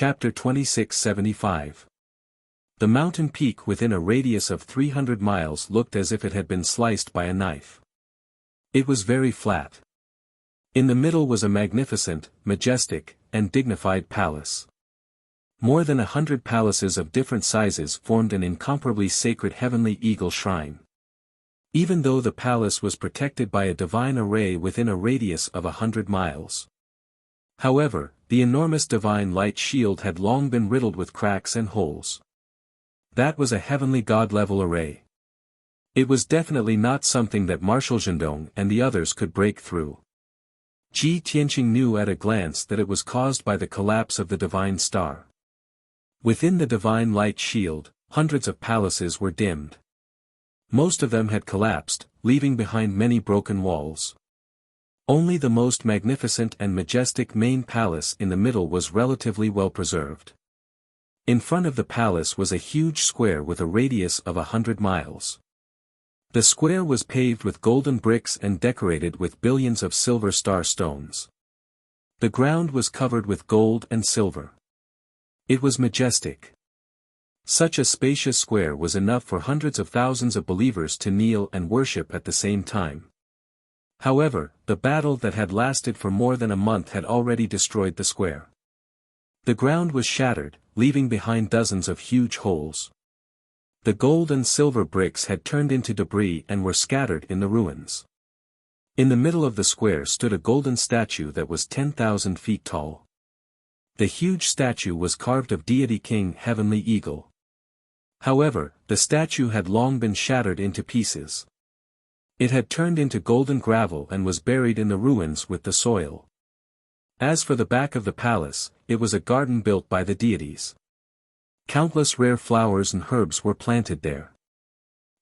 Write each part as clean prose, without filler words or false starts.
Chapter 2675. The mountain peak within a radius of 300 miles looked as if it had been sliced by a knife. It was very flat. In the middle was a magnificent, majestic, and dignified palace. More than 100 palaces of different sizes formed an incomparably sacred heavenly eagle shrine. Even though the palace was protected by a divine array within a radius of 100 miles. However, the enormous divine light shield had long been riddled with cracks and holes. That was a heavenly god-level array. It was definitely not something that Marshal Zhendong and the others could break through. Ji Tianqing knew at a glance that it was caused by the collapse of the divine star. Within the divine light shield, hundreds of palaces were dimmed. Most of them had collapsed, leaving behind many broken walls. Only the most magnificent and majestic main palace in the middle was relatively well preserved. In front of the palace was a huge square with a radius of 100 miles. The square was paved with golden bricks and decorated with billions of silver star stones. The ground was covered with gold and silver. It was majestic. Such a spacious square was enough for hundreds of thousands of believers to kneel and worship at the same time. However, the battle that had lasted for more than a month had already destroyed the square. The ground was shattered, leaving behind dozens of huge holes. The gold and silver bricks had turned into debris and were scattered in the ruins. In the middle of the square stood a golden statue that was 10,000 feet tall. The huge statue was carved of deity King Heavenly Eagle. However, the statue had long been shattered into pieces. It had turned into golden gravel and was buried in the ruins with the soil. As for the back of the palace, it was a garden built by the deities. Countless rare flowers and herbs were planted there.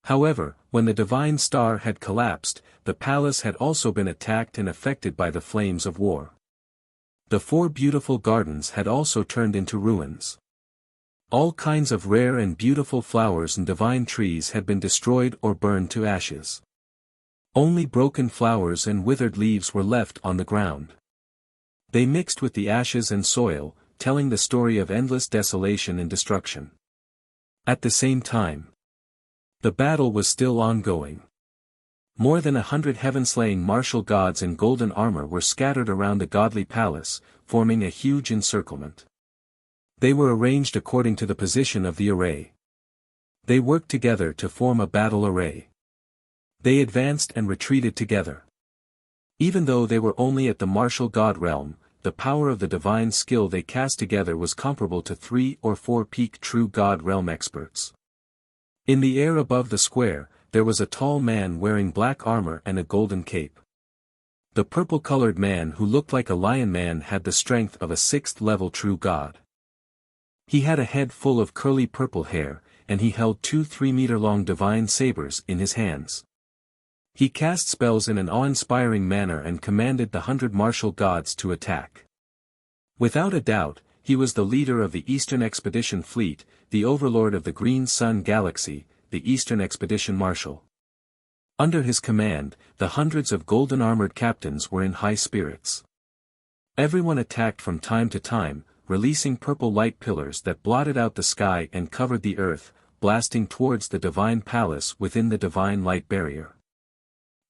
However, when the divine star had collapsed, the palace had also been attacked and affected by the flames of war. The 4 beautiful gardens had also turned into ruins. All kinds of rare and beautiful flowers and divine trees had been destroyed or burned to ashes. Only broken flowers and withered leaves were left on the ground. They mixed with the ashes and soil, telling the story of endless desolation and destruction. At the same time, the battle was still ongoing. More than 100 heaven-slaying martial gods in golden armor were scattered around the godly palace, forming a huge encirclement. They were arranged according to the position of the array. They worked together to form a battle array. They advanced and retreated together. Even though they were only at the martial god realm, the power of the divine skill they cast together was comparable to 3 or 4 peak true god realm experts. In the air above the square, there was a tall man wearing black armor and a golden cape. The purple-colored man who looked like a lion man had the strength of a 6th-level true god. He had a head full of curly purple hair, and he held 2 3-meter-long divine sabers in his hands. He cast spells in an awe-inspiring manner and commanded the 100 martial gods to attack. Without a doubt, he was the leader of the Eastern Expedition Fleet, the overlord of the Green Sun Galaxy, the Eastern Expedition Marshal. Under his command, the hundreds of golden-armored captains were in high spirits. Everyone attacked from time to time, releasing purple light pillars that blotted out the sky and covered the earth, blasting towards the divine palace within the divine light barrier.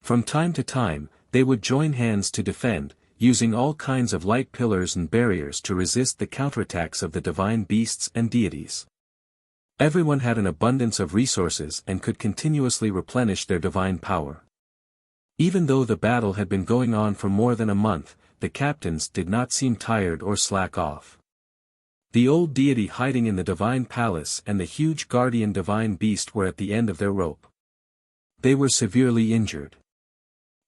From time to time, they would join hands to defend, using all kinds of light pillars and barriers to resist the counterattacks of the divine beasts and deities. Everyone had an abundance of resources and could continuously replenish their divine power. Even though the battle had been going on for more than a month, the captains did not seem tired or slack off. The old deity hiding in the divine palace and the huge guardian divine beast were at the end of their rope. They were severely injured.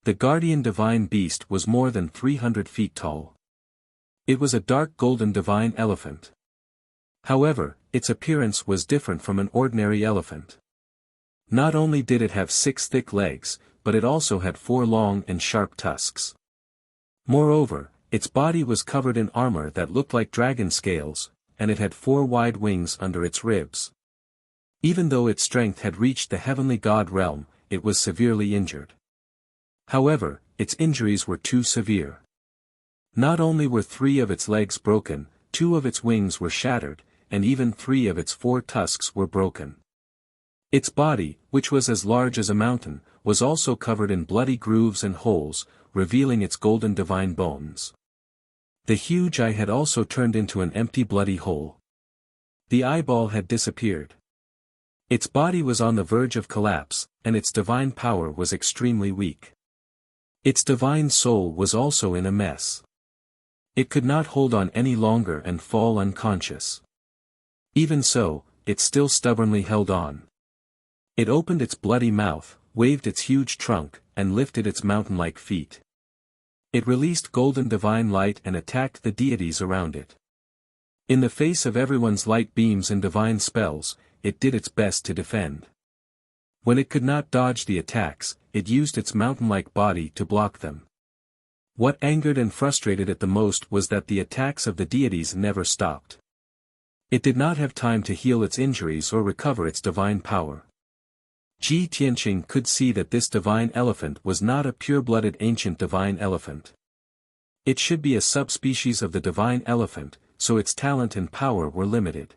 The guardian divine beast was more than 300 feet tall. It was a dark golden divine elephant. However, its appearance was different from an ordinary elephant. Not only did it have 6 thick legs, but it also had 4 long and sharp tusks. Moreover, its body was covered in armor that looked like dragon scales, and it had 4 wide wings under its ribs. Even though its strength had reached the heavenly god realm, it was severely injured. However, its injuries were too severe. Not only were 3 of its legs broken, 2 of its wings were shattered, and even 3 of its 4 tusks were broken. Its body, which was as large as a mountain, was also covered in bloody grooves and holes, revealing its golden divine bones. The huge eye had also turned into an empty bloody hole. The eyeball had disappeared. Its body was on the verge of collapse, and its divine power was extremely weak. Its divine soul was also in a mess. It could not hold on any longer and fall unconscious. Even so, it still stubbornly held on. It opened its bloody mouth, waved its huge trunk, and lifted its mountain-like feet. It released golden divine light and attacked the deities around it. In the face of everyone's light beams and divine spells, it did its best to defend. When it could not dodge the attacks, it used its mountain-like body to block them. What angered and frustrated it the most was that the attacks of the deities never stopped. It did not have time to heal its injuries or recover its divine power. Ji Tianqing could see that this divine elephant was not a pure-blooded ancient divine elephant. It should be a subspecies of the divine elephant, so its talent and power were limited.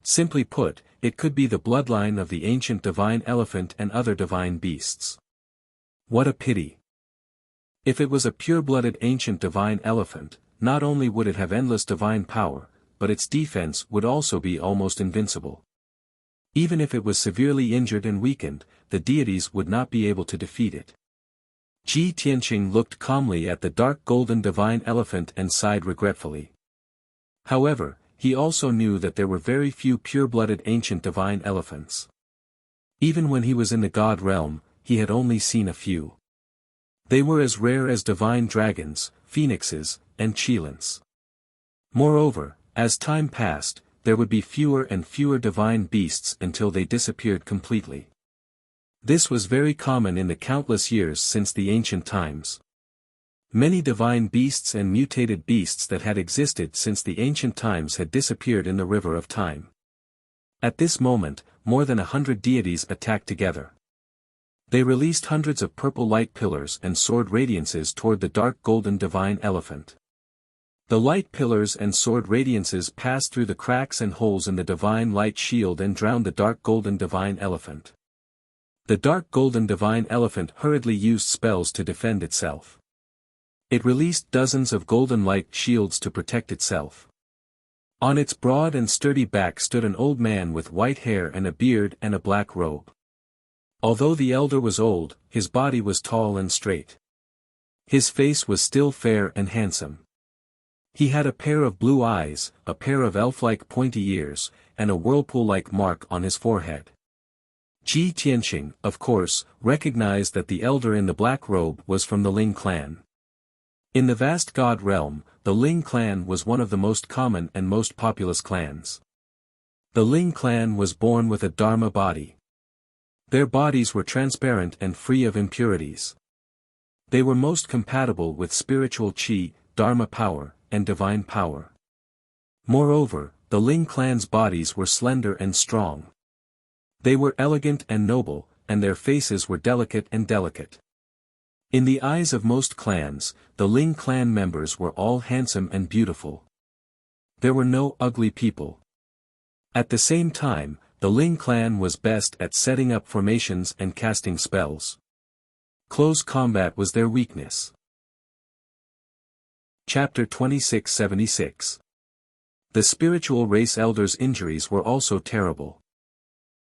Simply put, it could be the bloodline of the ancient divine elephant and other divine beasts. What a pity! If it was a pure-blooded ancient divine elephant, not only would it have endless divine power, but its defense would also be almost invincible. Even if it was severely injured and weakened, the deities would not be able to defeat it. Ji Tianqing looked calmly at the dark golden divine elephant and sighed regretfully. However, he also knew that there were very few pure-blooded ancient divine elephants. Even when he was in the god realm, he had only seen a few. They were as rare as divine dragons, phoenixes, and cheilants. Moreover, as time passed, there would be fewer and fewer divine beasts until they disappeared completely. This was very common in the countless years since the ancient times. Many divine beasts and mutated beasts that had existed since the ancient times had disappeared in the river of time. At this moment, more than 100 deities attacked together. They released hundreds of purple light pillars and sword radiances toward the dark golden divine elephant. The light pillars and sword radiances passed through the cracks and holes in the divine light shield and drowned the dark golden divine elephant. The dark golden divine elephant hurriedly used spells to defend itself. It released dozens of golden light shields to protect itself. On its broad and sturdy back stood an old man with white hair and a beard and a black robe. Although the elder was old, his body was tall and straight. His face was still fair and handsome. He had a pair of blue eyes, a pair of elf-like pointy ears, and a whirlpool-like mark on his forehead. Ji Tianqing, of course, recognized that the elder in the black robe was from the Ling clan. In the vast god realm, the Ling clan was one of the most common and most populous clans. The Ling clan was born with a dharma body. Their bodies were transparent and free of impurities. They were most compatible with spiritual qi, dharma power, and divine power. Moreover, the Ling clan's bodies were slender and strong. They were elegant and noble, and their faces were delicate and delicate. In the eyes of most clans, the Ling clan members were all handsome and beautiful. There were no ugly people. At the same time, the Ling clan was best at setting up formations and casting spells. Close combat was their weakness. Chapter 2676. The spiritual race elder's injuries were also terrible.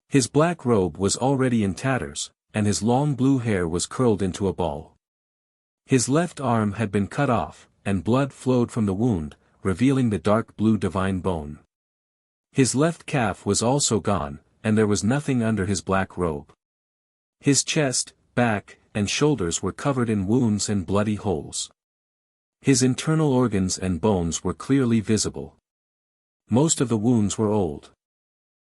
His black robe was already in tatters, and his long blue hair was curled into a ball. His left arm had been cut off, and blood flowed from the wound, revealing the dark blue divine bone. His left calf was also gone, and there was nothing under his black robe. His chest, back, and shoulders were covered in wounds and bloody holes. His internal organs and bones were clearly visible. Most of the wounds were old.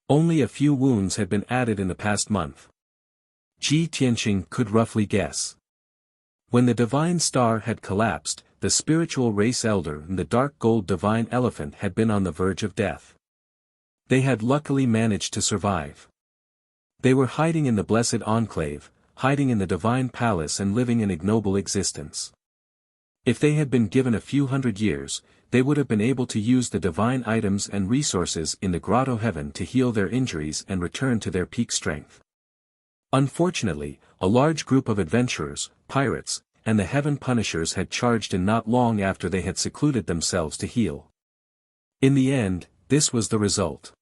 Only a few wounds had been added in the past month. Ji Tianqing could roughly guess. When the divine star had collapsed, the spiritual race elder and the dark gold divine elephant had been on the verge of death. They had luckily managed to survive. They were hiding in the blessed enclave, hiding in the divine palace and living an ignoble existence. If they had been given a few hundred years, they would have been able to use the divine items and resources in the grotto heaven to heal their injuries and return to their peak strength. Unfortunately, a large group of adventurers, pirates, and the heaven punishers had charged in not long after they had secluded themselves to heal. In the end, this was the result.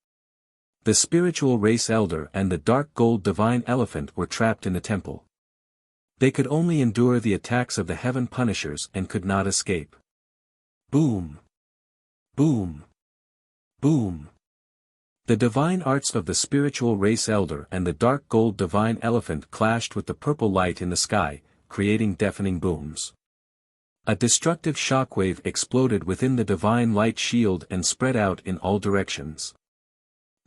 The spiritual race elder and the dark gold divine elephant were trapped in the temple. They could only endure the attacks of the heaven punishers and could not escape. Boom! Boom! Boom! The divine arts of the spiritual race elder and the dark gold divine elephant clashed with the purple light in the sky, creating deafening booms. A destructive shockwave exploded within the divine light shield and spread out in all directions.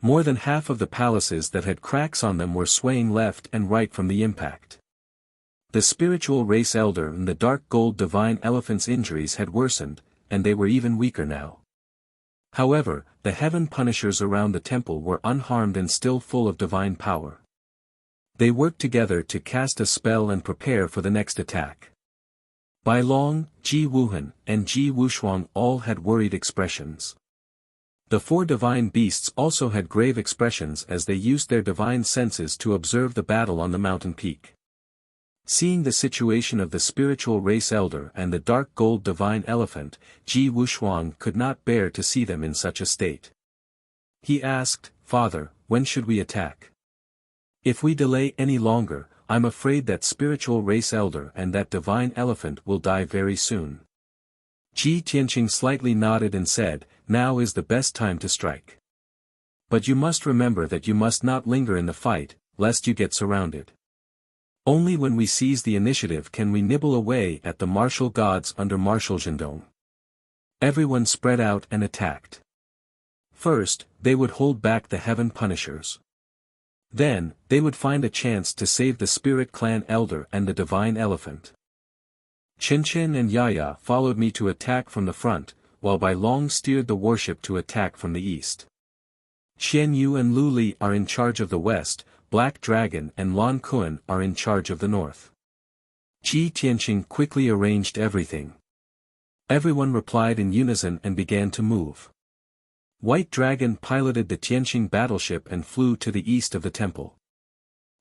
More than half of the palaces that had cracks on them were swaying left and right from the impact. The spiritual race elder and the dark gold divine elephant's injuries had worsened, and they were even weaker now. However, the heaven punishers around the temple were unharmed and still full of divine power. They worked together to cast a spell and prepare for the next attack. Bai Long, Ji Wuhan, and Ji Wushuang all had worried expressions. The four divine beasts also had grave expressions as they used their divine senses to observe the battle on the mountain peak. Seeing the situation of the spiritual race elder and the dark gold divine elephant, Ji Wushuang could not bear to see them in such a state. He asked, "Father, when should we attack? If we delay any longer, I'm afraid that spiritual race elder and that divine elephant will die very soon." Ji Tianqing slightly nodded and said, "Now is the best time to strike. But you must remember that you must not linger in the fight, lest you get surrounded. Only when we seize the initiative can we nibble away at the martial gods under Marshal Zhendong." Everyone spread out and attacked. First, they would hold back the heaven punishers. Then, they would find a chance to save the spirit clan elder and the divine elephant. Chen Chen and Yaya followed me to attack from the front, while Bai Long steered the warship to attack from the east. Xian Yu and Lu Li are in charge of the west, Black Dragon and Lan Kuan are in charge of the north. Ji Tianqing quickly arranged everything. Everyone replied in unison and began to move. White Dragon piloted the Tianqing battleship and flew to the east of the temple.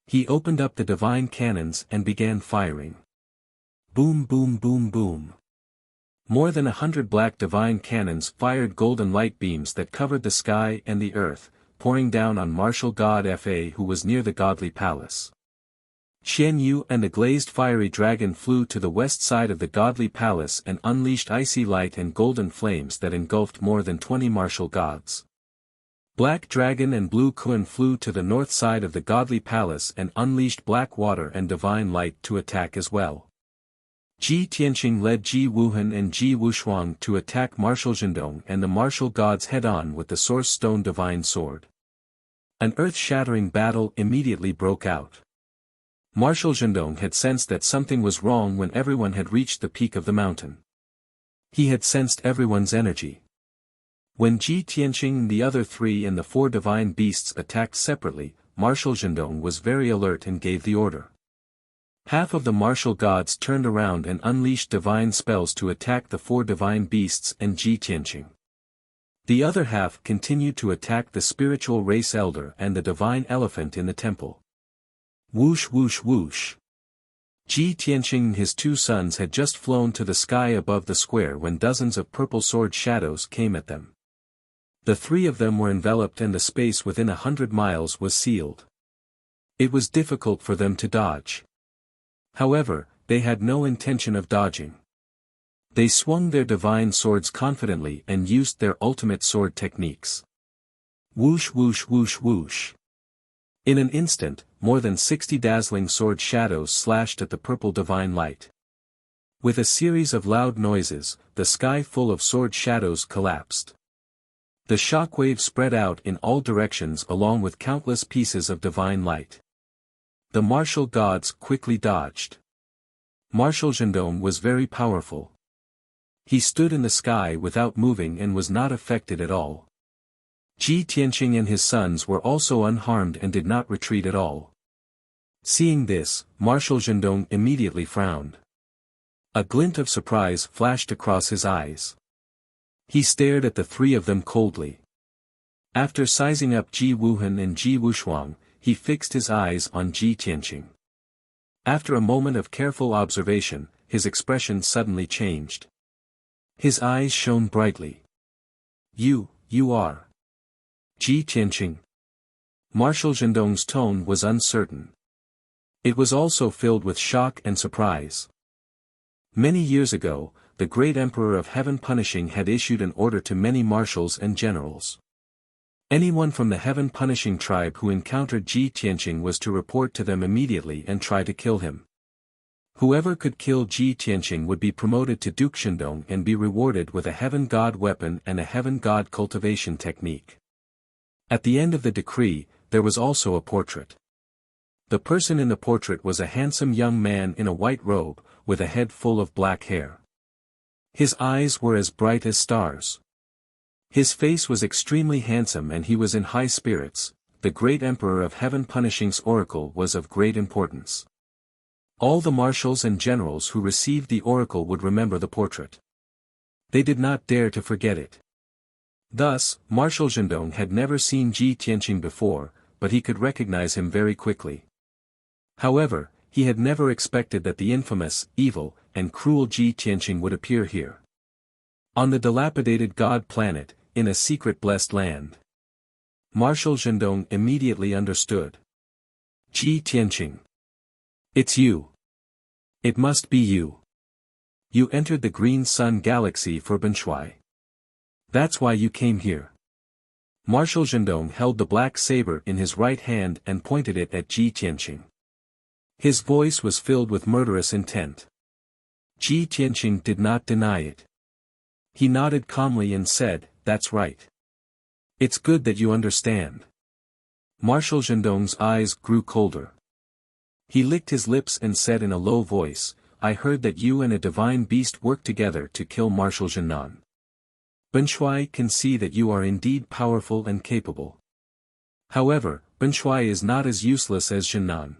He opened up the divine cannons and began firing. Boom boom boom boom. More than 100 black divine cannons fired golden light beams that covered the sky and the earth, pouring down on martial god Fa who was near the godly palace. Xian Yu and the glazed fiery dragon flew to the west side of the godly palace and unleashed icy light and golden flames that engulfed more than 20 martial gods. Black Dragon and Blue Kuan flew to the north side of the godly palace and unleashed black water and divine light to attack as well. Ji Tianqing led Ji Wuhan and Ji Wushuang to attack Marshal Zhendong and the martial gods head-on with the Source Stone Divine Sword. An earth-shattering battle immediately broke out. Marshal Zhendong had sensed that something was wrong when everyone had reached the peak of the mountain. He had sensed everyone's energy. When Ji Tianqing, the other three and the four divine beasts attacked separately, Marshal Zhendong was very alert and gave the order. Half of the martial gods turned around and unleashed divine spells to attack the four divine beasts and Ji Tianqing. The other half continued to attack the spiritual race elder and the divine elephant in the temple. Whoosh whoosh whoosh. Ji Tianqing and his two sons had just flown to the sky above the square when dozens of purple sword shadows came at them. The three of them were enveloped and the space within 100 miles was sealed. It was difficult for them to dodge. However, they had no intention of dodging. They swung their divine swords confidently and used their ultimate sword techniques. Whoosh whoosh whoosh whoosh. In an instant, more than 60 dazzling sword shadows slashed at the purple divine light. With a series of loud noises, the sky full of sword shadows collapsed. The shockwave spread out in all directions along with countless pieces of divine light. The martial gods quickly dodged. Marshal Zhendong was very powerful. He stood in the sky without moving and was not affected at all. Ji Tianqing and his sons were also unharmed and did not retreat at all. Seeing this, Marshal Zhendong immediately frowned. A glint of surprise flashed across his eyes. He stared at the three of them coldly. After sizing up Ji Wuhan and Ji Wushuang, he fixed his eyes on Ji Tianqing. After a moment of careful observation, his expression suddenly changed. His eyes shone brightly. You are Ji Tianqing. Marshal Zhendong's tone was uncertain. It was also filled with shock and surprise. Many years ago, the great Emperor of Heaven Punishing had issued an order to many marshals and generals. Anyone from the Heaven Punishing tribe who encountered Ji Tianqing was to report to them immediately and try to kill him. Whoever could kill Ji Tianqing would be promoted to Duke Shandong and be rewarded with a Heaven God weapon and a Heaven God cultivation technique. At the end of the decree, there was also a portrait. The person in the portrait was a handsome young man in a white robe, with a head full of black hair. His eyes were as bright as stars. His face was extremely handsome and he was in high spirits. The great Emperor of Heaven Punishing's oracle was of great importance. All the marshals and generals who received the oracle would remember the portrait. They did not dare to forget it. Thus, Marshal Zhendong had never seen Ji Tianqing before, but he could recognize him very quickly. However, he had never expected that the infamous, evil, and cruel Ji Tianqing would appear here. On the dilapidated God planet, in a secret blessed land. Marshal Zhendong immediately understood. Ji Tianqing. It's you. It must be you. You entered the Green Sun Galaxy for Benshui. That's why you came here. Marshal Zhendong held the black saber in his right hand and pointed it at Ji Tianqing. His voice was filled with murderous intent. Ji Tianqing did not deny it. He nodded calmly and said, "That's right. It's good that you understand." Marshal Zhendong's eyes grew colder. He licked his lips and said in a low voice, "I heard that you and a divine beast worked together to kill Marshal Zhennan. Benshui can see that you are indeed powerful and capable. However, Benshui is not as useless as Zhennan.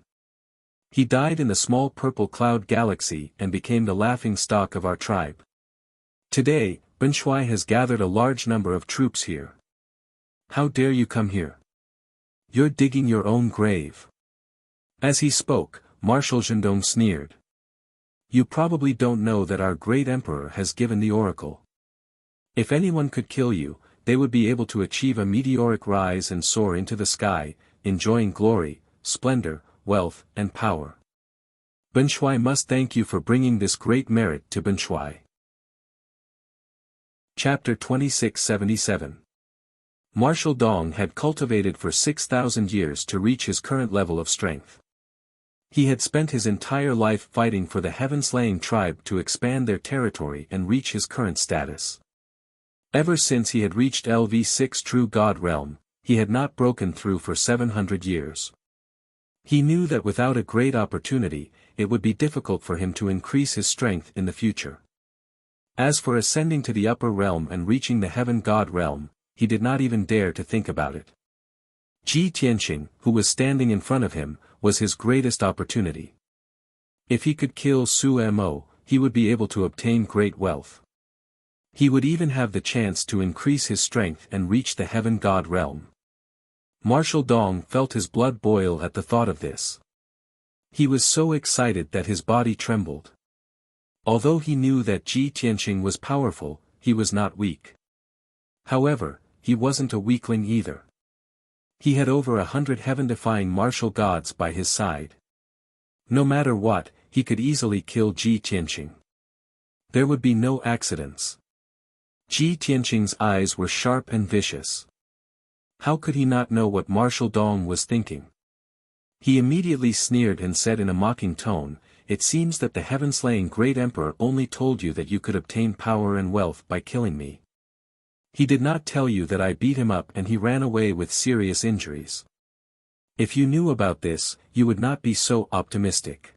He died in the small purple cloud galaxy and became the laughingstock of our tribe. Today, Benshui has gathered a large number of troops here. How dare you come here? You're digging your own grave." As he spoke, Marshal Zhendong sneered. "You probably don't know that our great emperor has given the oracle. If anyone could kill you, they would be able to achieve a meteoric rise and soar into the sky, enjoying glory, splendor, wealth, and power. Benshui must thank you for bringing this great merit to Benshui." Chapter 2677. Marshal Dong had cultivated for 6,000 years to reach his current level of strength. He had spent his entire life fighting for the heaven-slaying tribe to expand their territory and reach his current status. Ever since he had reached LV6 True God Realm, he had not broken through for 700 years. He knew that without a great opportunity, it would be difficult for him to increase his strength in the future. As for ascending to the upper realm and reaching the Heaven God Realm, he did not even dare to think about it. Ji Tianqing, who was standing in front of him, was his greatest opportunity. If he could kill Su Mo, he would be able to obtain great wealth. He would even have the chance to increase his strength and reach the Heaven God Realm. Marshal Dong felt his blood boil at the thought of this. He was so excited that his body trembled. Although he knew that Ji Tianqing was powerful, he was not weak. However, he wasn't a weakling either. He had over 100 heaven-defying martial gods by his side. No matter what, he could easily kill Ji Tianqing. There would be no accidents. Ji Tianqing's eyes were sharp and vicious. How could he not know what Marshal Dong was thinking? He immediately sneered and said in a mocking tone, "It seems that the heaven-slaying great emperor only told you that you could obtain power and wealth by killing me. He did not tell you that I beat him up and he ran away with serious injuries. If you knew about this, you would not be so optimistic."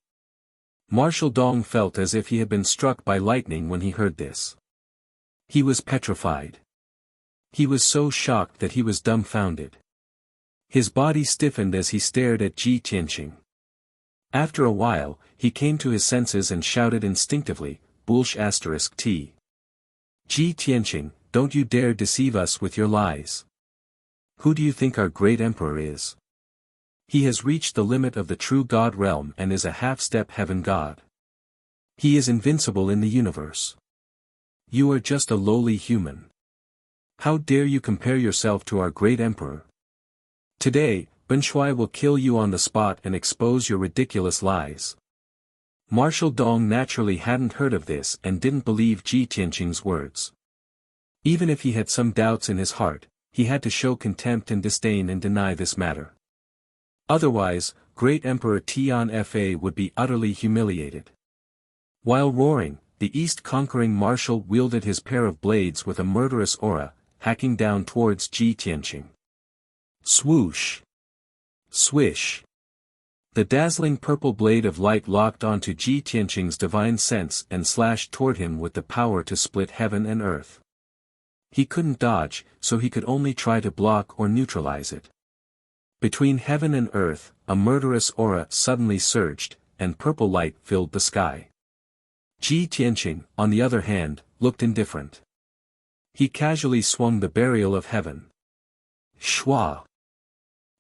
Marshal Dong felt as if he had been struck by lightning when he heard this. He was petrified. He was so shocked that he was dumbfounded. His body stiffened as he stared at Ji Tianqing. After a while, he came to his senses and shouted instinctively, "Bulsh*t." Ji Tianqing, don't you dare deceive us with your lies. Who do you think our great emperor is? He has reached the limit of the true God realm and is a half-step heaven god. He is invincible in the universe. You are just a lowly human. How dare you compare yourself to our great emperor? Today, Ben Shui will kill you on the spot and expose your ridiculous lies. Marshal Dong naturally hadn't heard of this and didn't believe Ji Tianqing's words. Even if he had some doubts in his heart, he had to show contempt and disdain and deny this matter. Otherwise, great Emperor Tian Fa would be utterly humiliated. While roaring, the East-conquering marshal wielded his pair of blades with a murderous aura, hacking down towards Ji Tianqing. Swoosh! Swish! The dazzling purple blade of light locked onto Ji Tianqing's divine sense and slashed toward him with the power to split heaven and earth. He couldn't dodge, so he could only try to block or neutralize it. Between heaven and earth, a murderous aura suddenly surged, and purple light filled the sky. Ji Tianqing, on the other hand, looked indifferent. He casually swung the burial of heaven. Shwa!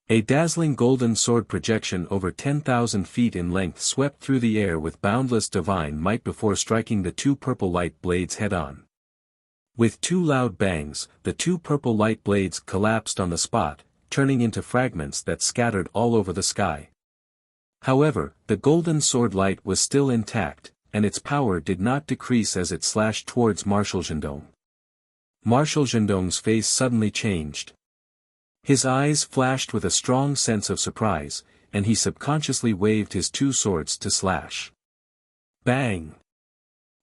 A dazzling golden sword projection over 10,000 feet in length swept through the air with boundless divine might before striking the two purple light blades head-on. With two loud bangs, the two purple light blades collapsed on the spot, turning into fragments that scattered all over the sky. However, the golden sword light was still intact, and its power did not decrease as it slashed towards Marshal Zhendong. Marshal Zhendong's face suddenly changed. His eyes flashed with a strong sense of surprise, and he subconsciously waved his two swords to slash. Bang!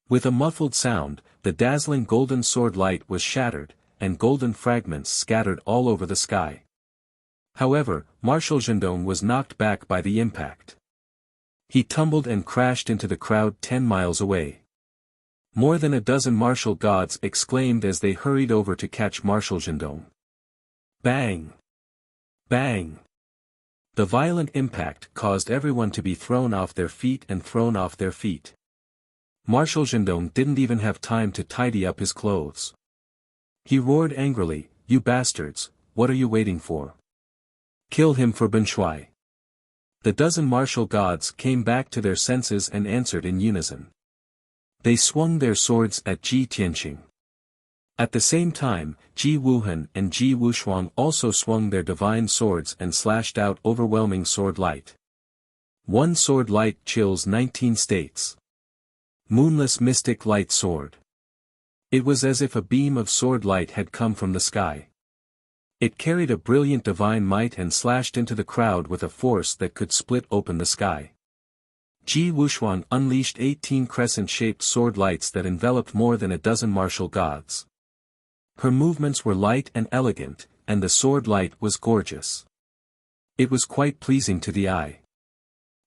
With a muffled sound, the dazzling golden sword light was shattered, and golden fragments scattered all over the sky. However, Marshal Zhendong was knocked back by the impact. He tumbled and crashed into the crowd 10 miles away. More than a dozen martial gods exclaimed as they hurried over to catch Marshal Zhendong. Bang! Bang! The violent impact caused everyone to be thrown off their feet and thrown off their feet. Marshal Zhendong didn't even have time to tidy up his clothes. He roared angrily, "You bastards, what are you waiting for? Kill him for Ben Shui." The dozen martial gods came back to their senses and answered in unison. They swung their swords at Ji Tianqing. At the same time, Ji Wuhan and Ji Wushuang also swung their divine swords and slashed out overwhelming sword light. One sword light chills 19 states. Moonless mystic light sword. It was as if a beam of sword light had come from the sky. It carried a brilliant divine might and slashed into the crowd with a force that could split open the sky. Ji Wushuang unleashed 18 crescent-shaped sword lights that enveloped more than a dozen martial gods. Her movements were light and elegant, and the sword light was gorgeous. It was quite pleasing to the eye.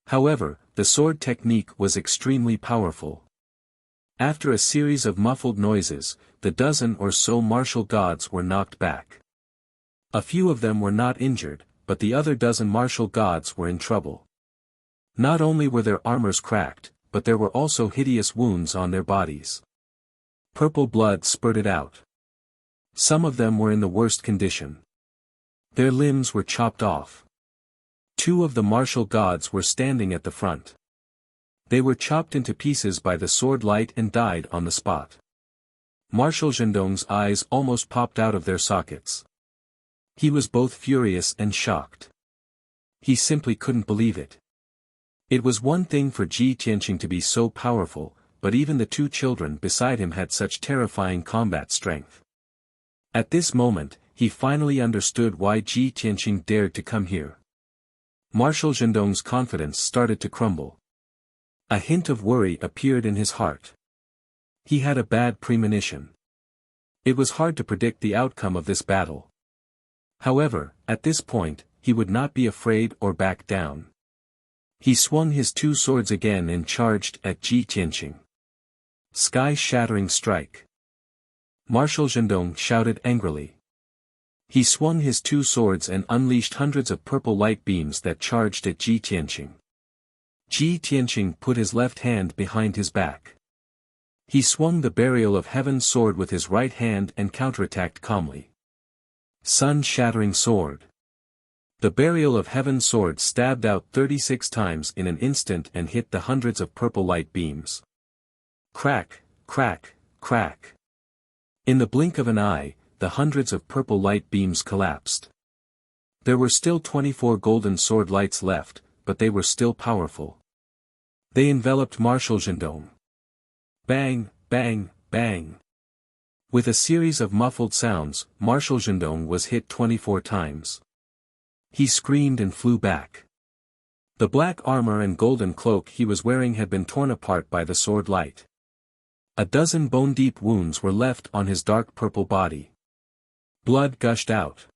However, the sword technique was extremely powerful. After a series of muffled noises, the dozen or so martial gods were knocked back. A few of them were not injured, but the other dozen martial gods were in trouble. Not only were their armors cracked, but there were also hideous wounds on their bodies. Purple blood spurted out. Some of them were in the worst condition. Their limbs were chopped off. Two of the martial gods were standing at the front. They were chopped into pieces by the sword light and died on the spot. Marshal Zhendong's eyes almost popped out of their sockets. He was both furious and shocked. He simply couldn't believe it. It was one thing for Ji Tianqing to be so powerful, but even the two children beside him had such terrifying combat strength. At this moment, he finally understood why Ji Tianqing dared to come here. Marshal Zhendong's confidence started to crumble. A hint of worry appeared in his heart. He had a bad premonition. It was hard to predict the outcome of this battle. However, at this point, he would not be afraid or back down. He swung his two swords again and charged at Ji Tianqing. Sky-shattering strike. Marshal Zhendong shouted angrily. He swung his two swords and unleashed hundreds of purple light beams that charged at Ji Tianqing. Ji Tianqing put his left hand behind his back. He swung the Burial of Heaven's sword with his right hand and counterattacked calmly. Sun-shattering sword. The Burial of Heaven's sword stabbed out 36 times in an instant and hit the hundreds of purple light beams. Crack, crack, crack. In the blink of an eye, the hundreds of purple light beams collapsed. There were still 24 golden sword lights left, but they were still powerful. They enveloped Marshal Zhendong. Bang, bang, bang. With a series of muffled sounds, Marshal Zhendong was hit 24 times. He screamed and flew back. The black armor and golden cloak he was wearing had been torn apart by the sword light. A dozen bone-deep wounds were left on his dark purple body. Blood gushed out.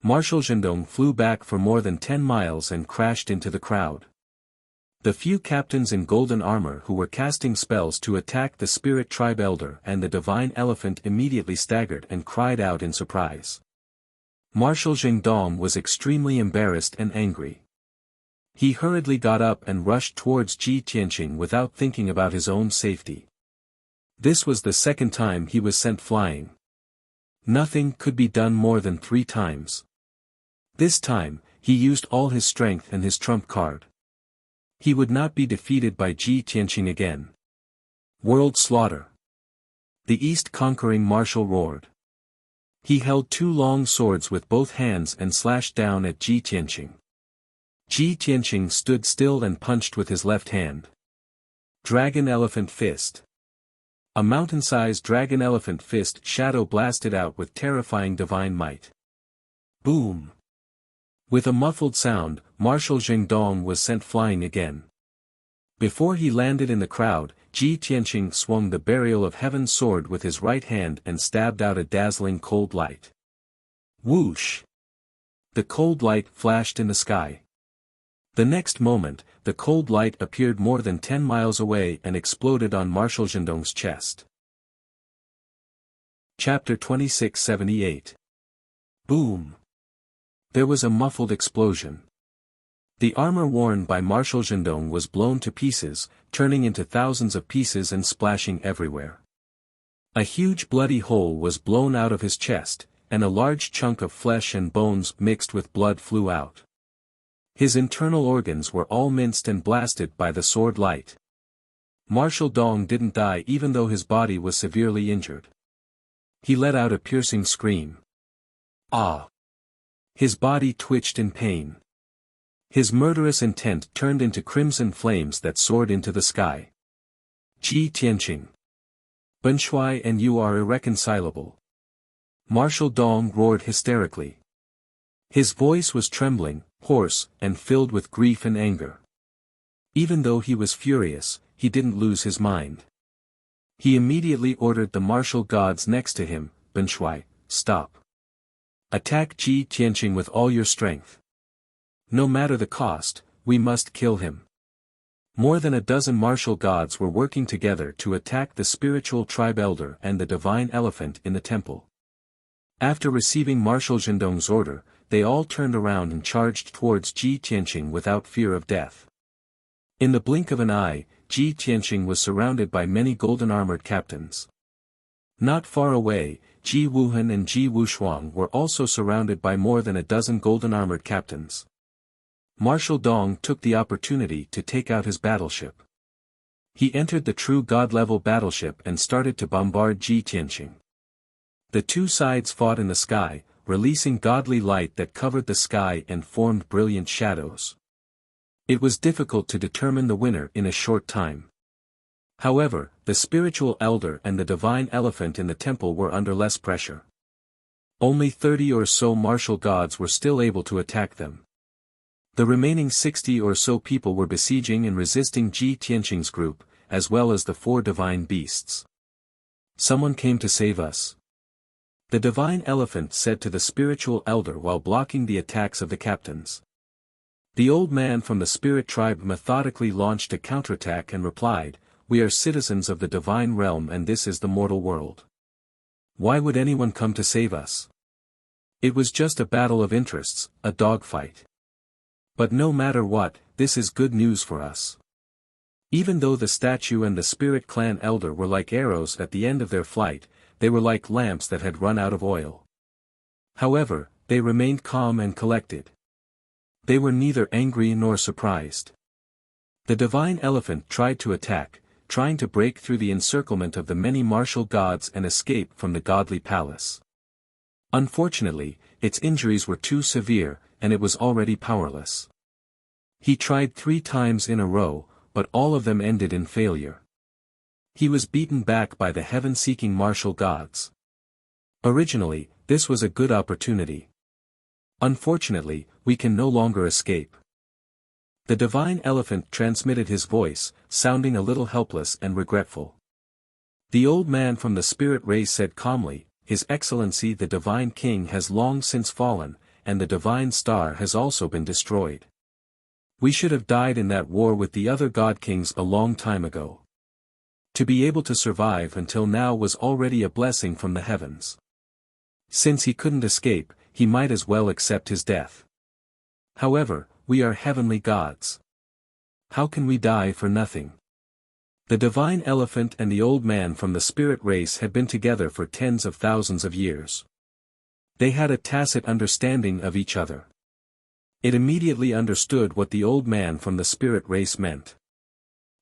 Marshal Zhendong flew back for more than 10 miles and crashed into the crowd. The few captains in golden armor who were casting spells to attack the spirit tribe elder and the divine elephant immediately staggered and cried out in surprise. Marshal Zhendong was extremely embarrassed and angry. He hurriedly got up and rushed towards Ji Tianqing without thinking about his own safety. This was the second time he was sent flying. Nothing could be done more than 3 times. This time, he used all his strength and his trump card. He would not be defeated by Ji Tianqing again. World slaughter. The East conquering marshal roared. He held 2 long swords with both hands and slashed down at Ji Tianqing. Ji Tianqing stood still and punched with his left hand. Dragon Elephant Fist. A mountain-sized dragon elephant fist shadow blasted out with terrifying divine might. Boom! With a muffled sound, Marshal Zhendong was sent flying again. Before he landed in the crowd, Ji Tianqing swung the Burial of Heaven's sword with his right hand and stabbed out a dazzling cold light. Whoosh! The cold light flashed in the sky. The next moment, the cold light appeared more than 10 miles away and exploded on Marshal Zhendong's chest. Chapter 2678. Boom! There was a muffled explosion. The armor worn by Marshal Zhendong was blown to pieces, turning into thousands of pieces and splashing everywhere. A huge bloody hole was blown out of his chest, and a large chunk of flesh and bones mixed with blood flew out. His internal organs were all minced and blasted by the sword light. Marshal Dong didn't die even though his body was severely injured. He let out a piercing scream. Ah! His body twitched in pain. His murderous intent turned into crimson flames that soared into the sky. Ji Tianqing. Ben Shui and you are irreconcilable. Marshal Dong roared hysterically. His voice was trembling, hoarse, and filled with grief and anger. Even though he was furious, he didn't lose his mind. He immediately ordered the martial gods next to him, Ben Shui, stop. Attack Ji Tianqing with all your strength. No matter the cost, we must kill him. More than a dozen martial gods were working together to attack the spiritual tribe elder and the divine elephant in the temple. After receiving Marshal Zhendong's order, they all turned around and charged towards Ji Tianqing without fear of death. In the blink of an eye, Ji Tianqing was surrounded by many golden-armored captains. Not far away, Ji Wuhan and Ji Wushuang were also surrounded by more than a dozen golden-armored captains. Marshal Dong took the opportunity to take out his battleship. He entered the true god-level battleship and started to bombard Ji Tianqing. The 2 sides fought in the sky, releasing godly light that covered the sky and formed brilliant shadows. It was difficult to determine the winner in a short time. However, the spiritual elder and the divine elephant in the temple were under less pressure. Only 30 or so martial gods were still able to attack them. The remaining 60 or so people were besieging and resisting Ji Tianqing's group, as well as the 4 divine beasts. Someone came to save us. The divine elephant said to the spiritual elder while blocking the attacks of the captains. The old man from the spirit tribe methodically launched a counterattack and replied, we are citizens of the divine realm and this is the mortal world. Why would anyone come to save us? It was just a battle of interests, a dogfight. But no matter what, this is good news for us. Even though the statue and the spirit clan elder were like arrows at the end of their flight, they were like lamps that had run out of oil. However, they remained calm and collected. They were neither angry nor surprised. The divine elephant tried to attack, trying to break through the encirclement of the many martial gods and escape from the godly palace. Unfortunately, its injuries were too severe, and it was already powerless. He tried 3 times in a row, but all of them ended in failure. He was beaten back by the heaven-seeking martial gods. Originally, this was a good opportunity. Unfortunately, we can no longer escape. The divine elephant transmitted his voice, sounding a little helpless and regretful. The old man from the spirit race said calmly, "His Excellency the Divine King has long since fallen, and the Divine Star has also been destroyed. We should have died in that war with the other god kings a long time ago. To be able to survive until now was already a blessing from the heavens. Since he couldn't escape, he might as well accept his death. However, we are heavenly gods. How can we die for nothing?" The divine elephant and the old man from the spirit race had been together for tens of thousands of years. They had a tacit understanding of each other. It immediately understood what the old man from the spirit race meant.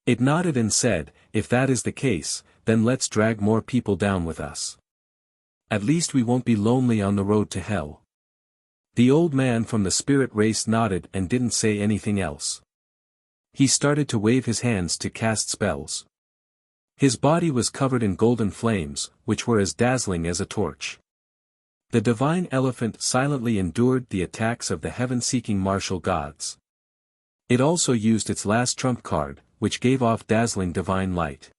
It nodded and said, "If that is the case, then let's drag more people down with us. At least we won't be lonely on the road to hell." The old man from the spirit race nodded and didn't say anything else. He started to wave his hands to cast spells. His body was covered in golden flames, which were as dazzling as a torch. The divine elephant silently endured the attacks of the heaven-seeking martial gods. It also used its last trump card, which gave off dazzling divine light.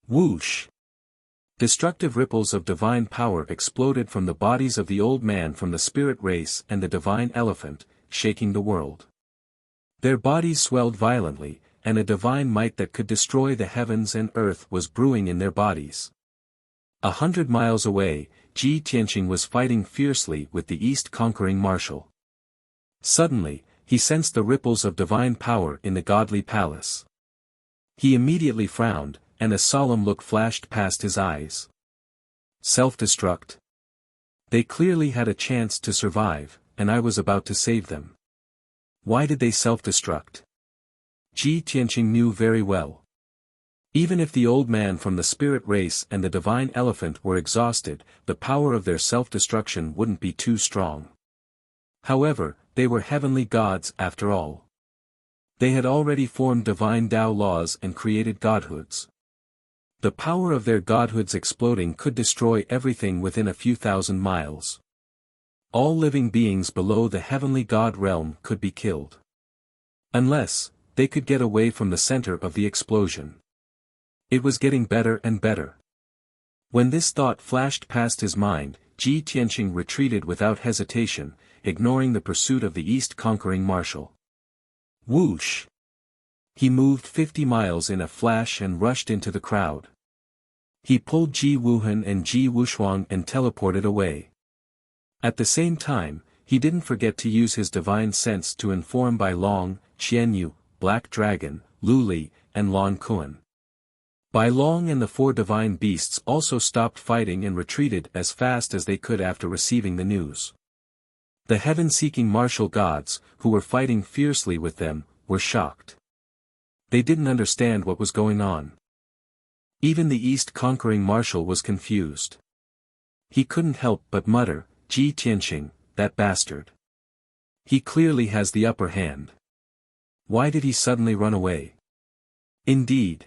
Whoosh! Destructive ripples of divine power exploded from the bodies of the old man from the spirit race and the divine elephant, shaking the world. Their bodies swelled violently, and a divine might that could destroy the heavens and earth was brewing in their bodies. 100 miles away, Ji Tianqing was fighting fiercely with the east-conquering marshal. Suddenly, he sensed the ripples of divine power in the godly palace. He immediately frowned, and a solemn look flashed past his eyes. Self-destruct? They clearly had a chance to survive, and I was about to save them. Why did they self-destruct? Ji Tianqing knew very well. Even if the old man from the spirit race and the divine elephant were exhausted, the power of their self-destruction wouldn't be too strong. However, they were heavenly gods after all. They had already formed divine Tao laws and created godhoods. The power of their godhoods exploding could destroy everything within a few thousand miles. All living beings below the heavenly god realm could be killed. Unless, they could get away from the center of the explosion. It was getting better and better. When this thought flashed past his mind, Ji Tianqing retreated without hesitation, ignoring the pursuit of the east-conquering marshal. Whoosh! He moved 50 miles in a flash and rushed into the crowd. He pulled Ji Wuhan and Ji Wushuang and teleported away. At the same time, he didn't forget to use his divine sense to inform Bai Long, Qianyu, Black Dragon, Lu Li, and Lan Kuan. Bai Long and the 4 divine beasts also stopped fighting and retreated as fast as they could after receiving the news. The heaven-seeking martial gods, who were fighting fiercely with them, were shocked. They didn't understand what was going on. Even the east-conquering marshal was confused. He couldn't help but mutter, "Ji Tianqing, that bastard. He clearly has the upper hand. Why did he suddenly run away?" Indeed.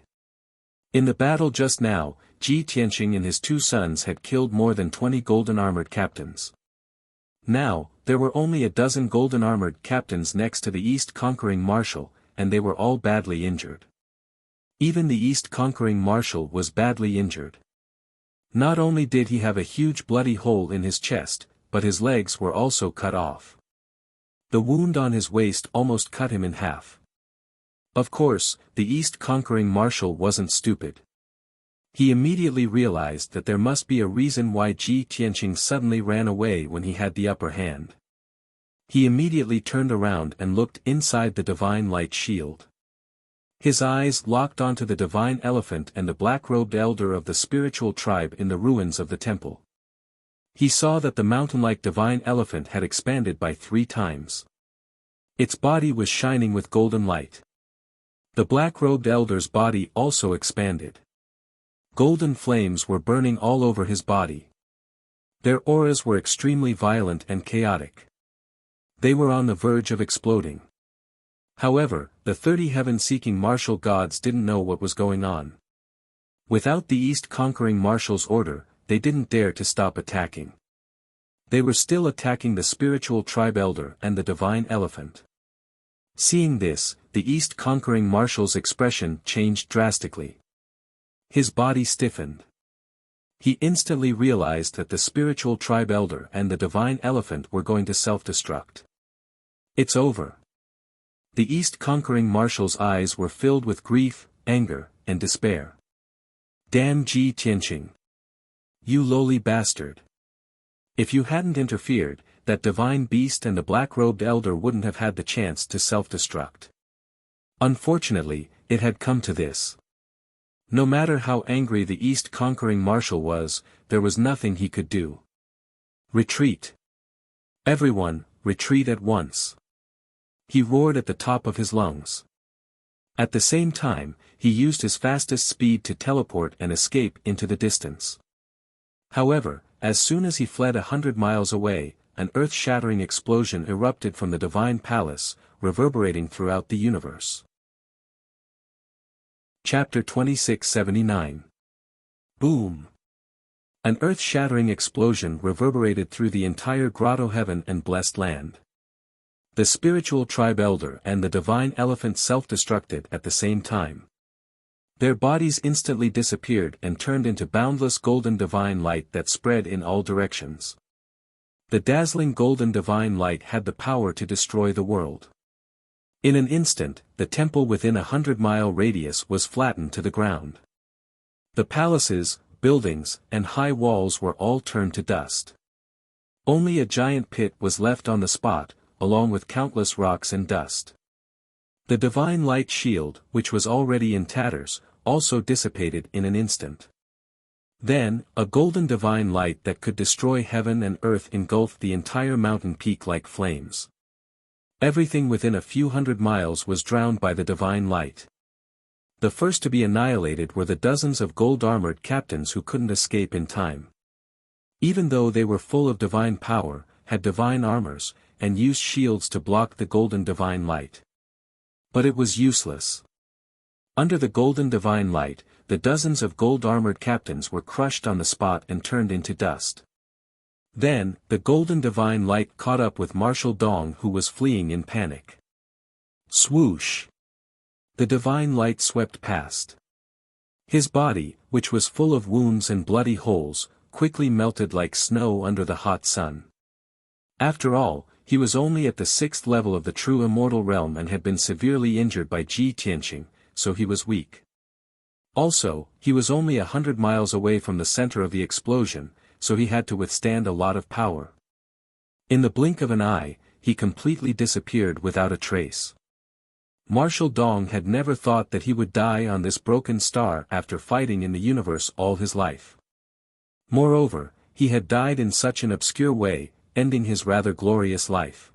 In the battle just now, Ji Tianqing and his 2 sons had killed more than 20 golden-armored captains. Now, there were only a dozen golden-armored captains next to the east-conquering marshal, and they were all badly injured. Even the east-conquering marshal was badly injured. Not only did he have a huge bloody hole in his chest, but his legs were also cut off. The wound on his waist almost cut him in half. Of course, the east-conquering marshal wasn't stupid. He immediately realized that there must be a reason why Ji Tianqing suddenly ran away when he had the upper hand. He immediately turned around and looked inside the divine light shield. His eyes locked onto the divine elephant and the black-robed elder of the spiritual tribe in the ruins of the temple. He saw that the mountain-like divine elephant had expanded by 3 times. Its body was shining with golden light. The black-robed elder's body also expanded. Golden flames were burning all over his body. Their auras were extremely violent and chaotic. They were on the verge of exploding. However, the 30 heaven-seeking martial gods didn't know what was going on. Without the East conquering marshal's order, they didn't dare to stop attacking. They were still attacking the spiritual tribe elder and the divine elephant. Seeing this, the East conquering marshal's expression changed drastically. His body stiffened. He instantly realized that the spiritual tribe elder and the divine elephant were going to self-destruct. It's over. The East conquering marshal's eyes were filled with grief, anger, and despair. Damn Ji Tianqing. You lowly bastard. If you hadn't interfered, that divine beast and the black-robed elder wouldn't have had the chance to self-destruct. Unfortunately, it had come to this. No matter how angry the East conquering marshal was, there was nothing he could do. Retreat. Everyone, retreat at once. He roared at the top of his lungs. At the same time, he used his fastest speed to teleport and escape into the distance. However, as soon as he fled 100 miles away, an earth-shattering explosion erupted from the divine palace, reverberating throughout the universe. Chapter 2679. Boom! An earth-shattering explosion reverberated through the entire grotto heaven and blessed land. The spiritual tribe elder and the divine elephant self-destructed at the same time. Their bodies instantly disappeared and turned into boundless golden divine light that spread in all directions. The dazzling golden divine light had the power to destroy the world. In an instant, the temple within 100-mile radius was flattened to the ground. The palaces, buildings, and high walls were all turned to dust. Only a giant pit was left on the spot, along with countless rocks and dust. The divine light shield, which was already in tatters, also dissipated in an instant. Then, a golden divine light that could destroy heaven and earth engulfed the entire mountain peak like flames. Everything within a few hundred miles was drowned by the divine light. The first to be annihilated were the dozens of gold-armored captains who couldn't escape in time. Even though they were full of divine power, had divine armors, and used shields to block the golden divine light. But it was useless. Under the golden divine light, the dozens of gold-armored captains were crushed on the spot and turned into dust. Then, the golden divine light caught up with Marshal Dong, who was fleeing in panic. Swoosh! The divine light swept past. His body, which was full of wounds and bloody holes, quickly melted like snow under the hot sun. After all, he was only at the 6th level of the true immortal realm and had been severely injured by Ji Tianqing, so he was weak. Also, he was only 100 miles away from the center of the explosion, so he had to withstand a lot of power. In the blink of an eye, he completely disappeared without a trace. Marshal Dong had never thought that he would die on this broken star after fighting in the universe all his life. Moreover, he had died in such an obscure way, ending his rather glorious life.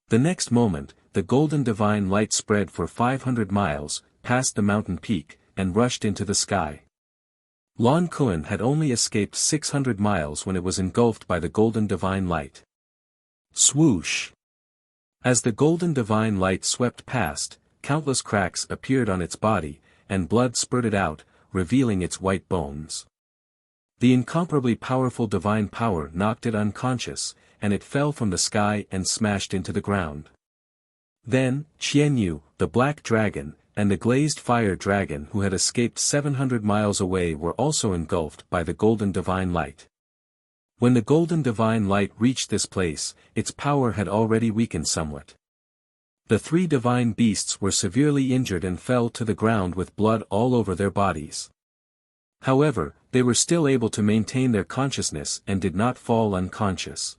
The next moment, the golden divine light spread for 500 miles, past the mountain peak, and rushed into the sky. Lan Kuan had only escaped 600 miles when it was engulfed by the golden divine light. Swoosh! As the golden divine light swept past, countless cracks appeared on its body, and blood spurted out, revealing its white bones. The incomparably powerful divine power knocked it unconscious, and it fell from the sky and smashed into the ground. Then, Qianyu, the black dragon, and the glazed fire dragon who had escaped 700 miles away were also engulfed by the golden divine light. When the golden divine light reached this place, its power had already weakened somewhat. The 3 divine beasts were severely injured and fell to the ground with blood all over their bodies. However, they were still able to maintain their consciousness and did not fall unconscious.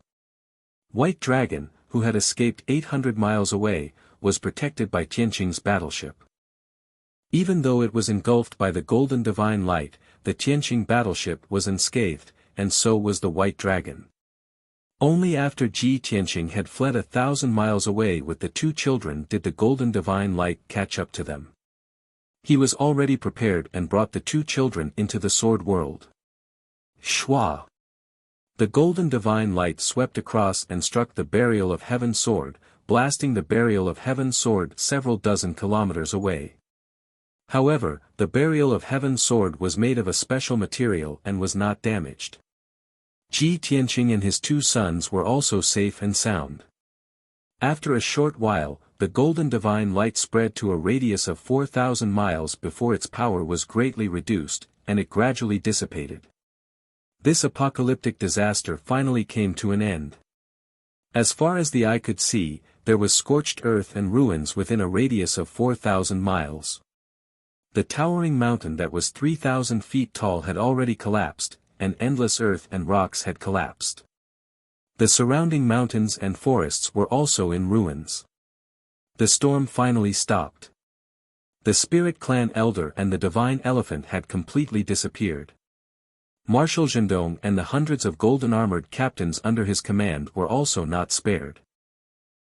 White Dragon, who had escaped 800 miles away, was protected by Tianqing's battleship. Even though it was engulfed by the golden divine light, the Tianqing battleship was unscathed, and so was the White Dragon. Only after Ji Tianqing had fled 1,000 miles away with the two children did the golden divine light catch up to them. He was already prepared and brought the two children into the sword world. Shua! The golden divine light swept across and struck the Burial of Heaven sword, blasting the Burial of Heaven sword several dozen kilometers away. However, the Burial of Heaven sword was made of a special material and was not damaged. Ji Tianqing and his two sons were also safe and sound. After a short while, the golden divine light spread to a radius of 4,000 miles before its power was greatly reduced, and it gradually dissipated. This apocalyptic disaster finally came to an end. As far as the eye could see, there was scorched earth and ruins within a radius of 4,000 miles. The towering mountain that was 3,000 feet tall had already collapsed, and endless earth and rocks had collapsed. The surrounding mountains and forests were also in ruins. The storm finally stopped. The Spirit Clan Elder and the Divine Elephant had completely disappeared. Marshal Zhendong and the hundreds of golden-armored captains under his command were also not spared.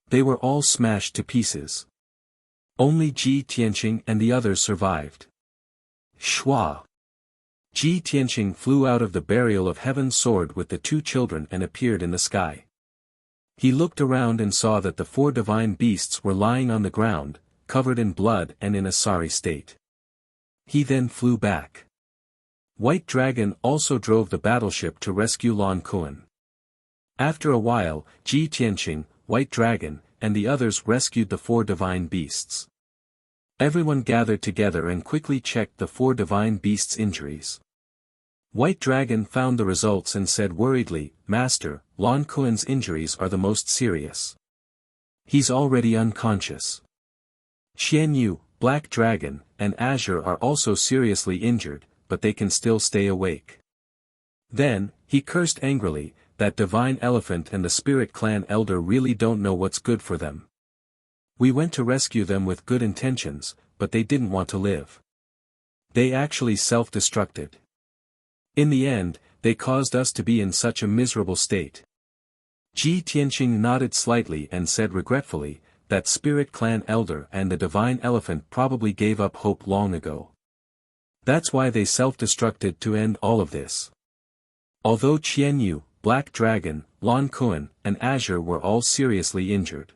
They were all smashed to pieces. Only Ji Tianqing and the others survived. Shua! Ji Tianqing flew out of the Burial of Heaven sword with the two children and appeared in the sky. He looked around and saw that the four divine beasts were lying on the ground, covered in blood and in a sorry state. He then flew back. White Dragon also drove the battleship to rescue Lan Kuan. After a while, Ji Tianqing, White Dragon, and the others rescued the four divine beasts. Everyone gathered together and quickly checked the four divine beasts' injuries. White Dragon found the results and said worriedly, "Master, Lan Kuan's injuries are the most serious. He's already unconscious. Xian Yu, Black Dragon, and Azure are also seriously injured, but they can still stay awake." Then, he cursed angrily, "That Divine Elephant and the Spirit Clan Elder really don't know what's good for them. We went to rescue them with good intentions, but they didn't want to live. They actually self-destructed. In the end, they caused us to be in such a miserable state." Ji Tianqing nodded slightly and said regretfully, "That Spirit Clan Elder and the Divine Elephant probably gave up hope long ago. That's why they self-destructed to end all of this." Although Qian Yu, Black Dragon, Lan Kuan, and Azure were all seriously injured.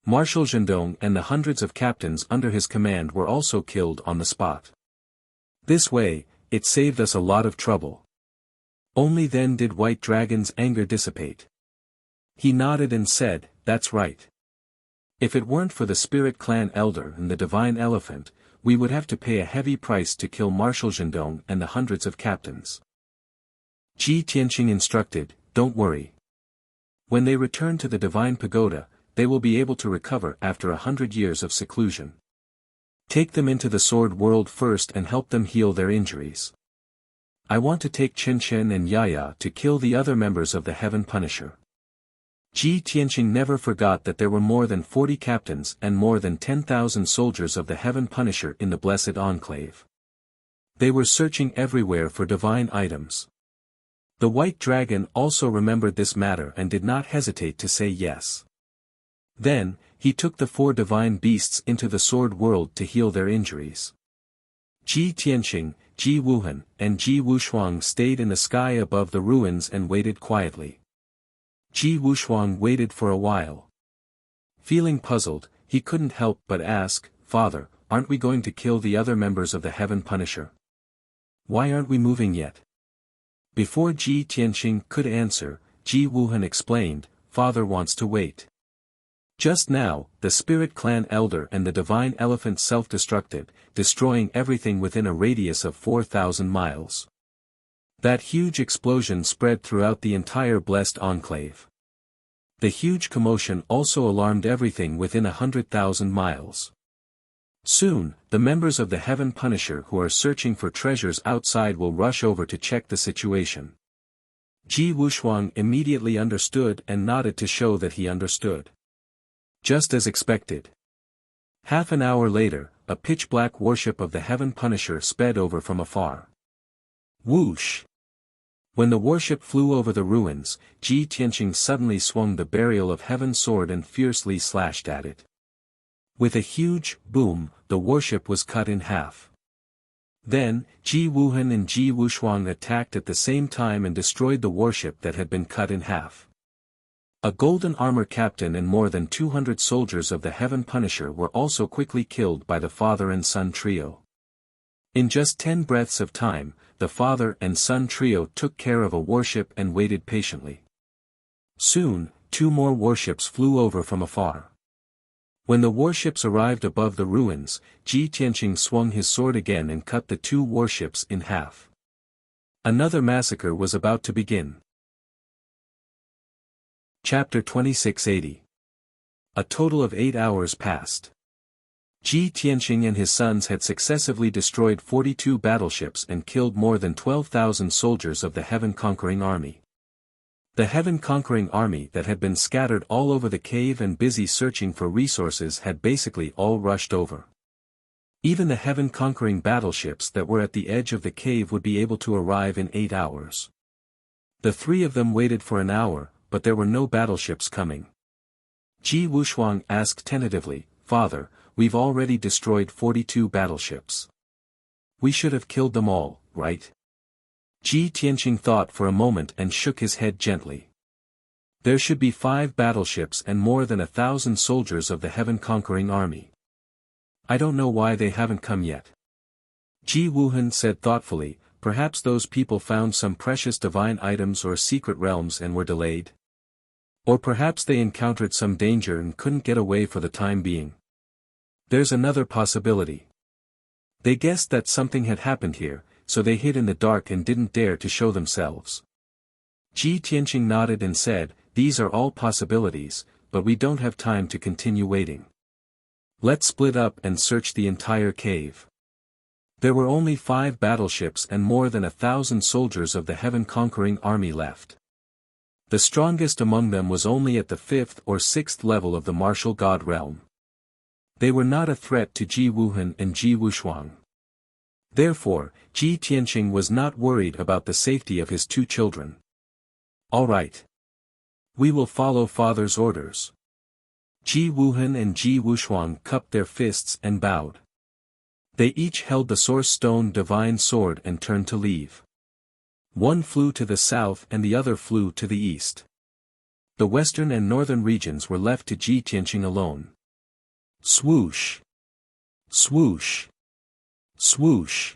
Marshal Zhendong and the hundreds of captains under his command were also killed on the spot. This way, it saved us a lot of trouble. Only then did White Dragon's anger dissipate. He nodded and said, "That's right. If it weren't for the Spirit Clan Elder and the Divine Elephant, we would have to pay a heavy price to kill Marshal Zhendong and the hundreds of captains." Ji Tianqing instructed, "Don't worry. When they return to the Divine Pagoda, they will be able to recover after 100 years of seclusion. Take them into the Sword World first and help them heal their injuries. I want to take Chen Chen and Yaya to kill the other members of the Heaven Punisher." Ji Tianqing never forgot that there were more than 40 captains and more than 10,000 soldiers of the Heaven Punisher in the Blessed Enclave. They were searching everywhere for divine items. The White Dragon also remembered this matter and did not hesitate to say yes. Then, he took the four divine beasts into the Sword World to heal their injuries. Ji Tianqing, Ji Wuhan, and Ji Wushuang stayed in the sky above the ruins and waited quietly. Ji Wushuang waited for a while. Feeling puzzled, he couldn't help but ask, "Father, aren't we going to kill the other members of the Heaven Punisher? Why aren't we moving yet?" Before Ji Tianqing could answer, Ji Wuhan explained, "Father wants to wait. Just now, the Spirit Clan Elder and the Divine Elephant self-destructed, destroying everything within a radius of 4,000 miles. That huge explosion spread throughout the entire Blessed Enclave. The huge commotion also alarmed everything within 100,000 miles. Soon, the members of the Heaven Punisher who are searching for treasures outside will rush over to check the situation." Ji Wushuang immediately understood and nodded to show that he understood. Just as expected. Half an hour later, a pitch-black warship of the Heaven Punisher sped over from afar. Whoosh! When the warship flew over the ruins, Ji Tianqing suddenly swung the Burial of Heaven sword and fiercely slashed at it. With a huge boom, the warship was cut in half. Then, Ji Wuhan and Ji Wushuang attacked at the same time and destroyed the warship that had been cut in half. A golden armor captain and more than 200 soldiers of the Heaven Punisher were also quickly killed by the father and son trio. In just 10 breaths of time, the father and son trio took care of a warship and waited patiently. Soon, 2 more warships flew over from afar. When the warships arrived above the ruins, Ji Tianqing swung his sword again and cut the 2 warships in half. Another massacre was about to begin. Chapter 2680. A total of 8 hours passed. Ji Tianqing and his sons had successively destroyed 42 battleships and killed more than 12,000 soldiers of the Heaven-conquering army. The Heaven-conquering army that had been scattered all over the cave and busy searching for resources had basically all rushed over. Even the Heaven-conquering battleships that were at the edge of the cave would be able to arrive in 8 hours. The 3 of them waited for an hour, but there were no battleships coming. Ji Wushuang asked tentatively, "Father, we've already destroyed 42 battleships. We should have killed them all, right?" Ji Tianqing thought for a moment and shook his head gently. There should be 5 battleships and more than 1,000 soldiers of the Heaven-conquering army. I don't know why they haven't come yet. Ji Wuhan said thoughtfully, perhaps those people found some precious divine items or secret realms and were delayed. Or perhaps they encountered some danger and couldn't get away for the time being. There's another possibility. They guessed that something had happened here, so they hid in the dark and didn't dare to show themselves. Ji Tianqing nodded and said, "These are all possibilities, but we don't have time to continue waiting. Let's split up and search the entire cave." There were only 5 battleships and more than 1,000 soldiers of the Heaven-conquering army left. The strongest among them was only at the 5th or 6th level of the martial god realm. They were not a threat to Ji Wuhan and Ji Wushuang. Therefore, Ji Tianqing was not worried about the safety of his 2 children. "All right. We will follow father's orders." Ji Wuhan and Ji Wushuang cupped their fists and bowed. They each held the Source Stone divine sword and turned to leave. One flew to the south and the other flew to the east. The western and northern regions were left to Ji Tianqing alone. Swoosh! Swoosh! Swoosh!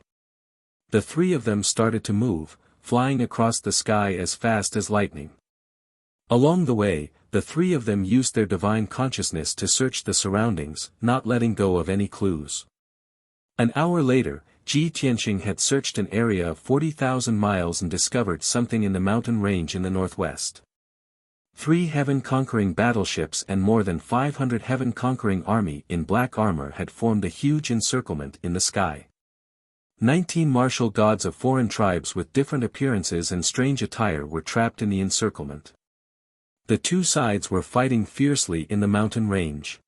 The 3 of them started to move, flying across the sky as fast as lightning. Along the way, the 3 of them used their divine consciousness to search the surroundings, not letting go of any clues. An hour later, Ji Tianqing had searched an area of 40,000 miles and discovered something in the mountain range in the northwest. 3 heaven-conquering battleships and more than 500 heaven-conquering army in black armor had formed a huge encirclement in the sky. 19 martial gods of foreign tribes with different appearances and strange attire were trapped in the encirclement. The 2 sides were fighting fiercely in the mountain range.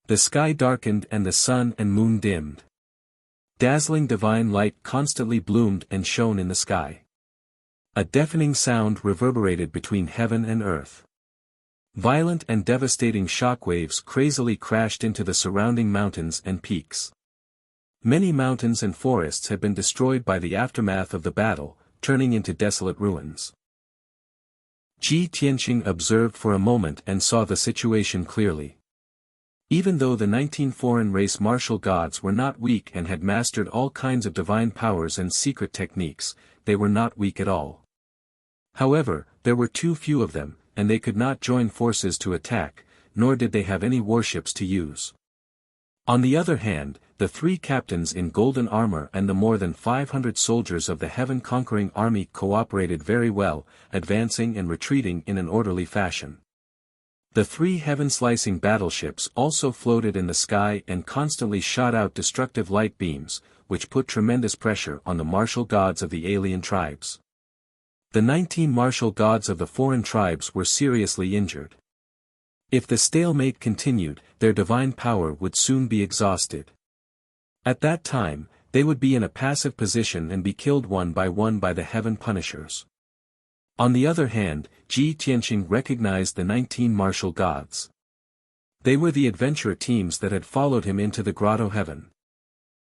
The sky darkened and the sun and moon dimmed. Dazzling divine light constantly bloomed and shone in the sky. A deafening sound reverberated between heaven and earth. Violent and devastating shockwaves crazily crashed into the surrounding mountains and peaks. Many mountains and forests had been destroyed by the aftermath of the battle, turning into desolate ruins. Ji Tianqing observed for a moment and saw the situation clearly. Even though the 19 foreign race martial gods were not weak and had mastered all kinds of divine powers and secret techniques, they were not weak at all. However, there were too few of them, and they could not join forces to attack, nor did they have any warships to use. On the other hand, the 3 captains in golden armor and the more than 500 soldiers of the heaven-conquering army cooperated very well, advancing and retreating in an orderly fashion. The 3 heaven-slicing battleships also floated in the sky and constantly shot out destructive light beams, which put tremendous pressure on the martial gods of the alien tribes. The 19 martial gods of the foreign tribes were seriously injured. If the stalemate continued, their divine power would soon be exhausted. At that time, they would be in a passive position and be killed one by the heaven punishers. On the other hand, Ji Tianqing recognized the 19 martial gods. They were the adventurer teams that had followed him into the grotto heaven.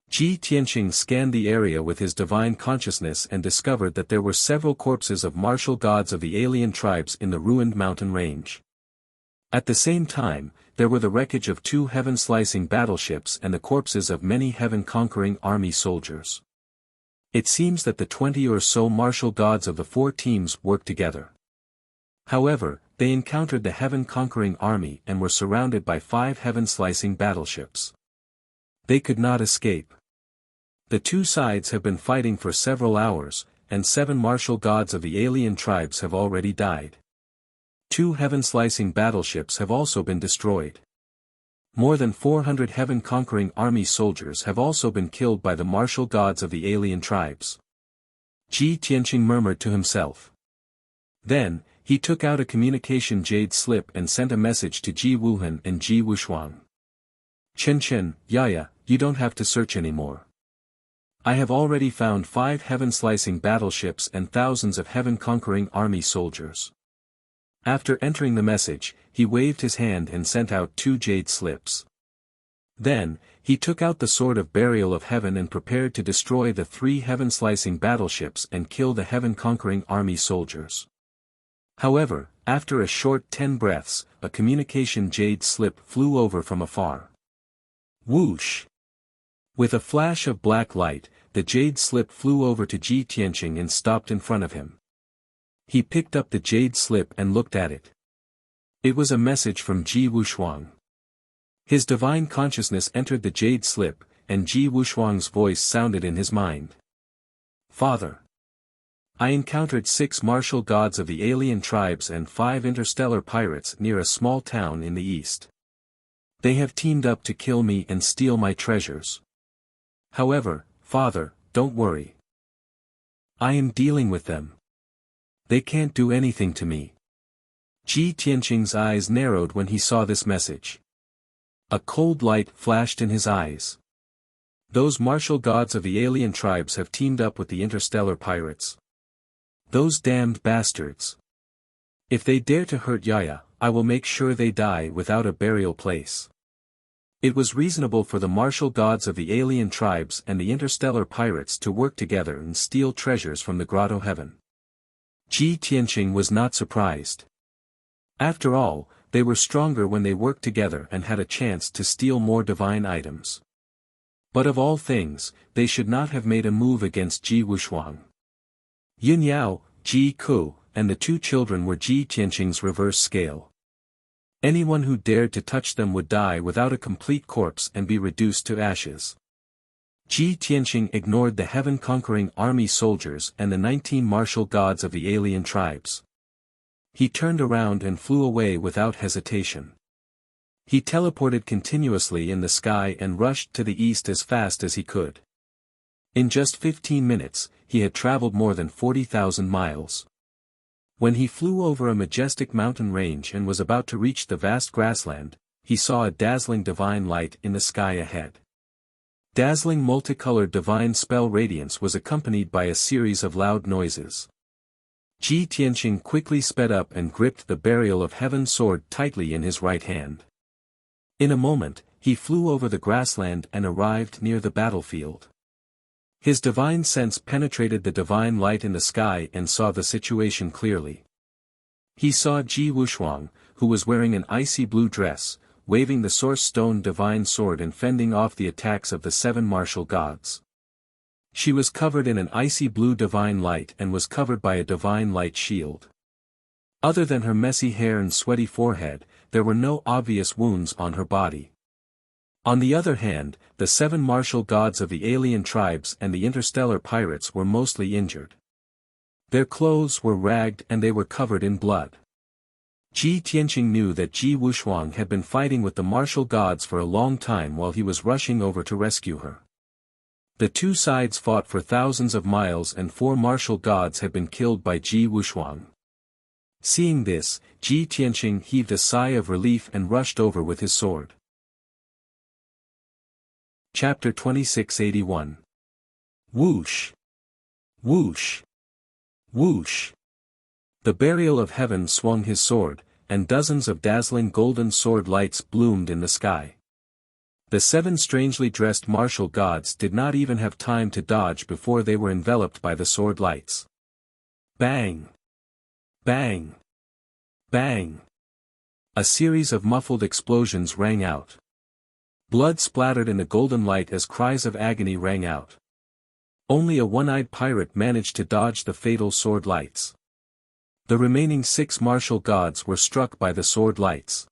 Ji Tianqing scanned the area with his divine consciousness and discovered that there were several corpses of martial gods of the alien tribes in the ruined mountain range. At the same time, there were the wreckage of 2 heaven-slicing battleships and the corpses of many heaven-conquering army soldiers. It seems that the 20 or so martial gods of the 4 teams worked together. However, they encountered the heaven-conquering army and were surrounded by 5 heaven-slicing battleships. They could not escape. The 2 sides have been fighting for several hours, and 7 martial gods of the alien tribes have already died. 2 heaven-slicing battleships have also been destroyed. More than 400 heaven-conquering army soldiers have also been killed by the martial gods of the alien tribes. Ji Tianqing murmured to himself. Then, he took out a communication jade slip and sent a message to Ji Wuhan and Ji Wushuang. Chen, Yaya, you don't have to search anymore. I have already found 5 heaven-slicing battleships and thousands of heaven-conquering army soldiers. After entering the message, he waved his hand and sent out 2 jade slips. Then, he took out the sword of burial of heaven and prepared to destroy the 3 heaven-slicing battleships and kill the heaven-conquering army soldiers. However, after a short 10 breaths, a communication jade slip flew over from afar. Whoosh! With a flash of black light, the jade slip flew over to Ji Tianqing and stopped in front of him. He picked up the jade slip and looked at it. It was a message from Ji Wushuang. His divine consciousness entered the jade slip, and Ji Wushuang's voice sounded in his mind. Father! I encountered 6 martial gods of the alien tribes and 5 interstellar pirates near a small town in the east. They have teamed up to kill me and steal my treasures. However, Father, don't worry. I am dealing with them. They can't do anything to me. Ji Tianqing's eyes narrowed when he saw this message. A cold light flashed in his eyes. Those martial gods of the alien tribes have teamed up with the interstellar pirates. Those damned bastards. If they dare to hurt Yaya, I will make sure they die without a burial place. It was reasonable for the martial gods of the alien tribes and the interstellar pirates to work together and steal treasures from the grotto heaven. Ji Tianqing was not surprised. After all, they were stronger when they worked together and had a chance to steal more divine items. But of all things, they should not have made a move against Ji Wushuang. Yin Yao, Ji Ku, and the 2 children were Ji Tianqing's reverse scale. Anyone who dared to touch them would die without a complete corpse and be reduced to ashes. Ji Tianqing ignored the heaven-conquering army soldiers and the 19 martial gods of the alien tribes. He turned around and flew away without hesitation. He teleported continuously in the sky and rushed to the east as fast as he could. In just 15 minutes, he had traveled more than 40,000 miles. When he flew over a majestic mountain range and was about to reach the vast grassland, he saw a dazzling divine light in the sky ahead. Dazzling multicolored divine spell radiance was accompanied by a series of loud noises. Ji Tianqing quickly sped up and gripped the burial of heaven sword tightly in his right hand. In a moment, he flew over the grassland and arrived near the battlefield. His divine sense penetrated the divine light in the sky and saw the situation clearly. He saw Ji Wushuang, who was wearing an icy blue dress, waving the source stone divine sword and fending off the attacks of the 7 martial gods. She was covered in an icy blue divine light and was covered by a divine light shield. Other than her messy hair and sweaty forehead, there were no obvious wounds on her body. On the other hand, the 7 martial gods of the alien tribes and the interstellar pirates were mostly injured. Their clothes were ragged and they were covered in blood. Ji Tianqing knew that Ji Wushuang had been fighting with the martial gods for a long time while he was rushing over to rescue her. The 2 sides fought for thousands of miles and 4 martial gods had been killed by Ji Wushuang. Seeing this, Ji Tianqing heaved a sigh of relief and rushed over with his sword. Chapter 2681. Whoosh! Whoosh! Whoosh! The burial of heaven swung his sword, and dozens of dazzling golden sword lights bloomed in the sky. The 7 strangely dressed martial gods did not even have time to dodge before they were enveloped by the sword lights. Bang! Bang! Bang! A series of muffled explosions rang out. Blood splattered in the golden light as cries of agony rang out. Only a one-eyed pirate managed to dodge the fatal sword lights. The remaining 6 martial gods were struck by the sword lights.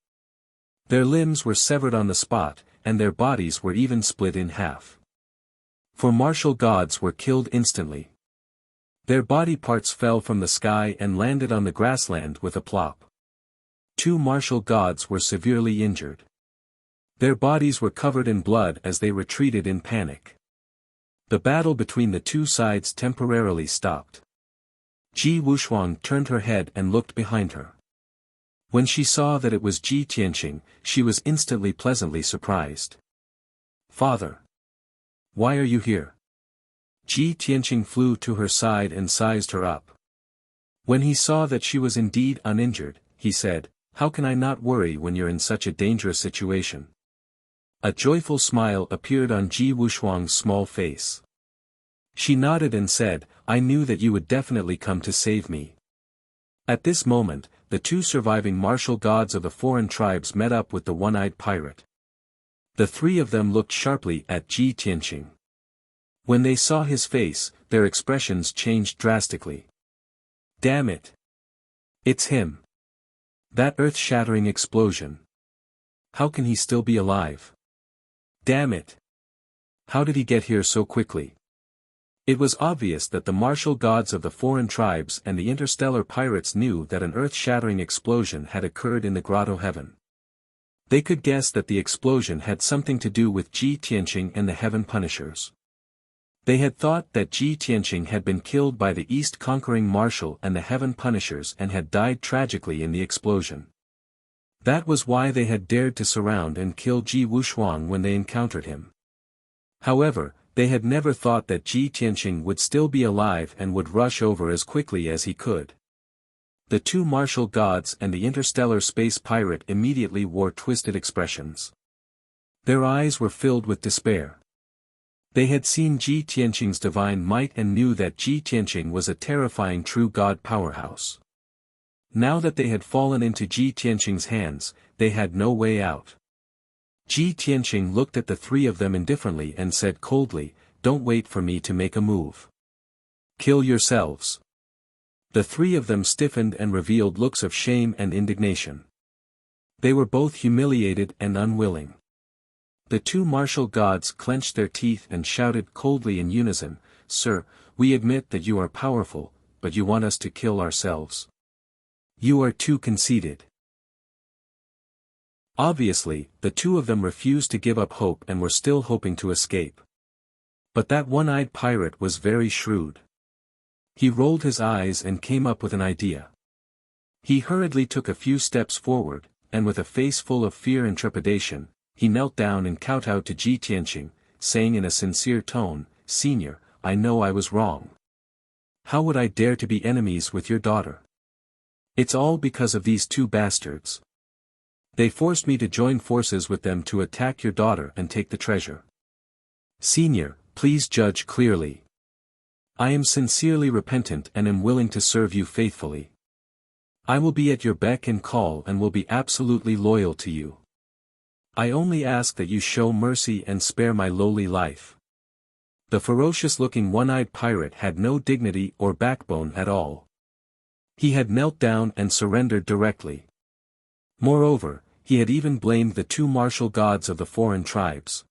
Their limbs were severed on the spot, and their bodies were even split in half. 4 martial gods were killed instantly. Their body parts fell from the sky and landed on the grassland with a plop. 2 martial gods were severely injured. Their bodies were covered in blood as they retreated in panic. The battle between the 2 sides temporarily stopped. Ji Wuxia turned her head and looked behind her. When she saw that it was Ji Tianqing, she was instantly pleasantly surprised. "Father! Why are you here?" Ji Tianqing flew to her side and sized her up. When he saw that she was indeed uninjured, he said, "How can I not worry when you're in such a dangerous situation?" A joyful smile appeared on Ji Wuxia's small face. She nodded and said, "I knew that you would definitely come to save me." At this moment, the 2 surviving martial gods of the foreign tribes met up with the one-eyed pirate. The 3 of them looked sharply at Ji Tianqing. When they saw his face, their expressions changed drastically. "Damn it! It's him! That earth-shattering explosion! How can he still be alive? Damn it! How did he get here so quickly?" It was obvious that the martial gods of the foreign tribes and the interstellar pirates knew that an earth-shattering explosion had occurred in the grotto heaven. They could guess that the explosion had something to do with Ji Tianqing and the Heaven Punishers. They had thought that Ji Tianqing had been killed by the East Conquering Marshal and the Heaven Punishers and had died tragically in the explosion. That was why they had dared to surround and kill Ji Wuxia when they encountered him. However, they had never thought that Ji Tianqing would still be alive and would rush over as quickly as he could. The 2 martial gods and the interstellar space pirate immediately wore twisted expressions. Their eyes were filled with despair. They had seen Ji Tianqing's divine might and knew that Ji Tianqing was a terrifying true god powerhouse. Now that they had fallen into Ji Tianqing's hands, they had no way out. Ji Tianqing looked at the 3 of them indifferently and said coldly, "Don't wait for me to make a move. Kill yourselves." The 3 of them stiffened and revealed looks of shame and indignation. They were both humiliated and unwilling. The 2 martial gods clenched their teeth and shouted coldly in unison, "Sir, we admit that you are powerful, but you want us to kill ourselves. You are too conceited." Obviously, the 2 of them refused to give up hope and were still hoping to escape. But that one-eyed pirate was very shrewd. He rolled his eyes and came up with an idea. He hurriedly took a few steps forward, and with a face full of fear and trepidation, he knelt down and kowtowed to Ji Tianqing, saying in a sincere tone, "Senior, I know I was wrong. How would I dare to be enemies with your daughter? It's all because of these 2 bastards. They forced me to join forces with them to attack your daughter and take the treasure. Senior, please judge clearly. I am sincerely repentant and am willing to serve you faithfully. I will be at your beck and call and will be absolutely loyal to you. I only ask that you show mercy and spare my lowly life." The ferocious-looking one-eyed pirate had no dignity or backbone at all. He had knelt down and surrendered directly. Moreover, he had even blamed the 2 martial gods of the foreign tribes.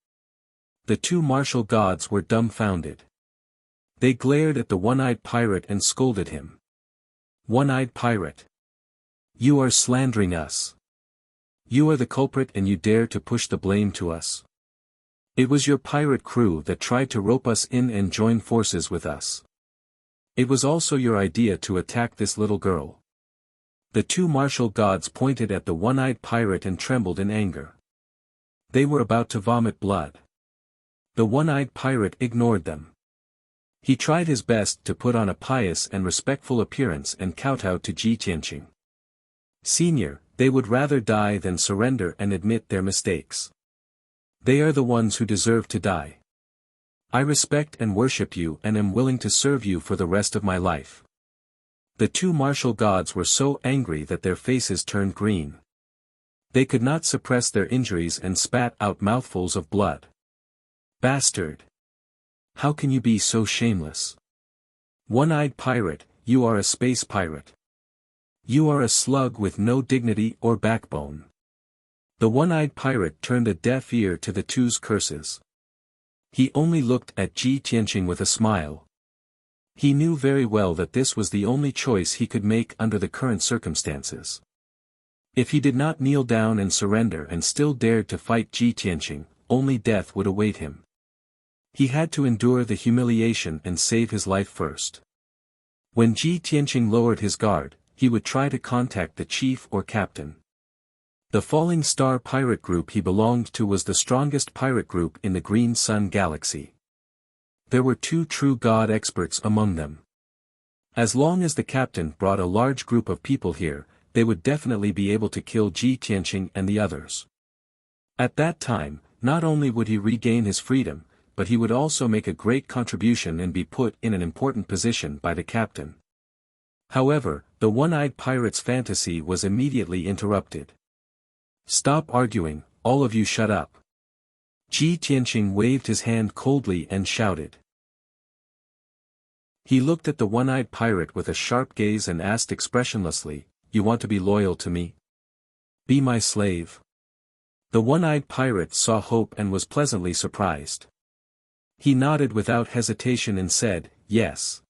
The 2 martial gods were dumbfounded. They glared at the one-eyed pirate and scolded him. "One-eyed pirate! You are slandering us. You are the culprit and you dare to push the blame to us. It was your pirate crew that tried to rope us in and join forces with us. It was also your idea to attack this little girl. The two martial gods pointed at the one-eyed pirate and trembled in anger. They were about to vomit blood. The one-eyed pirate ignored them. He tried his best to put on a pious and respectful appearance and kowtow to Ji Tianqing. Senior, they would rather die than surrender and admit their mistakes. They are the ones who deserve to die. I respect and worship you and am willing to serve you for the rest of my life. The two martial gods were so angry that their faces turned green. They could not suppress their injuries and spat out mouthfuls of blood. Bastard! How can you be so shameless? One-eyed pirate, you are a space pirate. You are a slug with no dignity or backbone. The one-eyed pirate turned a deaf ear to the two's curses. He only looked at Ji Tianqing with a smile. He knew very well that this was the only choice he could make under the current circumstances. If he did not kneel down and surrender and still dared to fight Ji Tianqing, only death would await him. He had to endure the humiliation and save his life first. When Ji Tianqing lowered his guard, he would try to contact the chief or captain. The Falling Star pirate group he belonged to was the strongest pirate group in the Green Sun Galaxy. There were two true god experts among them. As long as the captain brought a large group of people here, they would definitely be able to kill Ji Tianqing and the others. At that time, not only would he regain his freedom, but he would also make a great contribution and be put in an important position by the captain. However, the one-eyed pirate's fantasy was immediately interrupted. Stop arguing, all of you shut up. Ji Tianqing waved his hand coldly and shouted. He looked at the one-eyed pirate with a sharp gaze and asked expressionlessly, "You want to be loyal to me? Be my slave." The one-eyed pirate saw hope and was pleasantly surprised. He nodded without hesitation and said, "Yes."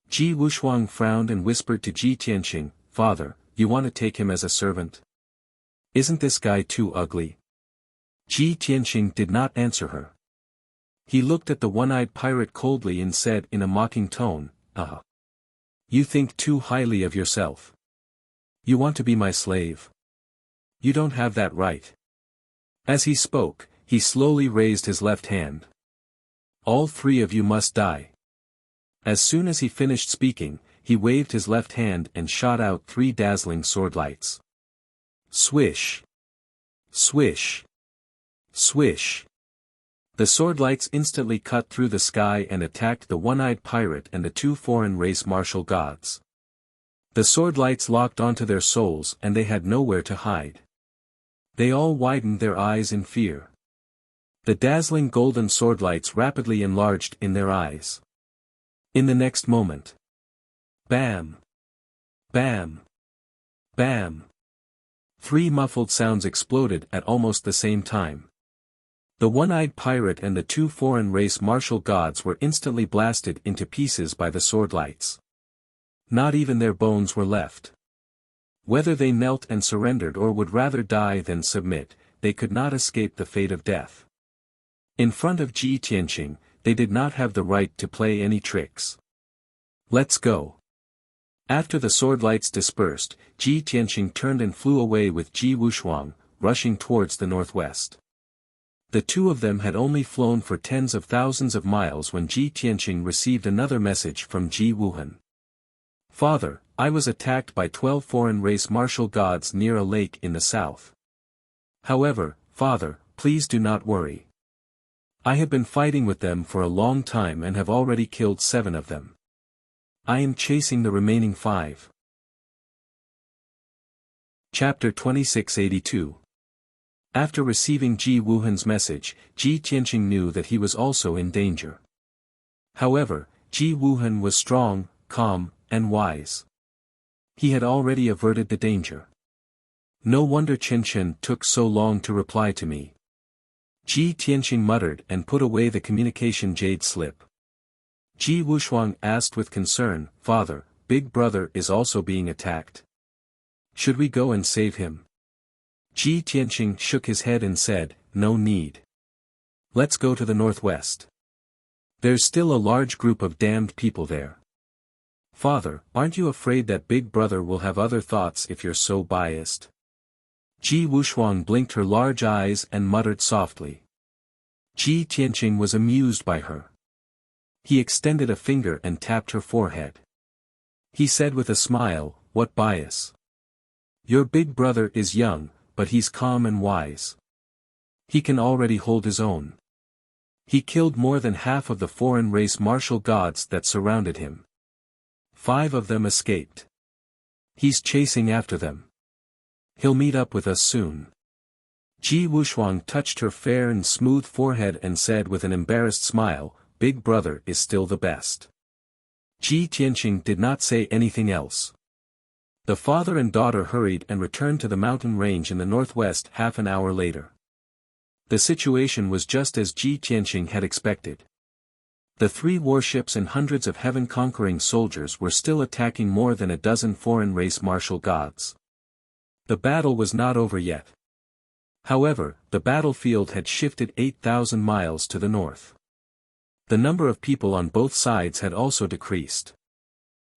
Ji Wuxia frowned and whispered to Ji Tianqing, "Father, you want to take him as a servant? Isn't this guy too ugly?" Ji Tianqing did not answer her. He looked at the one-eyed pirate coldly and said in a mocking tone, You think too highly of yourself. You want to be my slave? You don't have that right." As he spoke, he slowly raised his left hand. "All three of you must die." As soon as he finished speaking, he waved his left hand and shot out 3 dazzling sword lights. Swish! Swish! Swish! The sword lights instantly cut through the sky and attacked the one-eyed pirate and the 2 foreign race martial gods. The sword lights locked onto their souls and they had nowhere to hide. They all widened their eyes in fear. The dazzling golden sword lights rapidly enlarged in their eyes. In the next moment. Bam! Bam! Bam! 3 muffled sounds exploded at almost the same time. The one-eyed pirate and the 2 foreign race martial gods were instantly blasted into pieces by the sword lights. Not even their bones were left. Whether they knelt and surrendered or would rather die than submit, they could not escape the fate of death. In front of Ji Tianqing, they did not have the right to play any tricks. "Let's go." After the sword lights dispersed, Ji Tianqing turned and flew away with Ji Wuxia, rushing towards the northwest. The two of them had only flown for tens of thousands of miles when Ji Tianqing received another message from Ji Wuhan. "Father, I was attacked by 12 foreign race martial gods near a lake in the south. However, Father, please do not worry. I have been fighting with them for a long time and have already killed 7 of them. I am chasing the remaining 5. Chapter 2682. After receiving Ji Wuhan's message, Ji Tianqing knew that he was also in danger. However, Ji Wuhan was strong, calm, and wise. He had already averted the danger. "No wonder Chen took so long to reply to me." Ji Tianqing muttered and put away the communication jade slip. Ji Wuxia asked with concern, "Father, Big Brother is also being attacked. Should we go and save him?" Ji Tianqing shook his head and said, "No need. Let's go to the northwest. There's still a large group of damned people there. Father, aren't you afraid that Big Brother will have other thoughts if you're so biased? Ji Wuxuang blinked her large eyes and muttered softly. Ji Tianqing was amused by her. He extended a finger and tapped her forehead. He said with a smile, "What bias? Your big brother is young, but he's calm and wise. He can already hold his own. He killed more than half of the foreign race martial gods that surrounded him. 5 of them escaped. He's chasing after them. He'll meet up with us soon." Ji Wuxuang touched her fair and smooth forehead and said with an embarrassed smile, "Big Brother is still the best." Ji Tianqing did not say anything else. The father and daughter hurried and returned to the mountain range in the northwest half an hour later. The situation was just as Ji Tianqing had expected. The 3 warships and hundreds of heaven-conquering soldiers were still attacking more than a dozen foreign race martial gods. The battle was not over yet. However, the battlefield had shifted 8,000 miles to the north. The number of people on both sides had also decreased.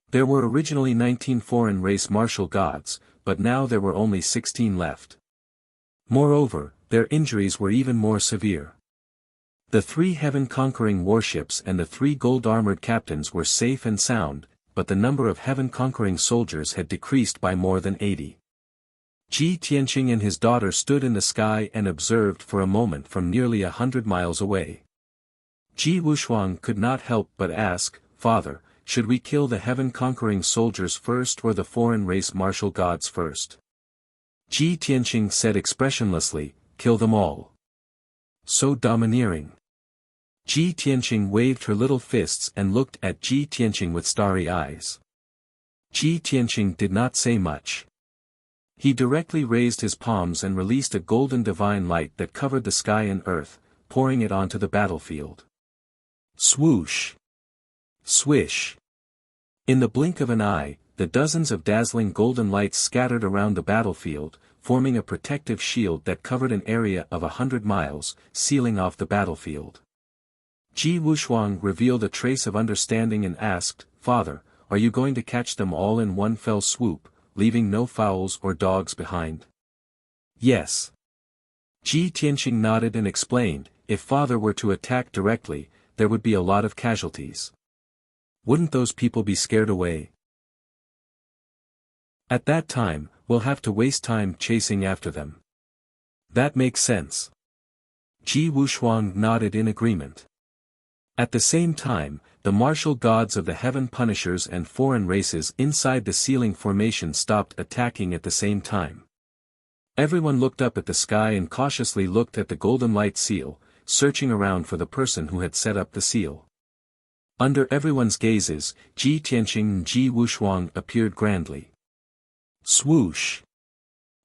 There were originally 19 foreign race martial gods, but now there were only 16 left. Moreover, their injuries were even more severe. The 3 heaven-conquering warships and the 3 gold-armored captains were safe and sound, but the number of heaven-conquering soldiers had decreased by more than 80. Ji Tianqing and his daughter stood in the sky and observed for a moment from nearly 100 miles away. Ji Wuxuang could not help but ask, "Father, should we kill the heaven-conquering soldiers first or the foreign race martial gods first?" Ji Tianqing said expressionlessly, "Kill them all." So domineering. Ji Tianqing waved her little fists and looked at Ji Tianqing with starry eyes. Ji Tianqing did not say much. He directly raised his palms and released a golden divine light that covered the sky and earth, pouring it onto the battlefield. Swoosh! Swish! In the blink of an eye, the dozens of dazzling golden lights scattered around the battlefield, forming a protective shield that covered an area of 100 miles, sealing off the battlefield. Ji Wuxuang revealed a trace of understanding and asked, "Father, are you going to catch them all in one fell swoop, leaving no fowls or dogs behind?" "Yes." Ji Tianqing nodded and explained, "If Father were to attack directly, there would be a lot of casualties. Wouldn't those people be scared away? At that time, we'll have to waste time chasing after them." "That makes sense." Ji Wuxuang nodded in agreement. At the same time, the martial gods of the heaven punishers and foreign races inside the sealing formation stopped attacking at the same time. Everyone looked up at the sky and cautiously looked at the golden light seal, searching around for the person who had set up the seal. Under everyone's gazes, Ji Tianqing and Ji Wuxuang appeared grandly. Swoosh!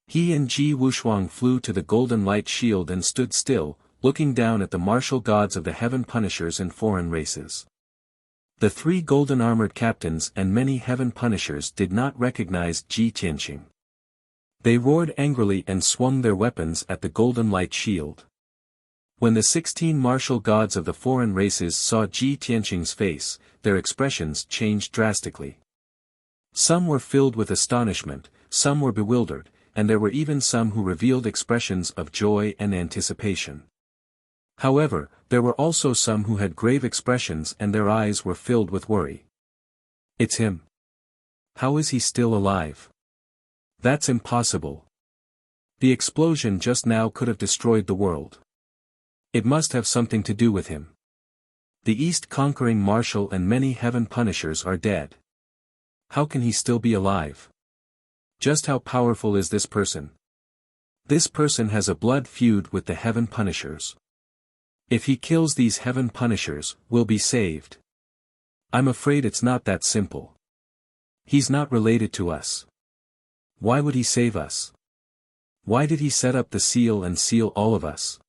He and Ji Wuxuang flew to the golden light shield and stood still, looking down at the martial gods of the heaven punishers and foreign races. The 3 golden armored captains and many heaven punishers did not recognize Ji Tianqing. They roared angrily and swung their weapons at the golden light shield. When the 16 martial gods of the foreign races saw Ji Tianqing's face, their expressions changed drastically. Some were filled with astonishment, some were bewildered, and there were even some who revealed expressions of joy and anticipation. However, there were also some who had grave expressions and their eyes were filled with worry. "It's him. How is he still alive? That's impossible. The explosion just now could have destroyed the world. It must have something to do with him. The East conquering marshal and many heaven punishers are dead. How can he still be alive? Just how powerful is this person? This person has a blood feud with the heaven punishers. If he kills these heaven punishers, we'll be saved. I'm afraid it's not that simple. He's not related to us. Why would he save us? Why did he set up the seal and seal all of us?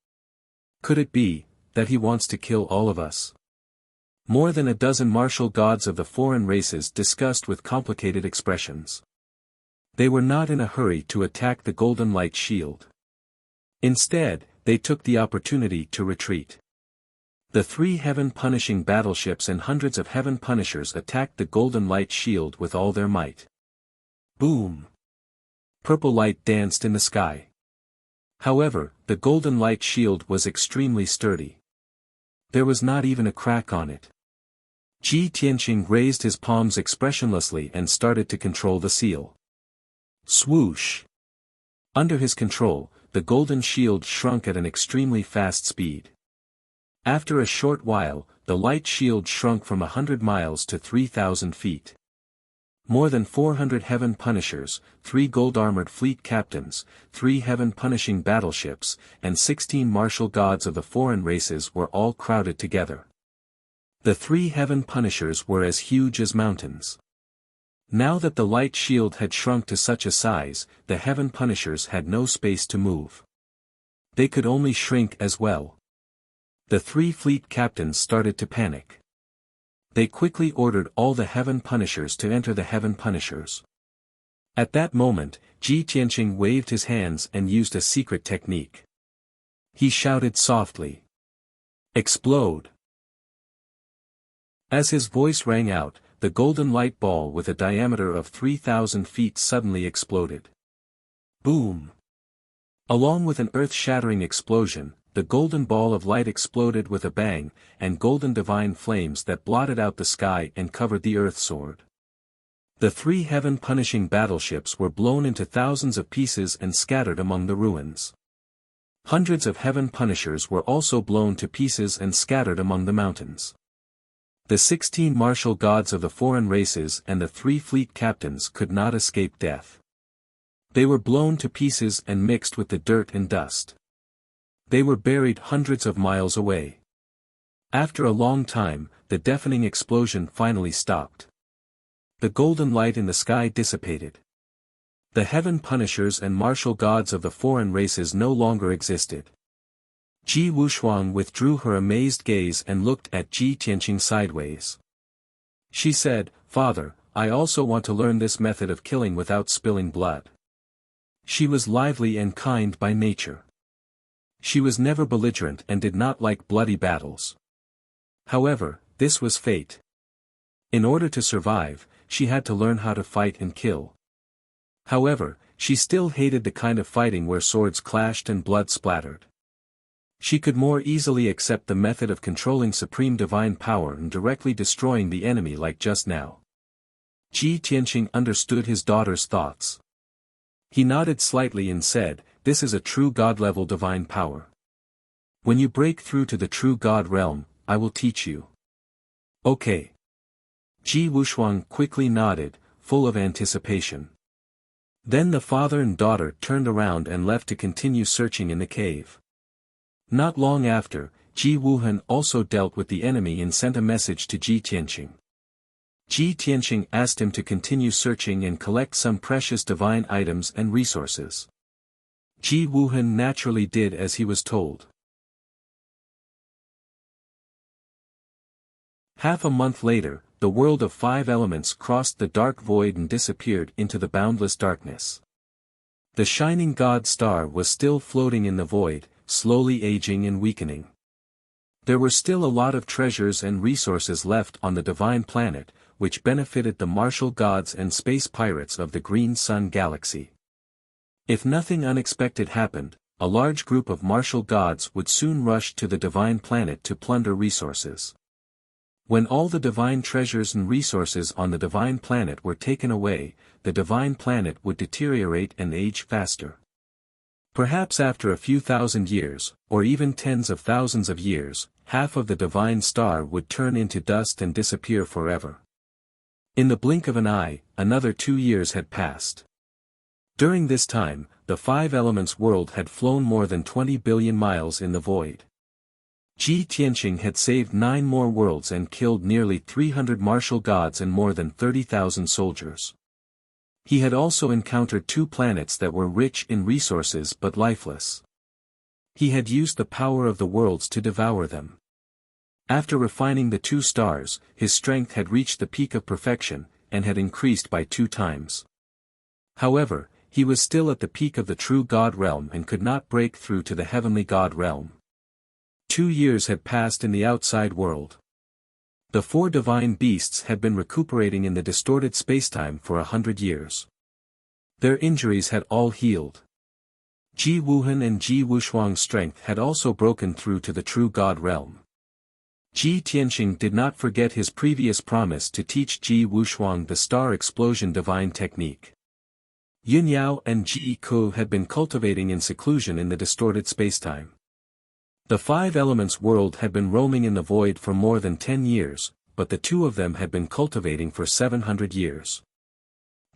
Could it be that he wants to kill all of us?" More than a dozen martial gods of the foreign races discussed with complicated expressions. They were not in a hurry to attack the golden light shield. Instead, they took the opportunity to retreat. The 3 heaven-punishing battleships and hundreds of heaven punishers attacked the golden light shield with all their might. Boom! Purple light danced in the sky. However, the golden light shield was extremely sturdy. There was not even a crack on it. Ji Tianqing raised his palms expressionlessly and started to control the seal. Swoosh! Under his control, the golden shield shrunk at an extremely fast speed. After a short while, the light shield shrunk from 100 miles to 3,000 feet. More than 400 heaven punishers, 3 gold-armored fleet captains, 3 heaven-punishing battleships, and 16 martial gods of the foreign races were all crowded together. The 3 heaven punishers were as huge as mountains. Now that the light shield had shrunk to such a size, the heaven punishers had no space to move. They could only shrink as well. The 3 fleet captains started to panic. They quickly ordered all the heaven punishers to enter the heaven punishers. At that moment, Ji Tianqing waved his hands and used a secret technique. He shouted softly, "Explode!" As his voice rang out, the golden light ball with a diameter of 3,000 feet suddenly exploded. Boom! Along with an earth-shattering explosion, the golden ball of light exploded with a bang, and golden divine flames that blotted out the sky and covered the earth soared. The 3 heaven-punishing battleships were blown into thousands of pieces and scattered among the ruins. Hundreds of heaven punishers were also blown to pieces and scattered among the mountains. The 16 martial gods of the foreign races and the 3 fleet captains could not escape death. They were blown to pieces and mixed with the dirt and dust. They were buried hundreds of miles away. After a long time, the deafening explosion finally stopped. The golden light in the sky dissipated. The heaven punishers and martial gods of the foreign races no longer existed. Ji Wushuang withdrew her amazed gaze and looked at Ji Tianqing sideways. She said, "Father, I also want to learn this method of killing without spilling blood." She was lively and kind by nature. She was never belligerent and did not like bloody battles. However, this was fate. In order to survive, she had to learn how to fight and kill. However, she still hated the kind of fighting where swords clashed and blood splattered. She could more easily accept the method of controlling supreme divine power and directly destroying the enemy like just now. Ji Tianqing understood his daughter's thoughts. He nodded slightly and said, "This is a true God-level divine power. When you break through to the true God realm, I will teach you." Okay. Ji Wushuang quickly nodded, full of anticipation. Then the father and daughter turned around and left to continue searching in the cave. Not long after, Ji Wuhan also dealt with the enemy and sent a message to Ji Tianqing. Ji Tianqing asked him to continue searching and collect some precious divine items and resources. Ji Wuhan naturally did as he was told. Half a month later, the world of 5 elements crossed the dark void and disappeared into the boundless darkness. The shining god star was still floating in the void, slowly aging and weakening. There were still a lot of treasures and resources left on the divine planet, which benefited the martial gods and space pirates of the Green Sun Galaxy. If nothing unexpected happened, a large group of martial gods would soon rush to the divine planet to plunder resources. When all the divine treasures and resources on the divine planet were taken away, the divine planet would deteriorate and age faster. Perhaps after a few thousand years, or even tens of thousands of years, half of the divine star would turn into dust and disappear forever. In the blink of an eye, another 2 years had passed. During this time, the 5 elements world had flown more than 20 billion miles in the void. Ji Tianqing had saved 9 more worlds and killed nearly 300 martial gods and more than 30,000 soldiers. He had also encountered 2 planets that were rich in resources but lifeless. He had used the power of the worlds to devour them. After refining the 2 stars, his strength had reached the peak of perfection, and had increased by 2 times. However, he was still at the peak of the true God realm and could not break through to the heavenly God realm. 2 years had passed in the outside world. The 4 divine beasts had been recuperating in the distorted spacetime for 100 years. Their injuries had all healed. Ji Wuhan and Ji Wushuang's strength had also broken through to the true God realm. Ji Tianqing did not forget his previous promise to teach Ji Wushuang the star explosion divine technique. Yun Yao and Ji Ku had been cultivating in seclusion in the distorted spacetime. The 5 elements world had been roaming in the void for more than 10 years, but the 2 of them had been cultivating for 700 years.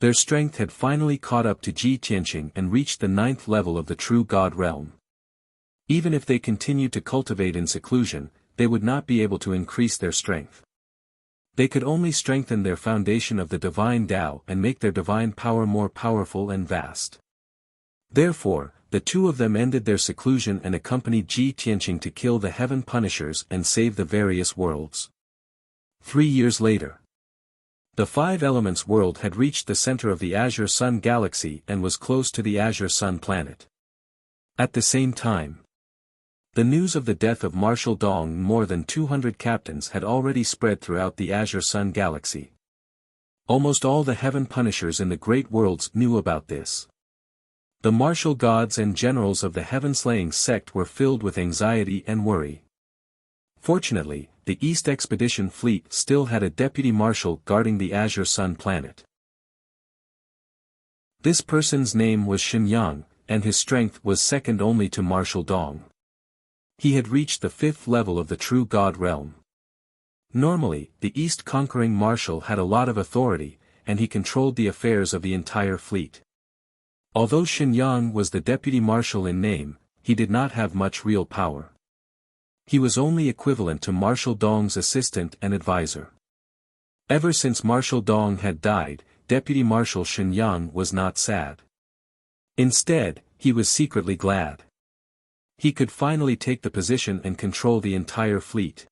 Their strength had finally caught up to Ji Tianqing and reached the 9th level of the true God realm. Even if they continued to cultivate in seclusion, they would not be able to increase their strength. They could only strengthen their foundation of the divine Tao and make their divine power more powerful and vast. Therefore, the 2 of them ended their seclusion and accompanied Ji Tianqing to kill the heaven punishers and save the various worlds. 3 years later, the 5 elements world had reached the center of the Azure Sun galaxy and was close to the Azure Sun planet. At the same time, the news of the death of Marshal Dong and more than 200 captains had already spread throughout the Azure Sun galaxy. Almost all the heaven punishers in the great worlds knew about this. The martial gods and generals of the heaven-slaying sect were filled with anxiety and worry. Fortunately, the East Expedition Fleet still had a deputy marshal guarding the Azure Sun planet. This person's name was Shenyang, and his strength was second only to Marshal Dong. He had reached the 5th level of the true God realm. Normally, the East conquering marshal had a lot of authority, and he controlled the affairs of the entire fleet. Although Shenyang was the deputy marshal in name, he did not have much real power. He was only equivalent to Marshal Dong's assistant and advisor. Ever since Marshal Dong had died, Deputy Marshal Shenyang was not sad. Instead, he was secretly glad. He could finally take the position and control the entire fleet.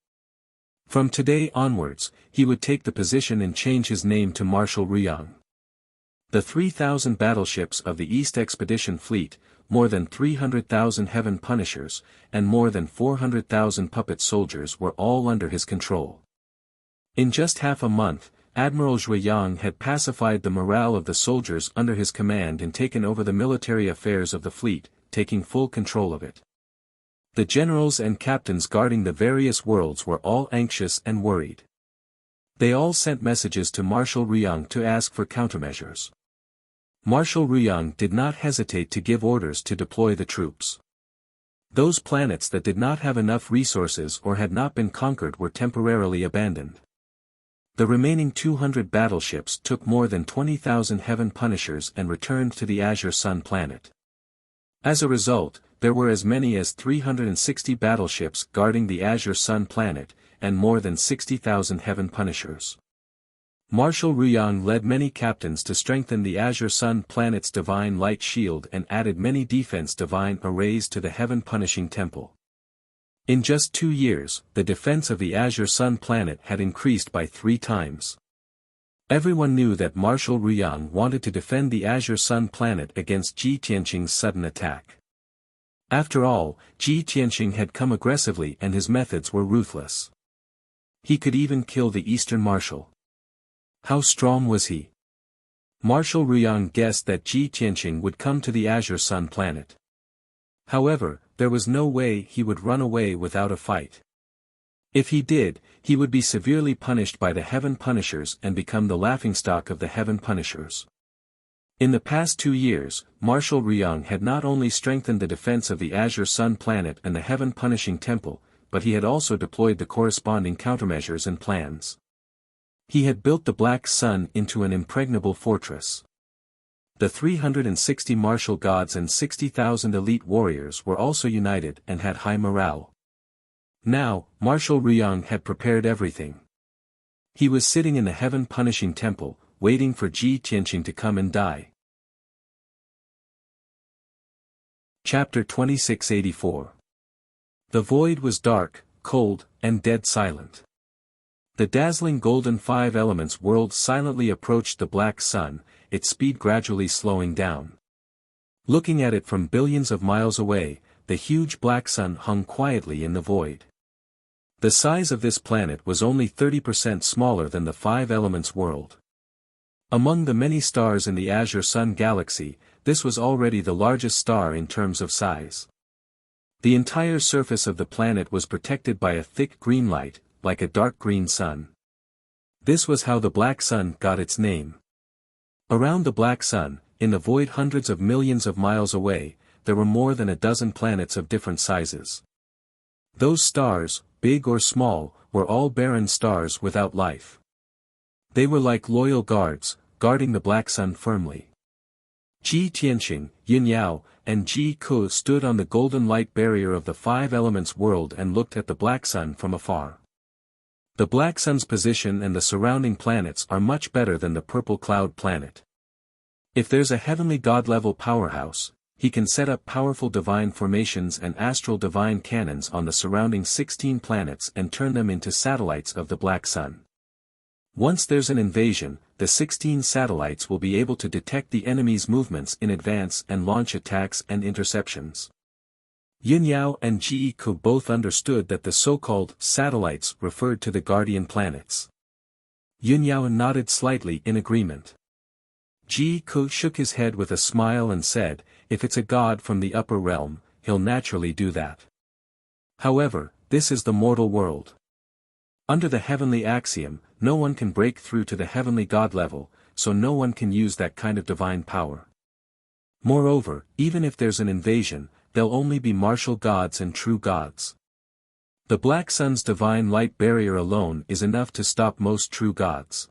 From today onwards, he would take the position and change his name to Marshal Ruyang. The 3,000 battleships of the East Expedition Fleet, more than 300,000 heaven punishers, and more than 400,000 puppet soldiers were all under his control. In just half a month, Admiral Zhui Yang had pacified the morale of the soldiers under his command and taken over the military affairs of the fleet, taking full control of it. The generals and captains guarding the various worlds were all anxious and worried. They all sent messages to Marshal Ruyang to ask for countermeasures. Marshal Ruyang did not hesitate to give orders to deploy the troops. Those planets that did not have enough resources or had not been conquered were temporarily abandoned. The remaining 200 battleships took more than 20,000 heaven punishers and returned to the Azure Sun planet. As a result, there were as many as 360 battleships guarding the Azure Sun planet, and more than 60,000 heaven punishers. Marshal Ruyang led many captains to strengthen the Azure Sun planet's divine light shield and added many defense divine arrays to the heaven punishing temple. In just 2 years, the defense of the Azure Sun planet had increased by 3 times. Everyone knew that Marshal Ruyang wanted to defend the Azure Sun planet against Ji Tianqing's sudden attack. After all, Ji Tianqing had come aggressively and his methods were ruthless. He could even kill the Eastern Marshal. How strong was he? Marshal Ruyang guessed that Ji Tianqing would come to the Azure Sun planet. However, there was no way he would run away without a fight. If he did, he would be severely punished by the heaven punishers and become the laughingstock of the heaven punishers. In the past 2 years, Marshal Ruyang had not only strengthened the defense of the Azure Sun planet and the heaven punishing temple, but he had also deployed the corresponding countermeasures and plans. He had built the Black Sun into an impregnable fortress. The 360 martial gods and 60,000 elite warriors were also united and had high morale. Now, Marshal Ruyang had prepared everything. He was sitting in the heaven-punishing temple, waiting for Ji Tianqing to come and die. Chapter 2684. The void was dark, cold, and dead silent. The dazzling golden 5 elements world silently approached the Black Sun, its speed gradually slowing down. Looking at it from billions of miles away, the huge black sun hung quietly in the void. The size of this planet was only 30% smaller than the Five Elements world. Among the many stars in the Azure Sun galaxy, this was already the largest star in terms of size. The entire surface of the planet was protected by a thick green light, like a dark green sun. This was how the black sun got its name. Around the black sun, in the void hundreds of millions of miles away, there were more than a dozen planets of different sizes. Those stars, big or small, were all barren stars without life. They were like loyal guards, guarding the black sun firmly. Ji Tianqing, Yin Yao, and Ji Ke stood on the golden light barrier of the Five Elements world and looked at the black sun from afar. The black sun's position and the surrounding planets are much better than the purple cloud planet. If there's a heavenly god-level powerhouse, he can set up powerful divine formations and astral divine cannons on the surrounding 16 planets and turn them into satellites of the black sun. Once there's an invasion, the 16 satellites will be able to detect the enemy's movements in advance and launch attacks and interceptions. Yin Yao and Ji Ke both understood that the so-called satellites referred to the guardian planets. Yin Yao nodded slightly in agreement. Ji Ke shook his head with a smile and said, if it's a god from the upper realm, he'll naturally do that. However, this is the mortal world. Under the heavenly axiom, no one can break through to the heavenly god level, so no one can use that kind of divine power. Moreover, even if there's an invasion, there'll only be martial gods and true gods. The black sun's divine light barrier alone is enough to stop most true gods.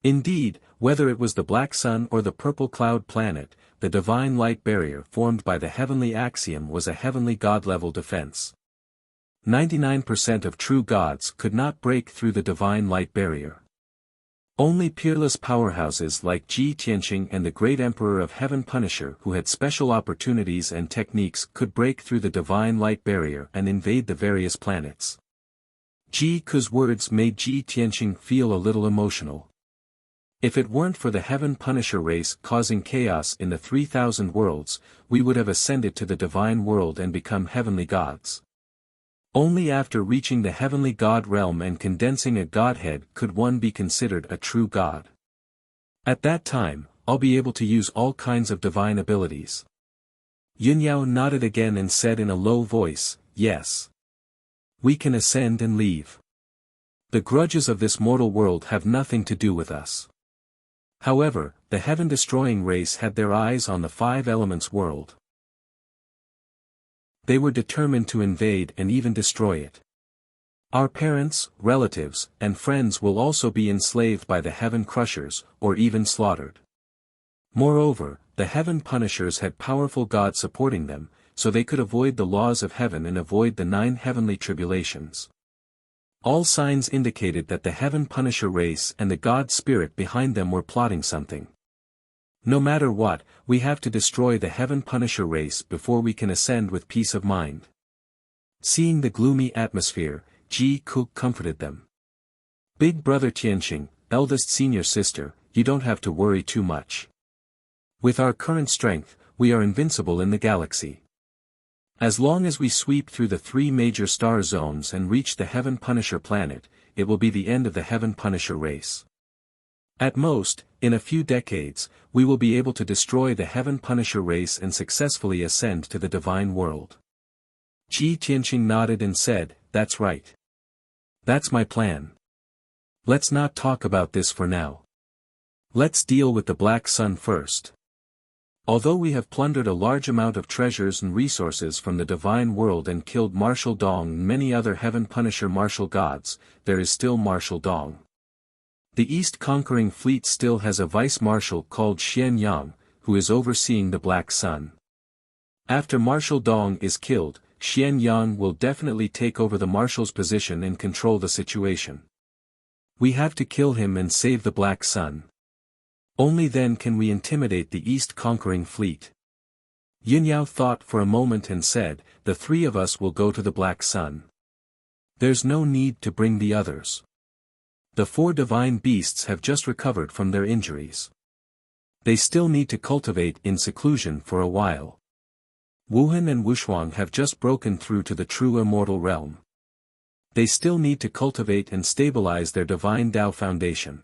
Indeed, whether it was the black sun or the purple cloud planet, the divine light barrier formed by the heavenly axiom was a heavenly god-level defense. 99% of true gods could not break through the divine light barrier. Only peerless powerhouses like Ji Tianqing and the great Emperor of Heaven Punisher who had special opportunities and techniques could break through the divine light barrier and invade the various planets. Ji Ke's words made Ji Tianqing feel a little emotional. If it weren't for the Heaven Punisher race causing chaos in the 3,000 worlds, we would have ascended to the divine world and become heavenly gods. Only after reaching the heavenly god realm and condensing a godhead could one be considered a true god. At that time, I'll be able to use all kinds of divine abilities. Yin Yao nodded again and said in a low voice, yes. We can ascend and leave. The grudges of this mortal world have nothing to do with us. However, the heaven-destroying race had their eyes on the Five Elements world. They were determined to invade and even destroy it. Our parents, relatives, and friends will also be enslaved by the Heaven Crushers, or even slaughtered. Moreover, the Heaven Punishers had powerful gods supporting them, so they could avoid the laws of heaven and avoid the 9 heavenly tribulations. All signs indicated that the Heaven Punisher race and the god spirit behind them were plotting something. No matter what, we have to destroy the Heaven Punisher race before we can ascend with peace of mind. Seeing the gloomy atmosphere, Ji Ke comforted them. Big brother Tianqing, eldest senior sister, you don't have to worry too much. With our current strength, we are invincible in the galaxy. As long as we sweep through the 3 major star zones and reach the Heaven Punisher planet, it will be the end of the Heaven Punisher race. At most, in a few decades, we will be able to destroy the Heaven Punisher race and successfully ascend to the divine world. Ji Tianqing nodded and said, that's right. That's my plan. Let's not talk about this for now. Let's deal with the Black Sun first. Although we have plundered a large amount of treasures and resources from the divine world and killed Marshal Dong and many other Heaven Punisher martial gods, there is still Marshal Dong. The East Conquering Fleet still has a vice-marshal called Xian Yang, who is overseeing the Black Sun. After Marshal Dong is killed, Xian Yang will definitely take over the marshal's position and control the situation. We have to kill him and save the Black Sun. Only then can we intimidate the East Conquering Fleet. Yin Yao thought for a moment and said, the 3 of us will go to the Black Sun. There's no need to bring the others. The 4 divine beasts have just recovered from their injuries. They still need to cultivate in seclusion for a while. Wuhan and Wushuang have just broken through to the true immortal realm. They still need to cultivate and stabilize their divine Tao foundation.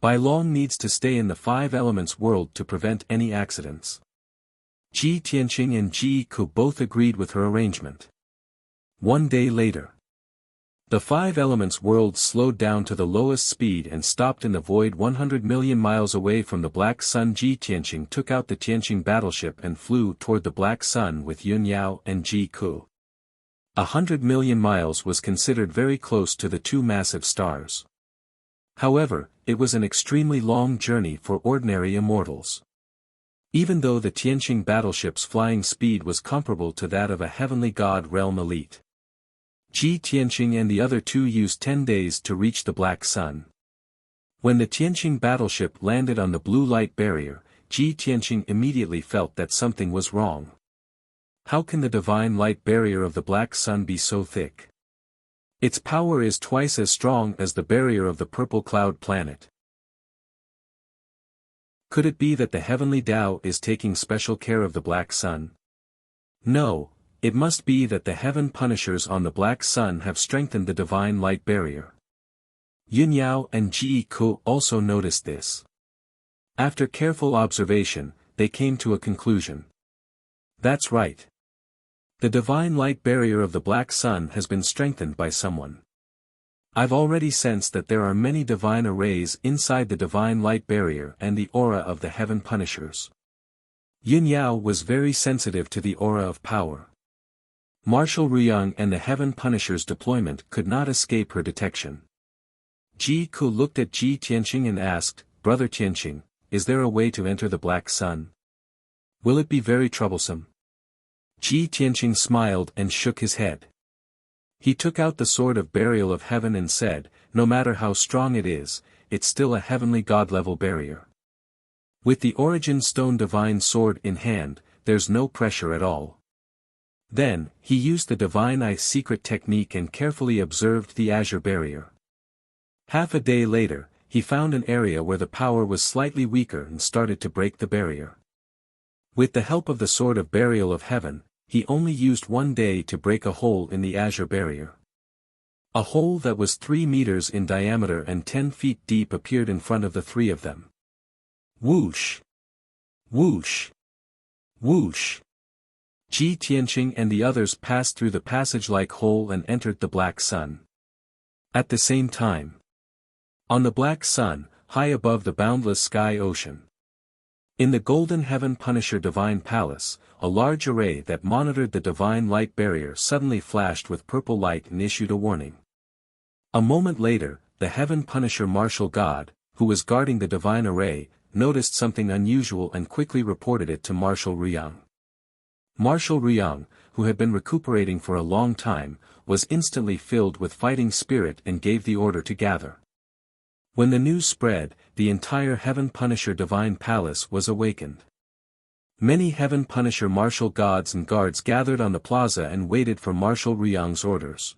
Bai Long needs to stay in the five elements world to prevent any accidents. Ji Tianqing and Ji Ku both agreed with her arrangement. One day later, the five elements world slowed down to the lowest speed and stopped in the void 100 million miles away from the Black Sun. Ji Tianqing took out the Tianqing battleship and flew toward the Black Sun with Yun Yao and Ji Ku. 100 million miles was considered very close to the two massive stars. However, it was an extremely long journey for ordinary immortals. Even though the Tianqing battleship's flying speed was comparable to that of a heavenly god realm elite, Ji Tianqing and the other two used 10 days to reach the Black Sun. When the Tianqing battleship landed on the blue light barrier, Ji Tianqing immediately felt that something was wrong. How can the divine light barrier of the Black Sun be so thick? Its power is twice as strong as the barrier of the purple cloud planet. Could it be that the heavenly Tao is taking special care of the Black Sun? No. It must be that the heaven punishers on the Black Sun have strengthened the divine light barrier. Yun Yao and Ji Ku also noticed this. After careful observation, they came to a conclusion. That's right. The divine light barrier of the Black Sun has been strengthened by someone. I've already sensed that there are many divine arrays inside the divine light barrier and the aura of the heaven punishers. Yun Yao was very sensitive to the aura of power. Marshal Ruyang and the Heaven Punisher's deployment could not escape her detection. Ji Ku looked at Ji Tianqing and asked, Brother Tianqing, is there a way to enter the Black Sun? Will it be very troublesome? Ji Tianqing smiled and shook his head. He took out the sword of burial of heaven and said, no matter how strong it is, it's still a heavenly god-level barrier. With the origin stone divine sword in hand, there's no pressure at all. Then, he used the divine eye secret technique and carefully observed the azure barrier. Half a day later, he found an area where the power was slightly weaker and started to break the barrier. With the help of the sword of burial of heaven, he only used 1 day to break a hole in the azure barrier. A hole that was 3 meters in diameter and 10 feet deep appeared in front of the three of them. Whoosh! Whoosh! Whoosh! Ji Tianqing and the others passed through the passage-like hole and entered the Black Sun. At the same time, on the Black Sun, high above the boundless sky ocean, in the Golden Heaven Punisher Divine Palace, a large array that monitored the divine light barrier suddenly flashed with purple light and issued a warning. A moment later, the Heaven Punisher Martial God, who was guarding the divine array, noticed something unusual and quickly reported it to Marshal Ruyang. Marshal Ruyang, who had been recuperating for a long time, was instantly filled with fighting spirit and gave the order to gather. When the news spread, the entire Heaven Punisher Divine Palace was awakened. Many Heaven Punisher martial gods and guards gathered on the plaza and waited for Marshal Ruyang's orders.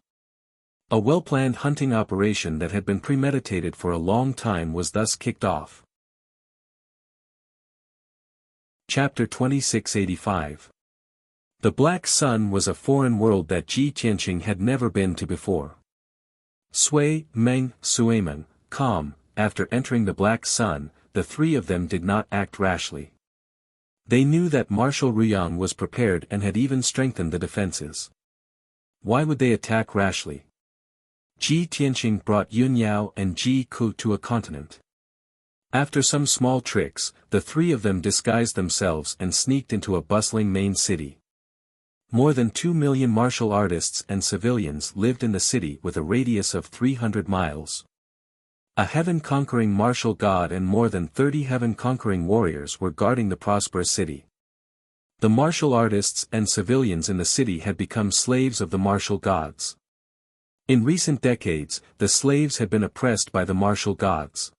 A well-planned hunting operation that had been premeditated for a long time was thus kicked off. Chapter 2685. The Black Sun was a foreign world that Ji Tianqing had never been to before. Sui, Meng, Suimen, calm, after entering the Black Sun, the three of them did not act rashly. They knew that Marshal Ruyang was prepared and had even strengthened the defenses. Why would they attack rashly? Ji Tianqing brought Yun Yao and Ji Ku to a continent. After some small tricks, the three of them disguised themselves and sneaked into a bustling main city. More than 2 million martial artists and civilians lived in the city with a radius of 300 miles. A heaven-conquering martial god and more than 30 heaven-conquering warriors were guarding the prosperous city. The martial artists and civilians in the city had become slaves of the martial gods. In recent decades, the slaves had been oppressed by the martial gods.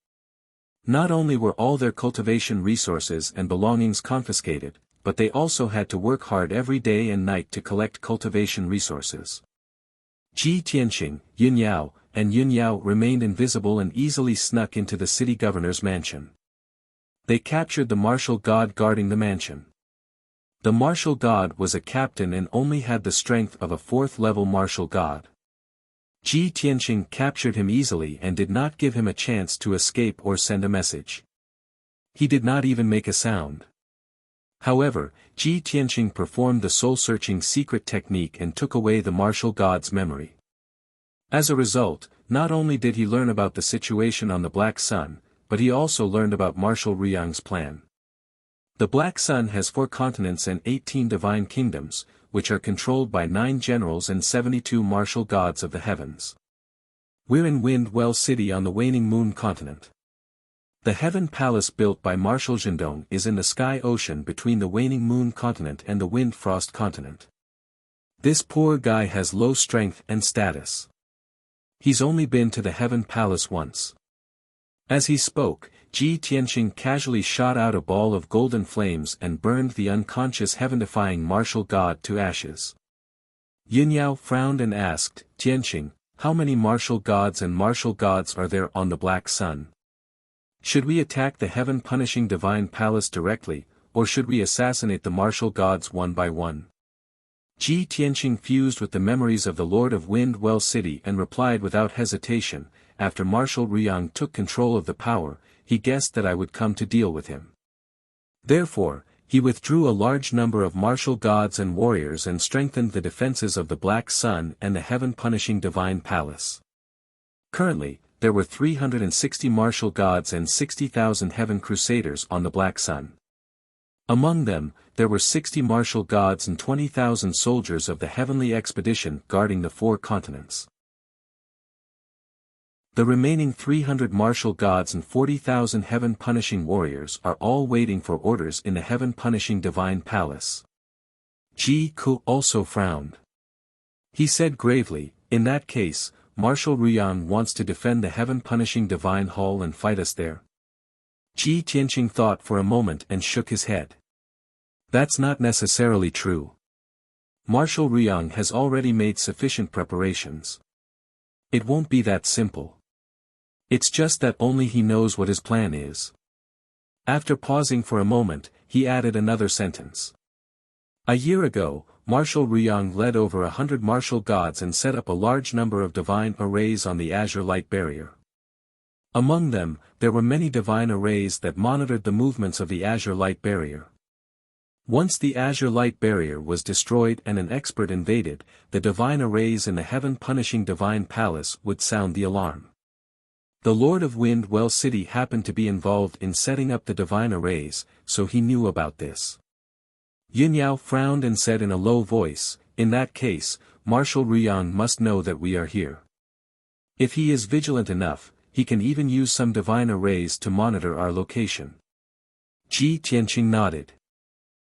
Not only were all their cultivation resources and belongings confiscated, but they also had to work hard every day and night to collect cultivation resources. Ji Tianqing, Yun Yao, and Yun Yao remained invisible and easily snuck into the city governor's mansion. They captured the martial god guarding the mansion. The martial god was a captain and only had the strength of a fourth-level martial god. Ji Tianqing captured him easily and did not give him a chance to escape or send a message. He did not even make a sound. However, Ji Tianqing performed the soul-searching secret technique and took away the martial god's memory. As a result, not only did he learn about the situation on the Black Sun, but he also learned about Marshal Ruyang's plan. The Black Sun has 4 continents and 18 divine kingdoms, which are controlled by 9 generals and 72 martial gods of the heavens. We're in Wind Well City on the Waning Moon continent. The Heaven Palace built by Marshal Zhendong is in the Sky Ocean between the Waning Moon continent and the Wind Frost continent. This poor guy has low strength and status. He's only been to the Heaven Palace once. As he spoke, Ji Tianqing casually shot out a ball of golden flames and burned the unconscious heaven-defying martial god to ashes. Yin Yao frowned and asked, Tianqing, how many martial gods and martial gods are there on the Black Sun? Should we attack the heaven-punishing divine palace directly, or should we assassinate the martial gods one by one? Ji Tianqing fused with the memories of the Lord of Wind Well City and replied without hesitation, after Marshal Ruyang took control of the power, he guessed that I would come to deal with him. Therefore, he withdrew a large number of martial gods and warriors and strengthened the defenses of the Black Sun and the heaven-punishing divine palace. Currently, there were 360 martial gods and 60,000 heaven crusaders on the Black Sun. Among them, there were 60 martial gods and 20,000 soldiers of the heavenly expedition guarding the 4 continents. The remaining 300 martial gods and 40,000 heaven-punishing warriors are all waiting for orders in the heaven-punishing divine palace. Ji Ku also frowned. He said gravely, in that case, Marshal Ruyang wants to defend the heaven-punishing divine hall and fight us there. Ji Tianqing thought for a moment and shook his head. That's not necessarily true. Marshal Ruyang has already made sufficient preparations. It won't be that simple. It's just that only he knows what his plan is. After pausing for a moment, he added another sentence. A year ago, Marshal Ruyang led over 100 martial gods and set up a large number of divine arrays on the Azure Light Barrier. Among them, there were many divine arrays that monitored the movements of the Azure Light Barrier. Once the Azure Light Barrier was destroyed and an expert invaded, the divine arrays in the heaven-punishing divine palace would sound the alarm. The Lord of Wind Well City happened to be involved in setting up the divine arrays, so he knew about this. Yin Yao frowned and said in a low voice, in that case, Marshal Ruyang must know that we are here. If he is vigilant enough, he can even use some divine arrays to monitor our location. Ji Tianqing nodded.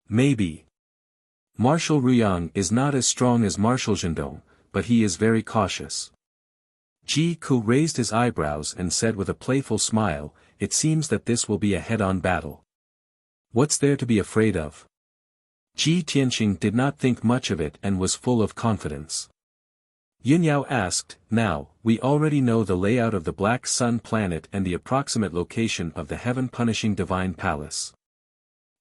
Maybe. Marshal Ruyang is not as strong as Marshal Zhendong, but he is very cautious. Ji Ku raised his eyebrows and said with a playful smile, it seems that this will be a head-on battle. What's there to be afraid of? Ji Tianqing did not think much of it and was full of confidence. Yin Yao asked, now, we already know the layout of the Black Sun planet and the approximate location of the heaven-punishing divine palace.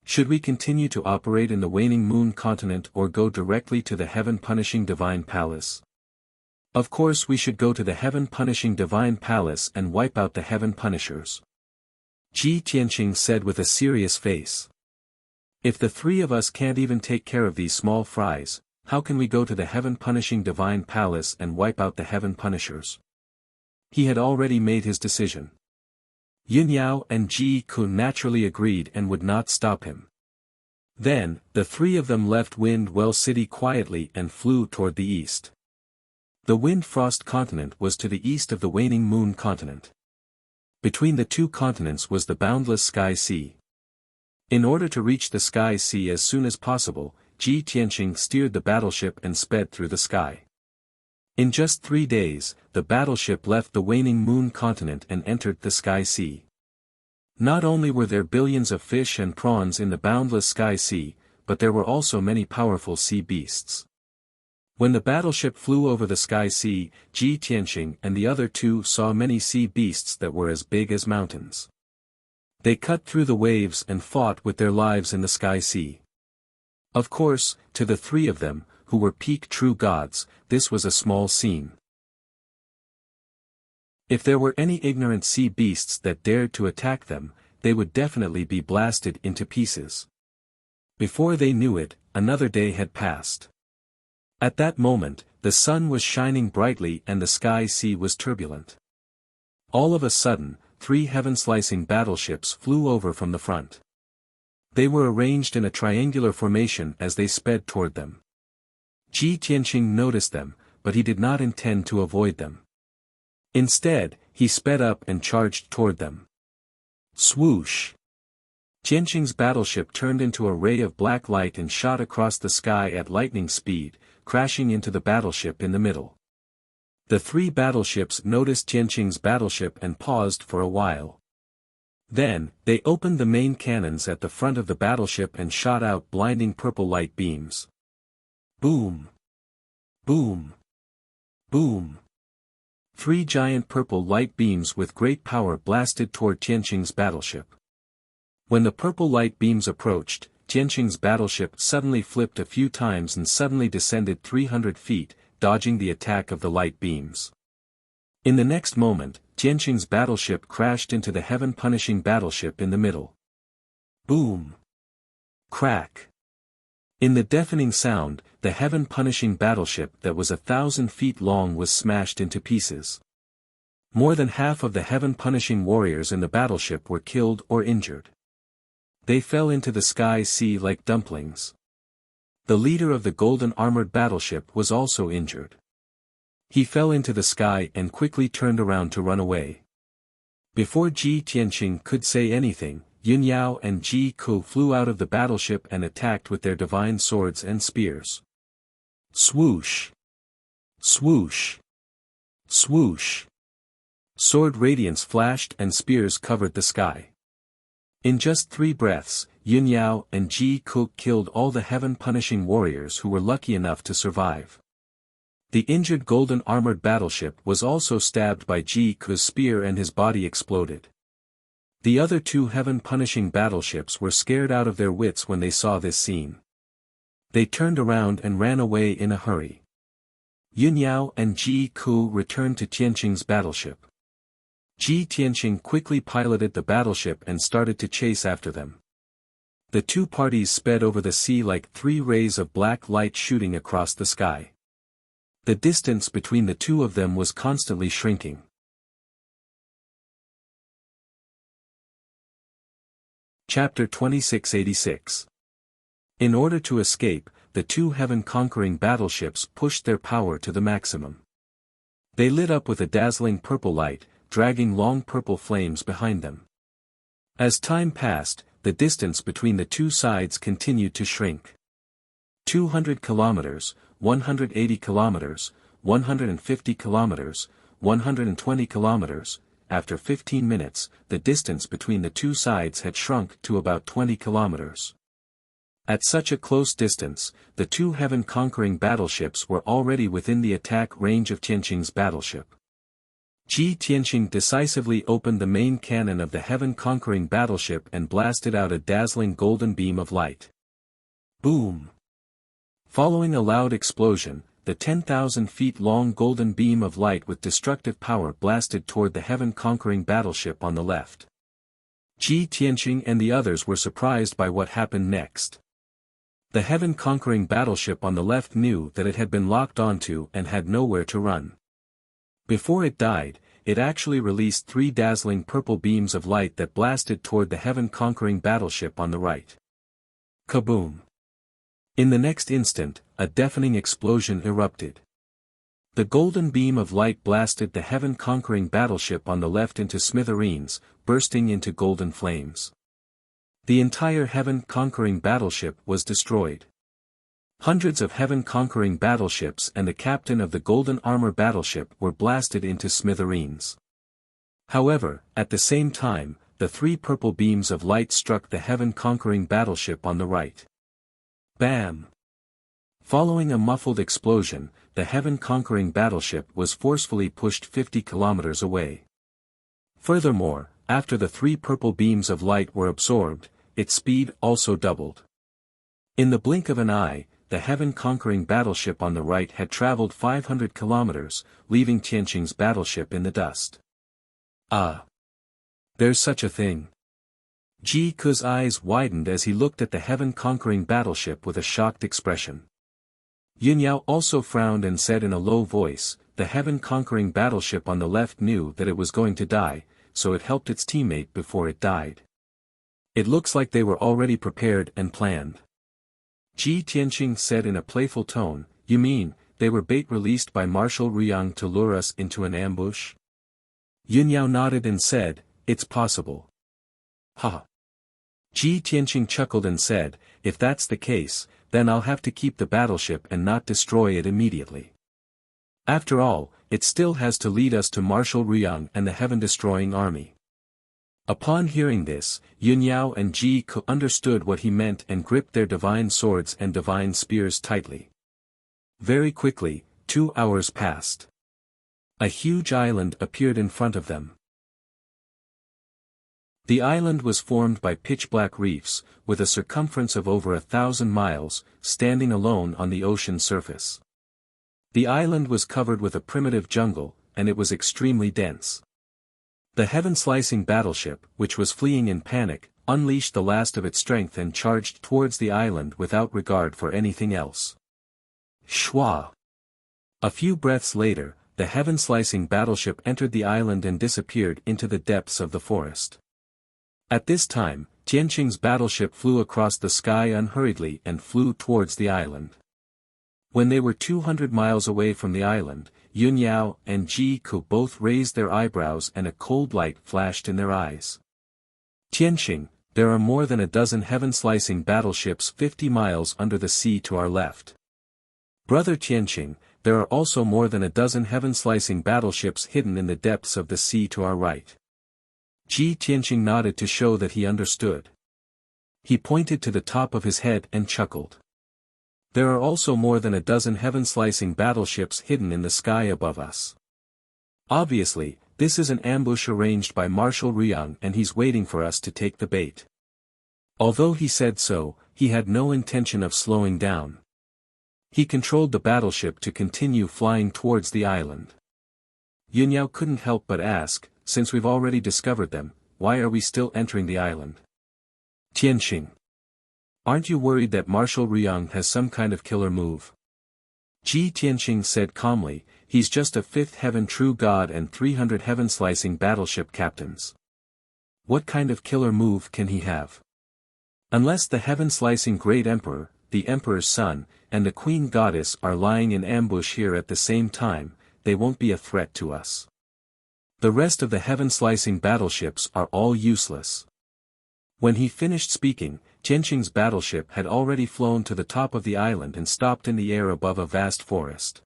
Should we continue to operate in the Waning Moon continent or go directly to the heaven-punishing divine palace? Of course we should go to the heaven-punishing divine palace and wipe out the heaven punishers. Ji Tianqing said with a serious face. If the 3 of us can't even take care of these small fries, how can we go to the heaven-punishing divine palace and wipe out the heaven punishers? He had already made his decision. Yin Yao and Ji Ku naturally agreed and would not stop him. Then, the 3 of them left Wind Well City quietly and flew toward the east. The Wind Frost continent was to the east of the Waning Moon continent. Between the 2 continents was the boundless Sky Sea. In order to reach the Sky Sea as soon as possible, Ji Tianqing steered the battleship and sped through the sky. In just 3 days, the battleship left the Waning Moon continent and entered the Sky Sea. Not only were there billions of fish and prawns in the boundless Sky Sea, but there were also many powerful sea beasts. When the battleship flew over the Sky Sea, Ji Tianqing and the other 2 saw many sea beasts that were as big as mountains. They cut through the waves and fought with their lives in the Sky Sea. Of course, to the three of them, who were peak true gods, this was a small scene. If there were any ignorant sea beasts that dared to attack them, they would definitely be blasted into pieces. Before they knew it, another day had passed. At that moment, the sun was shining brightly and the sky sea was turbulent. All of a sudden, 3 heaven-slicing battleships flew over from the front. They were arranged in a triangular formation as they sped toward them. Ji Tianqing noticed them, but he did not intend to avoid them. Instead, he sped up and charged toward them. Swoosh! Tianqing's battleship turned into a ray of black light and shot across the sky at lightning speed, crashing into the battleship in the middle. The 3 battleships noticed Tianqing's battleship and paused for a while. Then, they opened the main cannons at the front of the battleship and shot out blinding purple light beams. Boom! Boom! Boom! 3 giant purple light beams with great power blasted toward Tianqing's battleship. When the purple light beams approached, Tianqing's battleship suddenly flipped a few times and suddenly descended 300 feet, dodging the attack of the light beams. In the next moment, Tianqing's battleship crashed into the heaven-punishing battleship in the middle. Boom! Crack! In the deafening sound, the heaven-punishing battleship that was 1,000 feet long was smashed into pieces. More than half of the heaven-punishing warriors in the battleship were killed or injured. They fell into the sky sea like dumplings. The leader of the golden armored battleship was also injured. He fell into the sky and quickly turned around to run away. Before Ji Tianqing could say anything, Yun Yao and Ji Ku flew out of the battleship and attacked with their divine swords and spears. Swoosh! Swoosh! Swoosh! Sword radiance flashed and spears covered the sky. In just 3 breaths, Yun Yao and Ji Ku killed all the heaven-punishing warriors who were lucky enough to survive. The injured golden armored battleship was also stabbed by Ji Ku's spear and his body exploded. The other 2 heaven-punishing battleships were scared out of their wits when they saw this scene. They turned around and ran away in a hurry. Yun Yao and Ji Ku returned to Tianqing's battleship. Ji Tianqing quickly piloted the battleship and started to chase after them. The 2 parties sped over the sea like 3 rays of black light shooting across the sky. The distance between the 2 of them was constantly shrinking. Chapter 2686. In order to escape, the 2 heaven-conquering battleships pushed their power to the maximum. They lit up with a dazzling purple light, dragging long purple flames behind them. As time passed, the distance between the 2 sides continued to shrink. 200 kilometers, 180 kilometers, 150 kilometers, 120 kilometers. After 15 minutes, the distance between the 2 sides had shrunk to about 20 kilometers. At such a close distance, the 2 heaven-conquering battleships were already within the attack range of Tianqing's battleship. Ji Tianqing decisively opened the main cannon of the heaven-conquering battleship and blasted out a dazzling golden beam of light. Boom! Following a loud explosion, the 10,000 feet long golden beam of light with destructive power blasted toward the heaven-conquering battleship on the left. Ji Tianqing and the others were surprised by what happened next. The heaven-conquering battleship on the left knew that it had been locked onto and had nowhere to run. Before it died, it actually released 3 dazzling purple beams of light that blasted toward the heaven-conquering battleship on the right. Kaboom! In the next instant, a deafening explosion erupted. The golden beam of light blasted the heaven-conquering battleship on the left into smithereens, bursting into golden flames. The entire heaven-conquering battleship was destroyed. Hundreds of heaven-conquering battleships and the captain of the golden armor battleship were blasted into smithereens. However, at the same time, the 3 purple beams of light struck the heaven-conquering battleship on the right. Bam! Following a muffled explosion, the heaven-conquering battleship was forcefully pushed 50 kilometers away. Furthermore, after the 3 purple beams of light were absorbed, its speed also doubled. In the blink of an eye, the heaven-conquering battleship on the right had traveled 500 kilometers, leaving Tianqing's battleship in the dust. Ah! There's such a thing. Ji Ke's eyes widened as he looked at the heaven-conquering battleship with a shocked expression. Yun Yao also frowned and said in a low voice, the heaven-conquering battleship on the left knew that it was going to die, so it helped its teammate before it died. It looks like they were already prepared and planned. Ji Tianqing said in a playful tone, you mean, they were bait released by Marshal Ruyang to lure us into an ambush? Yun Yao nodded and said, it's possible. Ha! Ji Tianqing chuckled and said, if that's the case, then I'll have to keep the battleship and not destroy it immediately. After all, it still has to lead us to Marshal Ruyang and the heaven-destroying army. Upon hearing this, Yun Yao and Ji Ke understood what he meant and gripped their divine swords and divine spears tightly. Very quickly, 2 hours passed. A huge island appeared in front of them. The island was formed by pitch-black reefs, with a circumference of over 1,000 miles, standing alone on the ocean surface. The island was covered with a primitive jungle, and it was extremely dense. The heaven-slicing battleship, which was fleeing in panic, unleashed the last of its strength and charged towards the island without regard for anything else. Shwa! A few breaths later, the heaven-slicing battleship entered the island and disappeared into the depths of the forest. At this time, Tianqing's battleship flew across the sky unhurriedly and flew towards the island. When they were 200 miles away from the island, Yun Yao and Ji Ke both raised their eyebrows and a cold light flashed in their eyes. Tianqing, there are more than a dozen heaven-slicing battleships 50 miles under the sea to our left. Brother Tianqing, there are also more than a dozen heaven-slicing battleships hidden in the depths of the sea to our right. Ji Tianqing nodded to show that he understood. He pointed to the top of his head and chuckled. There are also more than a dozen heaven-slicing battleships hidden in the sky above us. Obviously, this is an ambush arranged by Marshal Ruyang and he's waiting for us to take the bait. Although he said so, he had no intention of slowing down. He controlled the battleship to continue flying towards the island. Yun Yao couldn't help but ask, since we've already discovered them, why are we still entering the island? Tianqing. Aren't you worried that Marshal Ruyang has some kind of killer move? Ji Tianqing said calmly, he's just a 5th heaven true god and 300 heaven-slicing battleship captains. What kind of killer move can he have? Unless the heaven-slicing great emperor, the emperor's son, and the queen goddess are lying in ambush here at the same time, they won't be a threat to us. The rest of the heaven-slicing battleships are all useless. When he finished speaking, Tianqing's battleship had already flown to the top of the island and stopped in the air above a vast forest.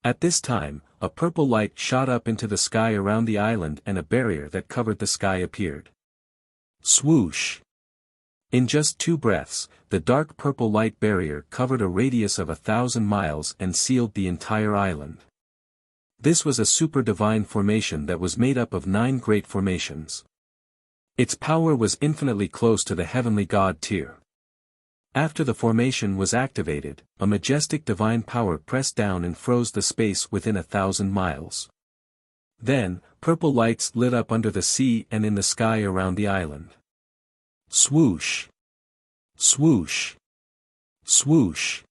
At this time, a purple light shot up into the sky around the island and a barrier that covered the sky appeared. Swoosh! In just 2 breaths, the dark purple light barrier covered a radius of 1,000 miles and sealed the entire island. This was a super divine formation that was made up of 9 great formations. Its power was infinitely close to the heavenly god tier. After the formation was activated, a majestic divine power pressed down and froze the space within 1,000 miles. Then, purple lights lit up under the sea and in the sky around the island. Swoosh! Swoosh! Swoosh!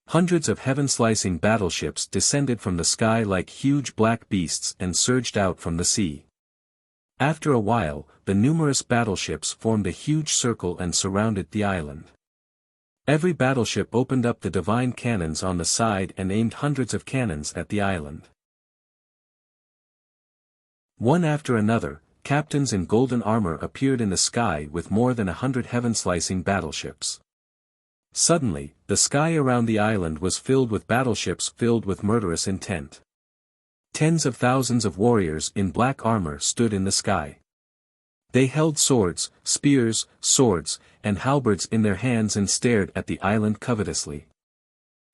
Hundreds of heaven-slicing battleships descended from the sky like huge black beasts and surged out from the sea. After a while, the numerous battleships formed a huge circle and surrounded the island. Every battleship opened up the divine cannons on the side and aimed hundreds of cannons at the island. One after another, captains in golden armor appeared in the sky with more than 100 heaven-slicing battleships. Suddenly, the sky around the island was filled with battleships filled with murderous intent. Tens of thousands of warriors in black armor stood in the sky. They held swords, spears, swords, and halberds in their hands and stared at the island covetously.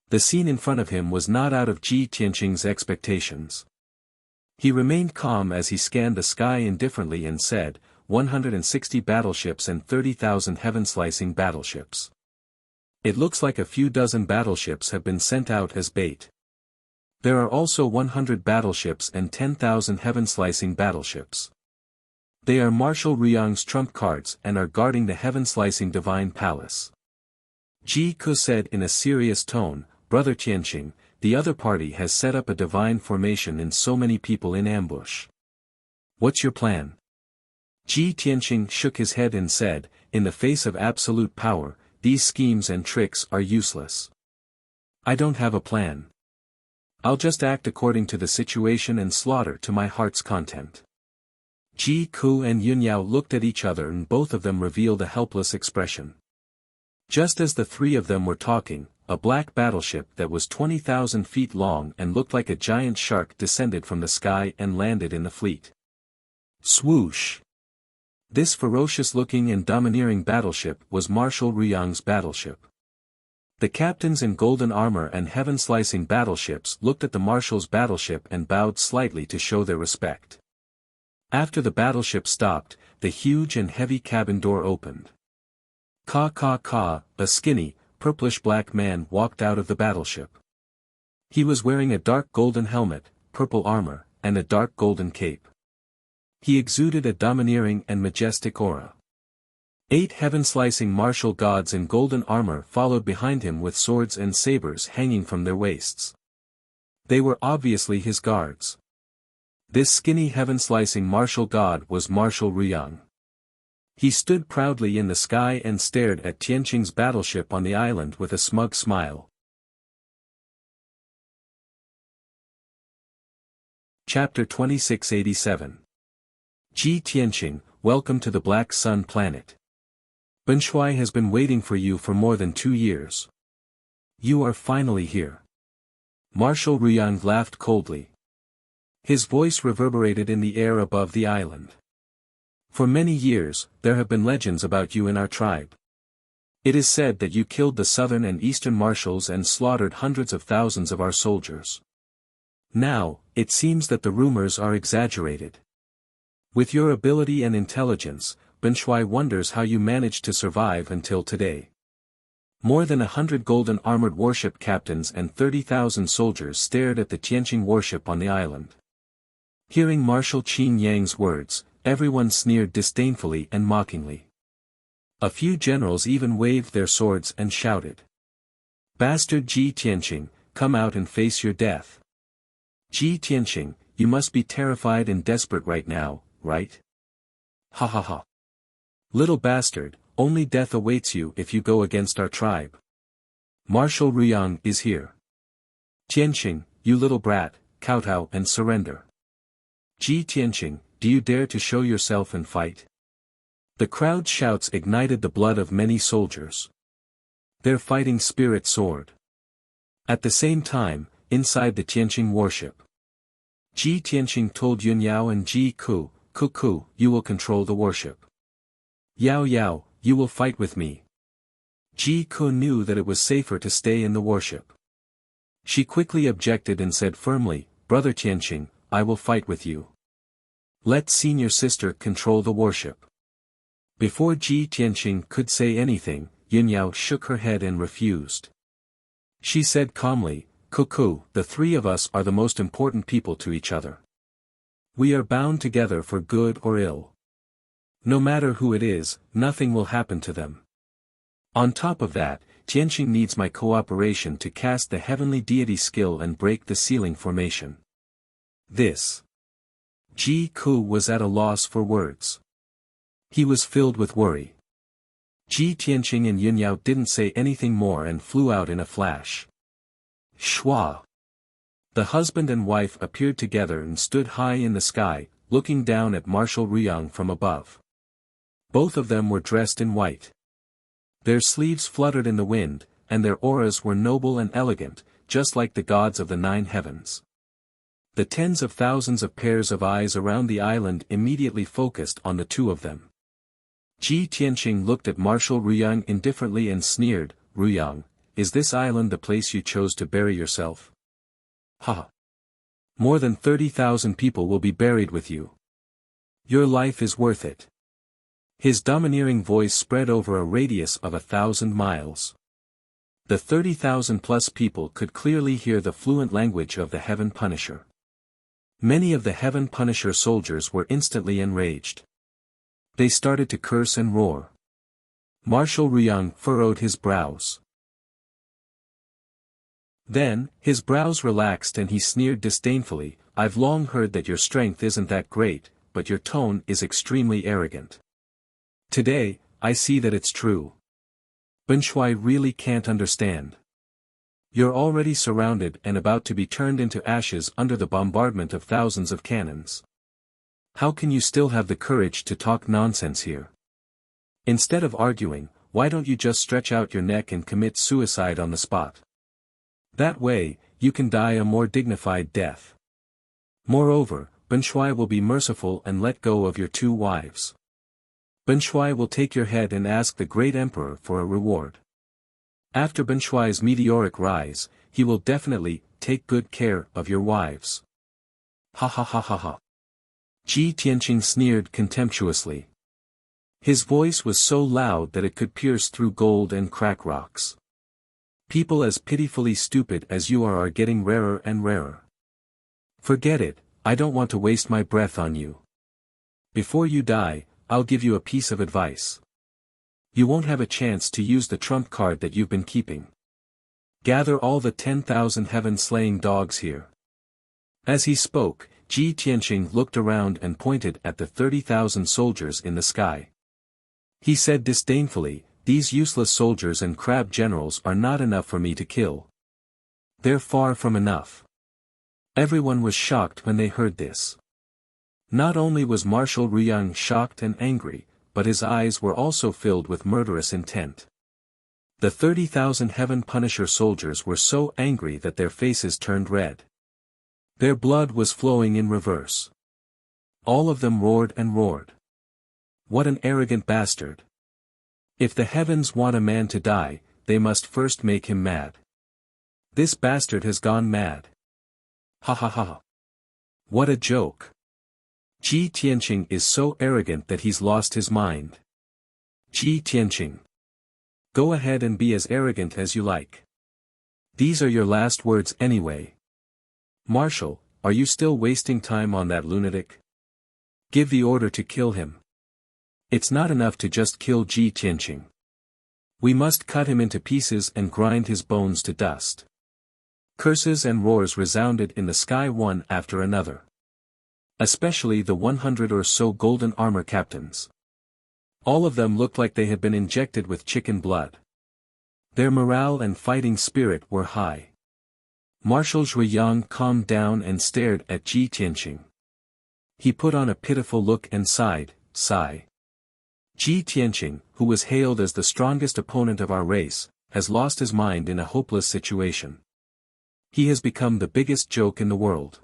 The scene in front of him was not out of Ji Tianqing's expectations. He remained calm as he scanned the sky indifferently and said, 160 battleships and 30,000 heaven-slicing battleships. It looks like a few dozen battleships have been sent out as bait. There are also 100 battleships and 10,000 heaven-slicing battleships. They are Marshal Ruyang's trump cards and are guarding the heaven-slicing divine palace. Ji Ke said in a serious tone, Brother Tianqing, the other party has set up a divine formation in so many people in ambush. What's your plan? Ji Tianqing shook his head and said, in the face of absolute power, these schemes and tricks are useless. I don't have a plan. I'll just act according to the situation and slaughter to my heart's content. Ji Ke and Yun Yao looked at each other and both of them revealed a helpless expression. Just as the three of them were talking, a black battleship that was 20,000 feet long and looked like a giant shark descended from the sky and landed in the fleet. Swoosh! This ferocious-looking and domineering battleship was Marshal Ruyang's battleship. The captains in golden armor and heaven-slicing battleships looked at the marshal's battleship and bowed slightly to show their respect. After the battleship stopped, the huge and heavy cabin door opened. A skinny, purplish-black man walked out of the battleship. He was wearing a dark golden helmet, purple armor, and a dark golden cape. He exuded a domineering and majestic aura. 8 heaven-slicing martial gods in golden armor followed behind him with swords and sabers hanging from their waists. They were obviously his guards. This skinny heaven-slicing martial god was Marshal Ruyang. He stood proudly in the sky and stared at Tianqing's battleship on the island with a smug smile. Chapter 2687. Ji Tianqing, welcome to the Black Sun planet. Benshui has been waiting for you for more than 2 years. You are finally here. Marshal Ruyang laughed coldly. His voice reverberated in the air above the island. For many years, there have been legends about you in our tribe. It is said that you killed the southern and eastern marshals and slaughtered hundreds of thousands of our soldiers. Now, it seems that the rumors are exaggerated. With your ability and intelligence, Benshui wonders how you managed to survive until today. More than 100 golden armored warship captains and 30,000 soldiers stared at the Tianqing warship on the island. Hearing Marshal Qin Yang's words, everyone sneered disdainfully and mockingly. A few generals even waved their swords and shouted. Bastard Ji Tianqing, come out and face your death. Ji Tianqing, you must be terrified and desperate right now, right? Ha ha ha. Little bastard, only death awaits you if you go against our tribe. Marshal Ruyang is here. Tianqing, you little brat, kowtow and surrender. Ji Tianqing, do you dare to show yourself and fight? The crowd's shouts ignited the blood of many soldiers. Their fighting spirit soared. At the same time, inside the Tianqing warship, Ji Tianqing told Yun Yao and Ji Ke, Ku, you will control the warship. Yao Yao, you will fight with me. Ji Ke knew that it was safer to stay in the warship. She quickly objected and said firmly, Brother Tianqing, I will fight with you. Let senior sister control the warship. Before Ji Tianqing could say anything, Yun Yao shook her head and refused. She said calmly, Ku, the three of us are the most important people to each other. We are bound together for good or ill. No matter who it is, nothing will happen to them. On top of that, Tianqing needs my cooperation to cast the heavenly deity skill and break the ceiling formation. This. Ji Ke was at a loss for words. He was filled with worry. Ji Tianqing and Yun Yao didn't say anything more and flew out in a flash. Shwa. The husband and wife appeared together and stood high in the sky, looking down at Marshal Ruyang from above. Both of them were dressed in white. Their sleeves fluttered in the wind, and their auras were noble and elegant, just like the gods of the 9 heavens. The tens of thousands of pairs of eyes around the island immediately focused on the two of them. Ji Tianqing looked at Marshal Ruyang indifferently and sneered, Ruyang, is this island the place you chose to bury yourself? Ha! More than 30,000 people will be buried with you. Your life is worth it. His domineering voice spread over a radius of 1,000 miles. The 30,000 plus people could clearly hear the fluent language of the Heaven Punisher. Many of the Heaven Punisher soldiers were instantly enraged. They started to curse and roar. Marshal Ruyang furrowed his brows. Then, his brows relaxed and he sneered disdainfully, "I've long heard that your strength isn't that great, but your tone is extremely arrogant. Today, I see that it's true. Ben Shui really can't understand. You're already surrounded and about to be turned into ashes under the bombardment of thousands of cannons. How can you still have the courage to talk nonsense here? Instead of arguing, why don't you just stretch out your neck and commit suicide on the spot? That way, you can die a more dignified death. Moreover, Ben Shui will be merciful and let go of your 2 wives. Ben Shui will take your head and ask the great emperor for a reward. After Ben Shui's meteoric rise, he will definitely take good care of your wives." Ha ha ha ha ha. Ji Tianqing sneered contemptuously. His voice was so loud that it could pierce through gold and crack rocks. People as pitifully stupid as you are getting rarer and rarer. Forget it, I don't want to waste my breath on you. Before you die, I'll give you a piece of advice. You won't have a chance to use the trump card that you've been keeping. Gather all the 10,000 heaven-slaying dogs here. As he spoke, Ji Tianqing looked around and pointed at the 30,000 soldiers in the sky. He said disdainfully, "These useless soldiers and crab generals are not enough for me to kill. They're far from enough." Everyone was shocked when they heard this. Not only was Marshal Ruyang shocked and angry, but his eyes were also filled with murderous intent. The 30,000 Heaven Punisher soldiers were so angry that their faces turned red. Their blood was flowing in reverse. All of them roared and roared. What an arrogant bastard! If the heavens want a man to die, they must first make him mad. This bastard has gone mad. Ha ha ha. What a joke. Ji Tianqing is so arrogant that he's lost his mind. Ji Tianqing. Go ahead and be as arrogant as you like. These are your last words anyway. Marshal, are you still wasting time on that lunatic? Give the order to kill him. It's not enough to just kill Ji Tianqing. We must cut him into pieces and grind his bones to dust. Curses and roars resounded in the sky one after another. Especially the 100 or so golden armor captains. All of them looked like they had been injected with chicken blood. Their morale and fighting spirit were high. Marshal Zhuiyang calmed down and stared at Ji Tianqing. He put on a pitiful look and sighed, sigh. Ji Tianqing, who was hailed as the strongest opponent of our race, has lost his mind in a hopeless situation. He has become the biggest joke in the world.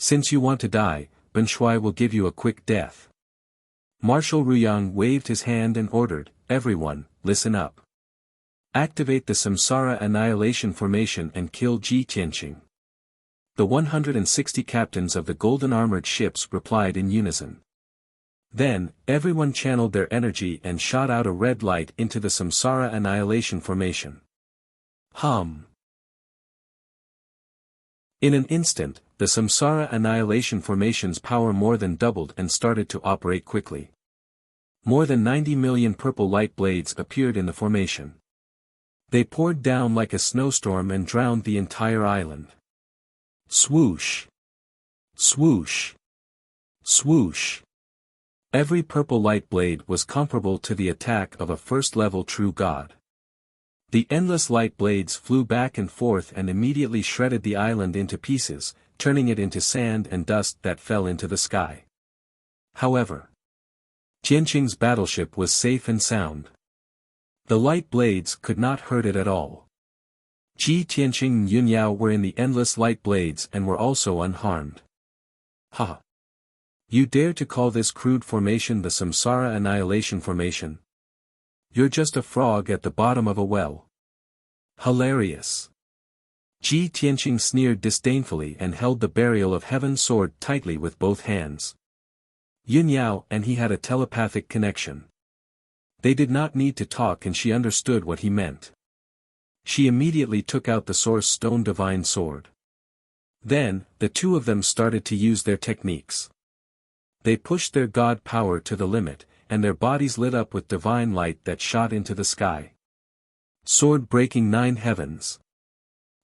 Since you want to die, Ben Shui will give you a quick death. Marshal Ruyang waved his hand and ordered, "Everyone, listen up. Activate the Samsara Annihilation Formation and kill Ji Tianqing." The 160 captains of the golden armored ships replied in unison. Then, everyone channeled their energy and shot out a red light into the Samsara Annihilation Formation. Hum. In an instant, the Samsara Annihilation Formation's power more than doubled and started to operate quickly. More than 90 million purple light blades appeared in the formation. They poured down like a snowstorm and drowned the entire island. Swoosh! Swoosh! Swoosh! Every purple light blade was comparable to the attack of a first-level true god. The endless light blades flew back and forth and immediately shredded the island into pieces, turning it into sand and dust that fell into the sky. However, Tianqing's battleship was safe and sound. The light blades could not hurt it at all. Ji Tianqing and Yun Yao were in the endless light blades and were also unharmed. Ha! You dare to call this crude formation the Samsara Annihilation Formation? You're just a frog at the bottom of a well. Hilarious. Ji Tianqing sneered disdainfully and held the burial of heaven sword tightly with both hands. Yun Yao and he had a telepathic connection. They did not need to talk and she understood what he meant. She immediately took out the Source Stone Divine Sword. Then, the two of them started to use their techniques. They pushed their god power to the limit, and their bodies lit up with divine light that shot into the sky. Sword breaking 9 heavens.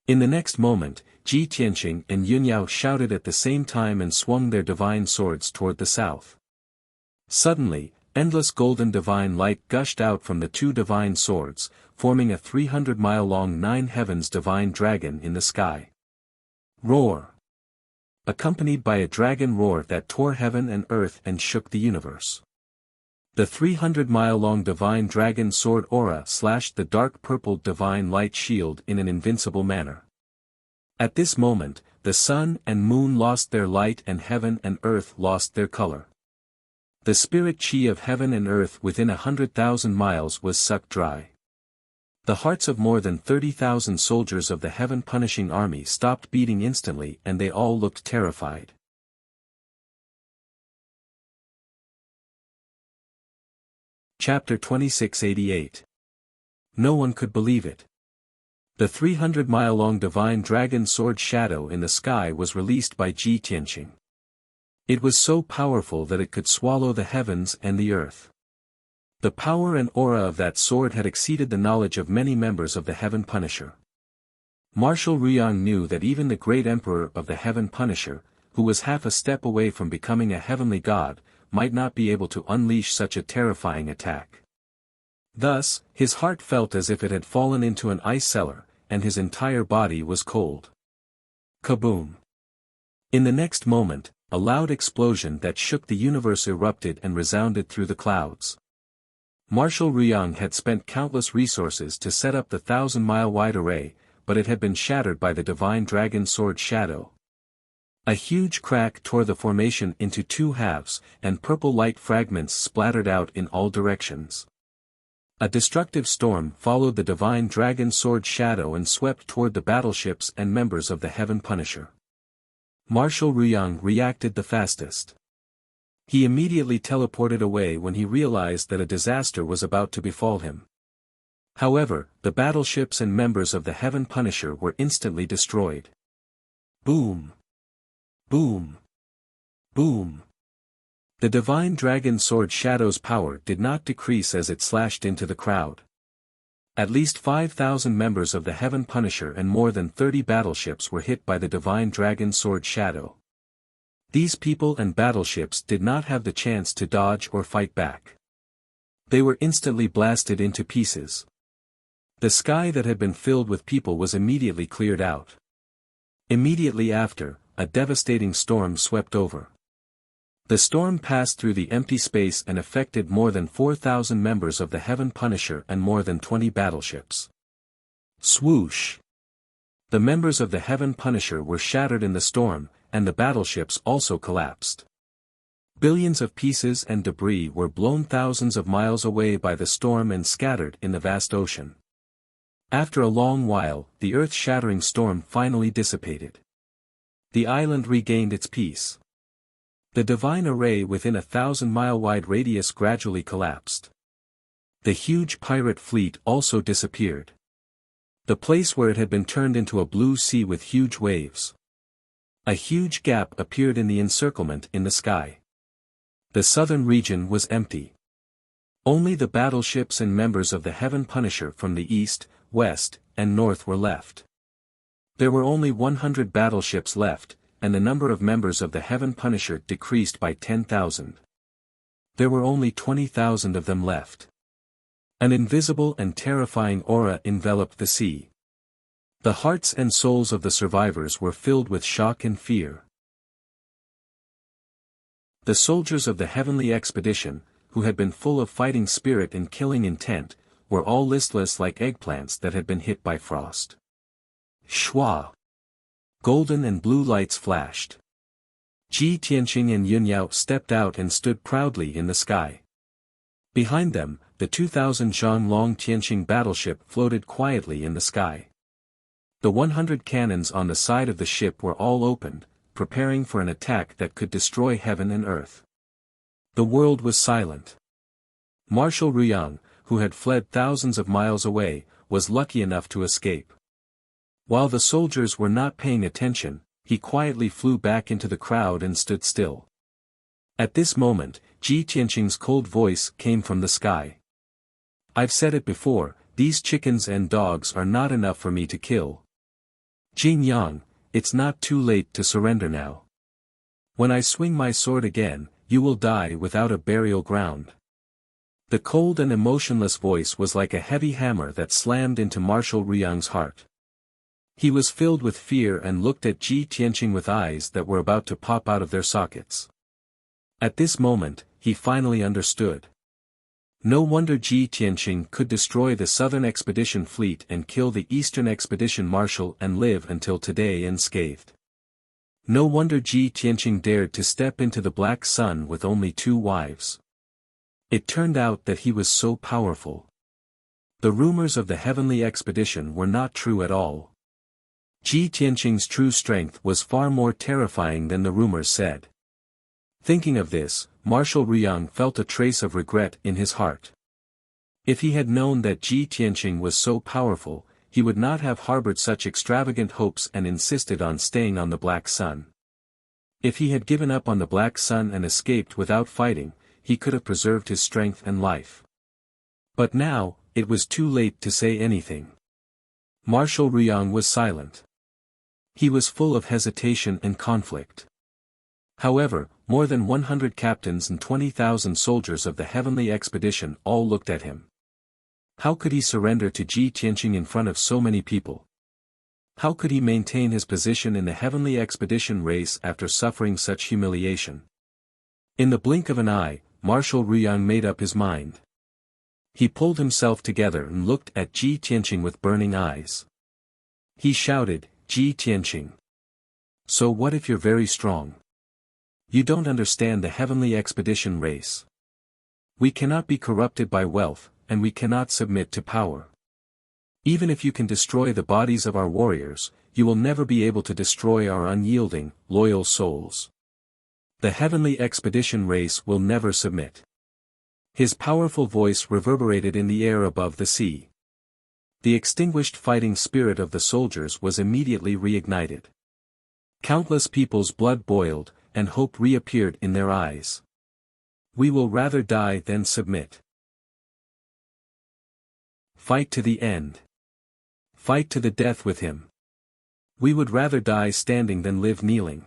In the next moment, Ji Tianqing and Yunyao shouted at the same time and swung their divine swords toward the south. Suddenly, endless golden divine light gushed out from the two divine swords, forming a 300-mile-long 9 heavens divine dragon in the sky. Roar! Accompanied by a dragon roar that tore heaven and earth and shook the universe. The 300-mile-long divine dragon sword aura slashed the dark purple divine light shield in an invincible manner. At this moment, the sun and moon lost their light and heaven and earth lost their color. The spirit chi of heaven and earth within 100,000 miles was sucked dry. The hearts of more than 30,000 soldiers of the heaven-punishing army stopped beating instantly and they all looked terrified. Chapter 2688. No one could believe it. The 300-mile-long divine dragon sword shadow in the sky was released by Ji Tianqing. It was so powerful that it could swallow the heavens and the earth. The power and aura of that sword had exceeded the knowledge of many members of the Heaven Punisher. Marshal Ruyang knew that even the great emperor of the Heaven Punisher, who was half a step away from becoming a heavenly god, might not be able to unleash such a terrifying attack. Thus, his heart felt as if it had fallen into an ice cellar, and his entire body was cold. Kaboom! In the next moment, a loud explosion that shook the universe erupted and resounded through the clouds. Marshal Ruyang had spent countless resources to set up the 1,000-mile-wide array, but it had been shattered by the divine dragon sword shadow. A huge crack tore the formation into 2 halves, and purple light fragments splattered out in all directions. A destructive storm followed the divine dragon sword shadow and swept toward the battleships and members of the Heaven Punisher. Marshal Ruyang reacted the fastest. He immediately teleported away when he realized that a disaster was about to befall him. However, the battleships and members of the Heaven Punisher were instantly destroyed. Boom! Boom! Boom! The divine dragon sword shadow's power did not decrease as it slashed into the crowd. At least 5,000 members of the Heaven Punisher and more than 30 battleships were hit by the divine dragon sword shadow. These people and battleships did not have the chance to dodge or fight back. They were instantly blasted into pieces. The sky that had been filled with people was immediately cleared out. Immediately after, a devastating storm swept over. The storm passed through the empty space and affected more than 4,000 members of the Heaven Punisher and more than 20 battleships. Swoosh! The members of the Heaven Punisher were shattered in the storm, and the battleships also collapsed. Billions of pieces and debris were blown thousands of miles away by the storm and scattered in the vast ocean. After a long while, the earth-shattering storm finally dissipated. The island regained its peace. The divine array within a 1,000-mile-wide radius gradually collapsed. The huge pirate fleet also disappeared. The place where it had been turned into a blue sea with huge waves. A huge gap appeared in the encirclement in the sky. The southern region was empty. Only the battleships and members of the Heaven Punisher from the east, west, and north were left. There were only 100 battleships left, and the number of members of the Heaven Punisher decreased by 10,000. There were only 20,000 of them left. An invisible and terrifying aura enveloped the sea. The hearts and souls of the survivors were filled with shock and fear. The soldiers of the heavenly expedition, who had been full of fighting spirit and killing intent, were all listless like eggplants that had been hit by frost. Shwa! Golden and blue lights flashed. Ji Tianqing and Yunyao stepped out and stood proudly in the sky. Behind them, the 2,000 Zhang-Long Tianqing battleship floated quietly in the sky. The 100 cannons on the side of the ship were all opened, preparing for an attack that could destroy heaven and earth. The world was silent. Marshal Ruyang, who had fled thousands of miles away, was lucky enough to escape. While the soldiers were not paying attention, he quietly flew back into the crowd and stood still. At this moment, Ji Tianqing's cold voice came from the sky. "I've said it before, these chickens and dogs are not enough for me to kill. Jin Yang, it's not too late to surrender now. When I swing my sword again, you will die without a burial ground." The cold and emotionless voice was like a heavy hammer that slammed into Marshal Ruyang's heart. He was filled with fear and looked at Ji Tianqing with eyes that were about to pop out of their sockets. At this moment, he finally understood. No wonder Ji Tianqing could destroy the Southern Expedition fleet and kill the Eastern Expedition Marshal and live until today unscathed. No wonder Ji Tianqing dared to step into the Black Sun with only 2 wives. It turned out that he was so powerful. The rumors of the Heavenly Expedition were not true at all. Ji Tianqing's true strength was far more terrifying than the rumors said. Thinking of this, Marshal Ruyang felt a trace of regret in his heart. If he had known that Ji Tianqing was so powerful, he would not have harbored such extravagant hopes and insisted on staying on the Black Sun. If he had given up on the Black Sun and escaped without fighting, he could have preserved his strength and life. But now, it was too late to say anything. Marshal Ruyang was silent. He was full of hesitation and conflict. However, more than 100 captains and 20,000 soldiers of the Heavenly Expedition all looked at him. How could he surrender to Ji Tianqing in front of so many people? How could he maintain his position in the Heavenly Expedition race after suffering such humiliation? In the blink of an eye, Marshal Ruyang made up his mind. He pulled himself together and looked at Ji Tianqing with burning eyes. He shouted, "Ji Tianqing. So what if you're very strong? You don't understand the Heavenly Expedition race. We cannot be corrupted by wealth, and we cannot submit to power. Even if you can destroy the bodies of our warriors, you will never be able to destroy our unyielding, loyal souls. The Heavenly Expedition race will never submit." His powerful voice reverberated in the air above the sea. The extinguished fighting spirit of the soldiers was immediately reignited. Countless people's blood boiled, and hope reappeared in their eyes. "We will rather die than submit. Fight to the end. Fight to the death with him. We would rather die standing than live kneeling."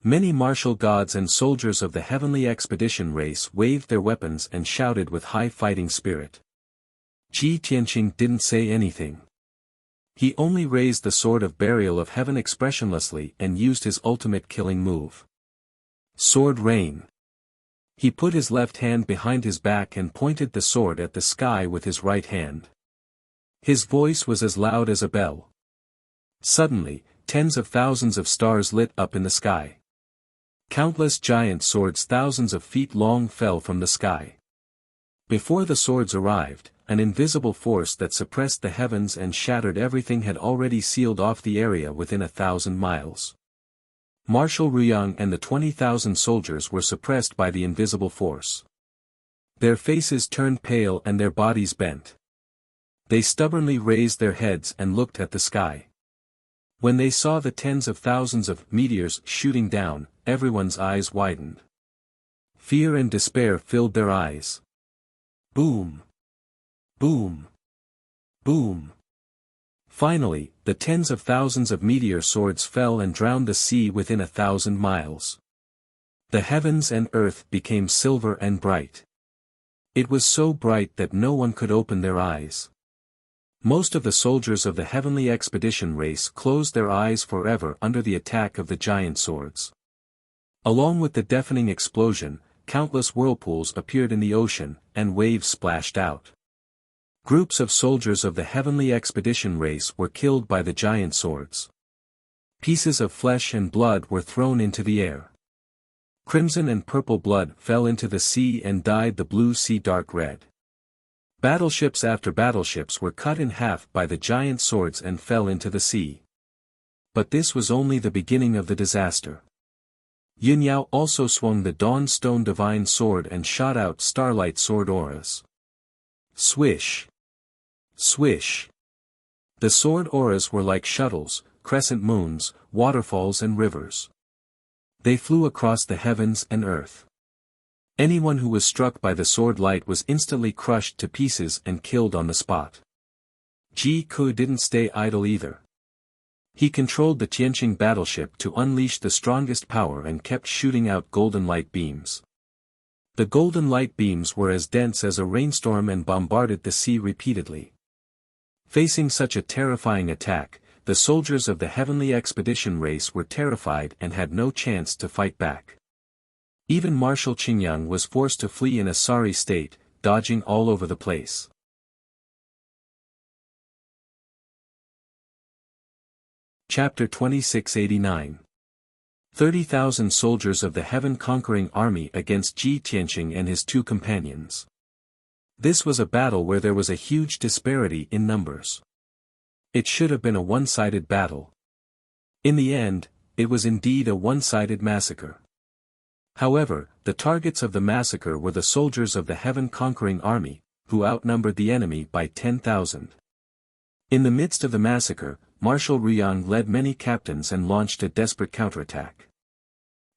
Many martial gods and soldiers of the Heavenly Expedition race waved their weapons and shouted with high fighting spirit. Ji Tianqing didn't say anything. He only raised the sword of burial of heaven expressionlessly and used his ultimate killing move. Sword rain. He put his left hand behind his back and pointed the sword at the sky with his right hand. His voice was as loud as a bell. Suddenly, tens of thousands of stars lit up in the sky. Countless giant swords thousands of feet long fell from the sky. Before the swords arrived, an invisible force that suppressed the heavens and shattered everything had already sealed off the area within 1,000 miles. Marshal Ruyang and the 20,000 soldiers were suppressed by the invisible force. Their faces turned pale and their bodies bent. They stubbornly raised their heads and looked at the sky. When they saw the tens of thousands of meteors shooting down, everyone's eyes widened. Fear and despair filled their eyes. Boom! Boom! Boom! Finally, the tens of thousands of meteor swords fell and drowned the sea within 1,000 miles. The heavens and earth became silver and bright. It was so bright that no one could open their eyes. Most of the soldiers of the Heavenly Expedition race closed their eyes forever under the attack of the giant swords. Along with the deafening explosion, countless whirlpools appeared in the ocean, and waves splashed out. Groups of soldiers of the Heavenly Expedition race were killed by the giant swords. Pieces of flesh and blood were thrown into the air. Crimson and purple blood fell into the sea and dyed the blue sea dark red. Battleships after battleships were cut in half by the giant swords and fell into the sea. But this was only the beginning of the disaster. Yin Yao also swung the Dawn Stone Divine Sword and shot out starlight sword auras. Swish! Swish! The sword auras were like shuttles, crescent moons, waterfalls and rivers. They flew across the heavens and earth. Anyone who was struck by the sword light was instantly crushed to pieces and killed on the spot. Ji Ke didn't stay idle either. He controlled the Tianqing battleship to unleash the strongest power and kept shooting out golden light beams. The golden light beams were as dense as a rainstorm and bombarded the sea repeatedly. Facing such a terrifying attack, the soldiers of the Heavenly Expedition race were terrified and had no chance to fight back. Even Marshal Qingyang was forced to flee in a sorry state, dodging all over the place. Chapter 2689. 30,000 soldiers of the heaven-conquering army against Ji Tianqing and his two companions. This was a battle where there was a huge disparity in numbers. It should have been a one-sided battle. In the end, it was indeed a one-sided massacre. However, the targets of the massacre were the soldiers of the heaven-conquering army, who outnumbered the enemy by 10,000. In the midst of the massacre, Marshal Ruyang led many captains and launched a desperate counterattack.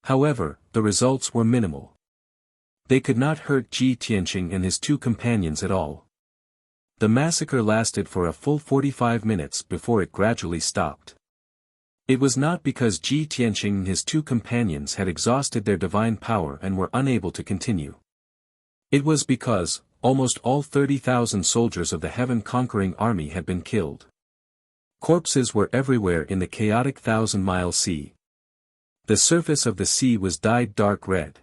However, the results were minimal. They could not hurt Ji Tianqing and his two companions at all. The massacre lasted for a full 45 minutes before it gradually stopped. It was not because Ji Tianqing and his two companions had exhausted their divine power and were unable to continue. It was because, almost all 30,000 soldiers of the heaven-conquering army had been killed. Corpses were everywhere in the chaotic thousand-mile sea. The surface of the sea was dyed dark red.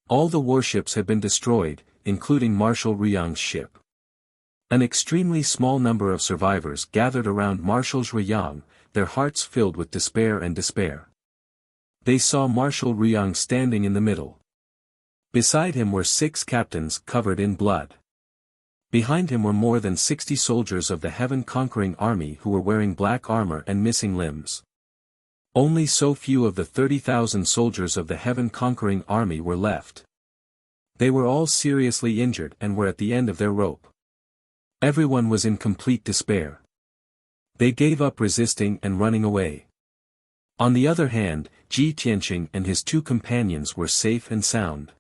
All the warships had been destroyed, including Marshal Ruyang's ship. An extremely small number of survivors gathered around Marshal Ruyang, their hearts filled with despair. They saw Marshal Ruyang standing in the middle. Beside him were 6 captains covered in blood. Behind him were more than 60 soldiers of the heaven-conquering army who were wearing black armor and missing limbs. Only so few of the 30,000 soldiers of the heaven-conquering army were left. They were all seriously injured and were at the end of their rope. Everyone was in complete despair. They gave up resisting and running away. On the other hand, Ji Tianqing and his two companions were safe and sound.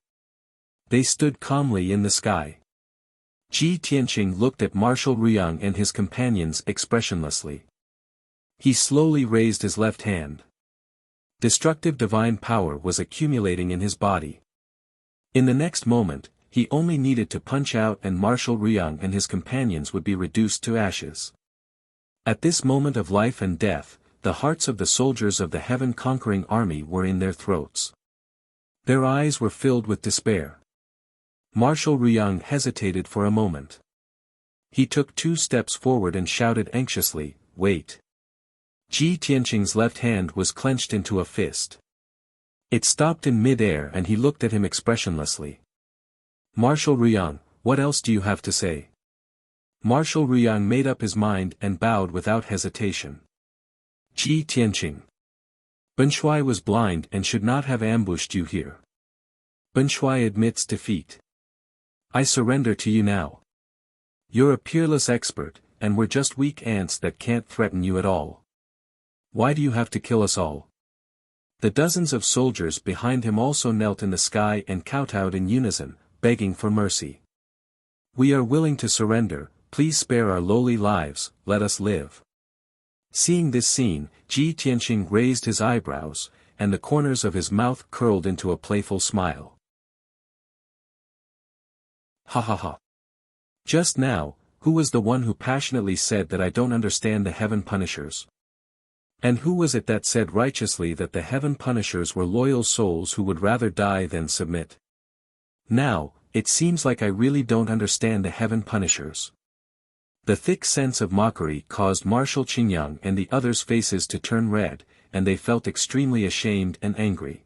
They stood calmly in the sky. Ji Tianqing looked at Marshal Ruyang and his companions expressionlessly. He slowly raised his left hand. Destructive divine power was accumulating in his body. In the next moment, he only needed to punch out and Marshal Ruyang and his companions would be reduced to ashes. At this moment of life and death, the hearts of the soldiers of the heaven-conquering army were in their throats. Their eyes were filled with despair. Marshal Ruyang hesitated for a moment. He took 2 steps forward and shouted anxiously, "Wait." Ji Tianqing's left hand was clenched into a fist. It stopped in mid-air and he looked at him expressionlessly. "Marshal Ruyang, what else do you have to say?" Marshal Ruyang made up his mind and bowed without hesitation. "Ji Tianqing. Ben Shuai was blind and should not have ambushed you here. Ben Shuai admits defeat. I surrender to you now. You're a peerless expert, and we're just weak ants that can't threaten you at all. Why do you have to kill us all?" The dozens of soldiers behind him also knelt in the sky and kowtowed in unison, begging for mercy. "We are willing to surrender, please spare our lowly lives, let us live." Seeing this scene, Ji Tianqing raised his eyebrows, and the corners of his mouth curled into a playful smile. "Ha ha ha. Just now, who was the one who passionately said that I don't understand the heaven punishers? And who was it that said righteously that the heaven punishers were loyal souls who would rather die than submit? Now, it seems like I really don't understand the heaven punishers." The thick sense of mockery caused Marshal Qingyang and the others' faces to turn red, and they felt extremely ashamed and angry.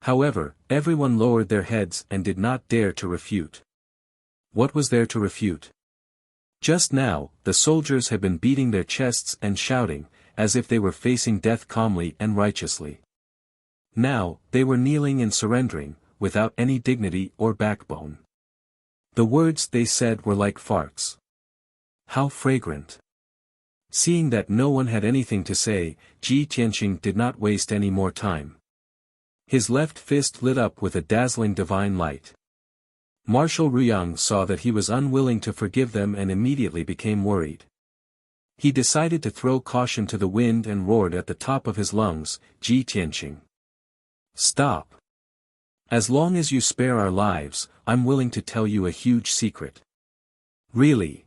However, everyone lowered their heads and did not dare to refute. What was there to refute? Just now, the soldiers had been beating their chests and shouting, as if they were facing death calmly and righteously. Now, they were kneeling and surrendering, without any dignity or backbone. The words they said were like farts. How fragrant. Seeing that no one had anything to say, Ji Tianqing did not waste any more time. His left fist lit up with a dazzling divine light. Marshal Ruyang saw that he was unwilling to forgive them and immediately became worried. He decided to throw caution to the wind and roared at the top of his lungs, Ji Tianqing. Stop. As long as you spare our lives, I'm willing to tell you a huge secret. Really?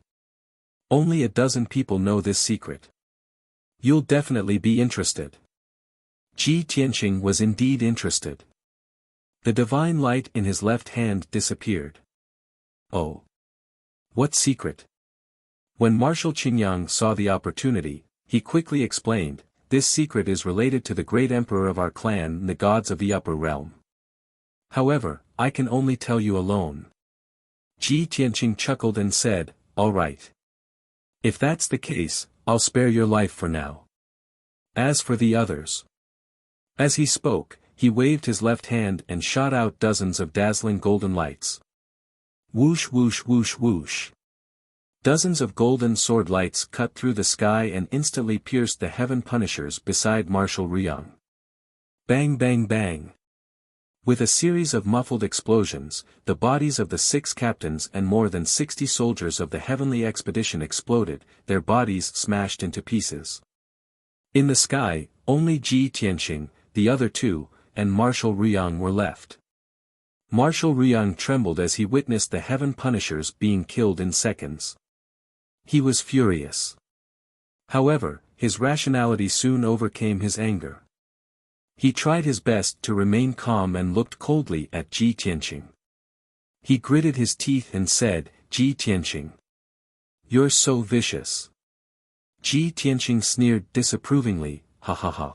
Only a dozen people know this secret. You'll definitely be interested. Ji Tianqing was indeed interested. The divine light in his left hand disappeared. Oh. What secret? When Marshal Qingyang saw the opportunity, he quickly explained, this secret is related to the great emperor of our clan and the gods of the upper realm. However, I can only tell you alone. Ji Tianqing chuckled and said, all right. If that's the case, I'll spare your life for now. As for the others. As he spoke, he waved his left hand and shot out dozens of dazzling golden lights. Whoosh whoosh whoosh whoosh. Dozens of golden sword lights cut through the sky and instantly pierced the heaven punishers beside Marshal Ruyang. Bang bang bang. With a series of muffled explosions, the bodies of the 6 captains and more than 60 soldiers of the heavenly expedition exploded, their bodies smashed into pieces. In the sky, only Ji Tianqing, the other 2, and Marshal Ruyang were left. Marshal Ruyang trembled as he witnessed the heaven punishers being killed in seconds. He was furious. However, his rationality soon overcame his anger. He tried his best to remain calm and looked coldly at Ji Tianqing. He gritted his teeth and said, Ji Tianqing. You're so vicious. Ji Tianqing sneered disapprovingly, ha ha ha.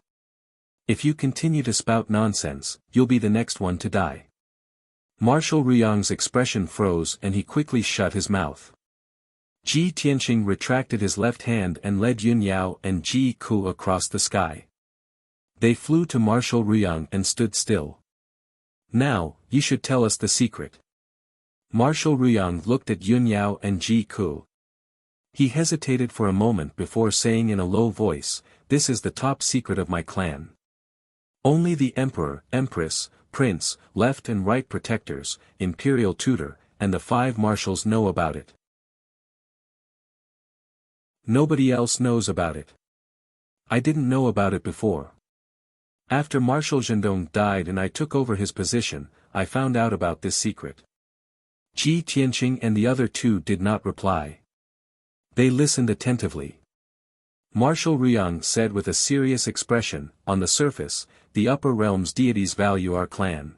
If you continue to spout nonsense, you'll be the next one to die. Marshal Ruyang's expression froze and he quickly shut his mouth. Ji Tianqing retracted his left hand and led Yun Yao and Ji Ku across the sky. They flew to Marshal Ruyang and stood still. Now, you should tell us the secret. Marshal Ruyang looked at Yun Yao and Ji Ku. He hesitated for a moment before saying in a low voice, this is the top secret of my clan. Only the Emperor, Empress, Prince, left and right protectors, Imperial Tutor, and the 5 marshals know about it. Nobody else knows about it. I didn't know about it before. After Marshal Zhendong died and I took over his position, I found out about this secret. Ji Tianqing and the other 2 did not reply. They listened attentively. Marshal Ruyang said with a serious expression, on the surface, the upper realm's deities value our clan.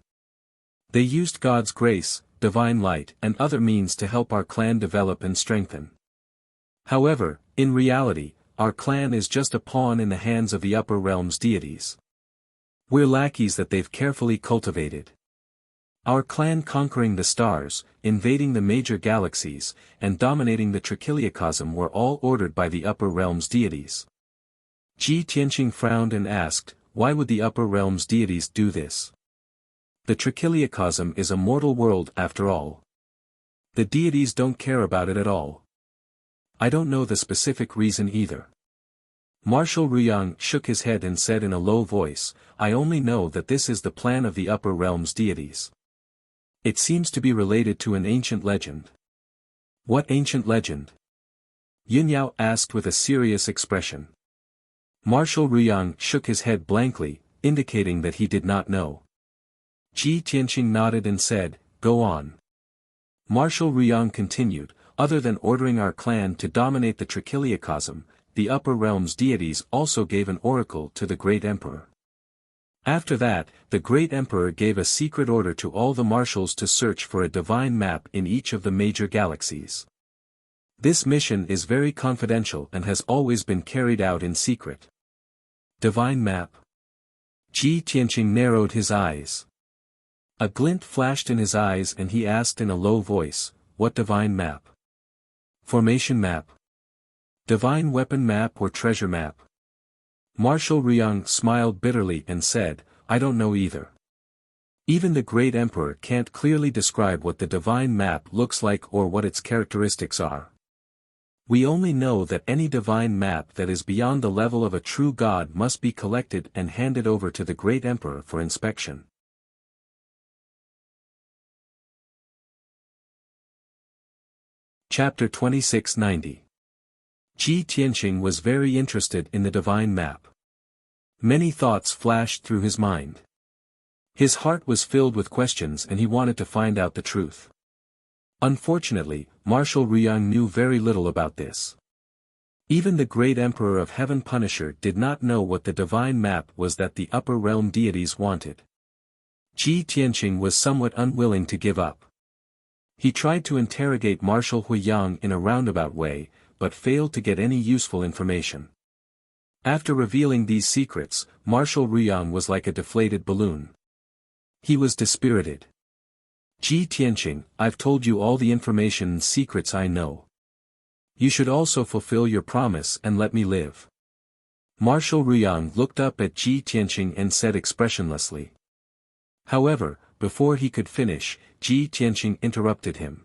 They used God's grace, divine light and other means to help our clan develop and strengthen. However, in reality, our clan is just a pawn in the hands of the upper realm's deities. We're lackeys that they've carefully cultivated. Our clan conquering the stars, invading the major galaxies, and dominating the Trichiliocosm were all ordered by the upper realm's deities. Ji Tianqing frowned and asked, why would the upper realm's deities do this? The Trichiliocosm is a mortal world after all. The deities don't care about it at all. I don't know the specific reason either. Marshal Ruyang shook his head and said in a low voice, I only know that this is the plan of the upper realm's deities. It seems to be related to an ancient legend. What ancient legend? Yun Yao asked with a serious expression. Marshal Ruyang shook his head blankly, indicating that he did not know. Ji Tianqing nodded and said, go on. Marshal Ruyang continued, other than ordering our clan to dominate the Trichiliocosm, the upper realm's deities also gave an oracle to the great emperor. After that, the great emperor gave a secret order to all the marshals to search for a divine map in each of the major galaxies. This mission is very confidential and has always been carried out in secret. Divine map? Ji Tianqing narrowed his eyes. A glint flashed in his eyes and he asked in a low voice, what divine map? Formation map? Divine weapon map or treasure map? Marshal Ruyang smiled bitterly and said, I don't know either. Even the great emperor can't clearly describe what the divine map looks like or what its characteristics are. We only know that any divine map that is beyond the level of a true god must be collected and handed over to the great emperor for inspection. Chapter 2690. Ji Tianqing was very interested in the divine map. Many thoughts flashed through his mind. His heart was filled with questions and he wanted to find out the truth. Unfortunately, Marshal Ruyang knew very little about this. Even the great Emperor of Heaven Punisher did not know what the divine map was that the upper realm deities wanted. Ji Tianqing was somewhat unwilling to give up. He tried to interrogate Marshal Huiyang in a roundabout way, but failed to get any useful information. After revealing these secrets, Marshal Ruyang was like a deflated balloon. He was dispirited. Ji Tianqing, I've told you all the information and secrets I know. You should also fulfill your promise and let me live. Marshal Ruyang looked up at Ji Tianqing and said expressionlessly. However, before he could finish, Ji Tianqing interrupted him.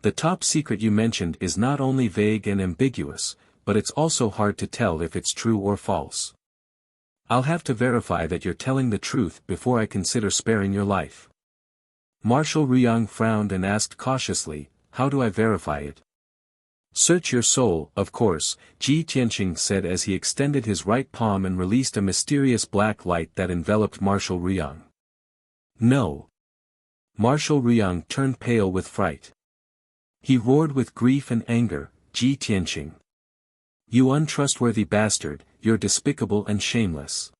The top secret you mentioned is not only vague and ambiguous, but it's also hard to tell if it's true or false. I'll have to verify that you're telling the truth before I consider sparing your life. Marshal Ruyang frowned and asked cautiously, how do I verify it? Search your soul, of course, Ji Tianqing said as he extended his right palm and released a mysterious black light that enveloped Marshal Ruyang. No. Marshal Ruyang turned pale with fright. He roared with grief and anger, Ji Tianqing. You untrustworthy bastard, you're despicable and shameless.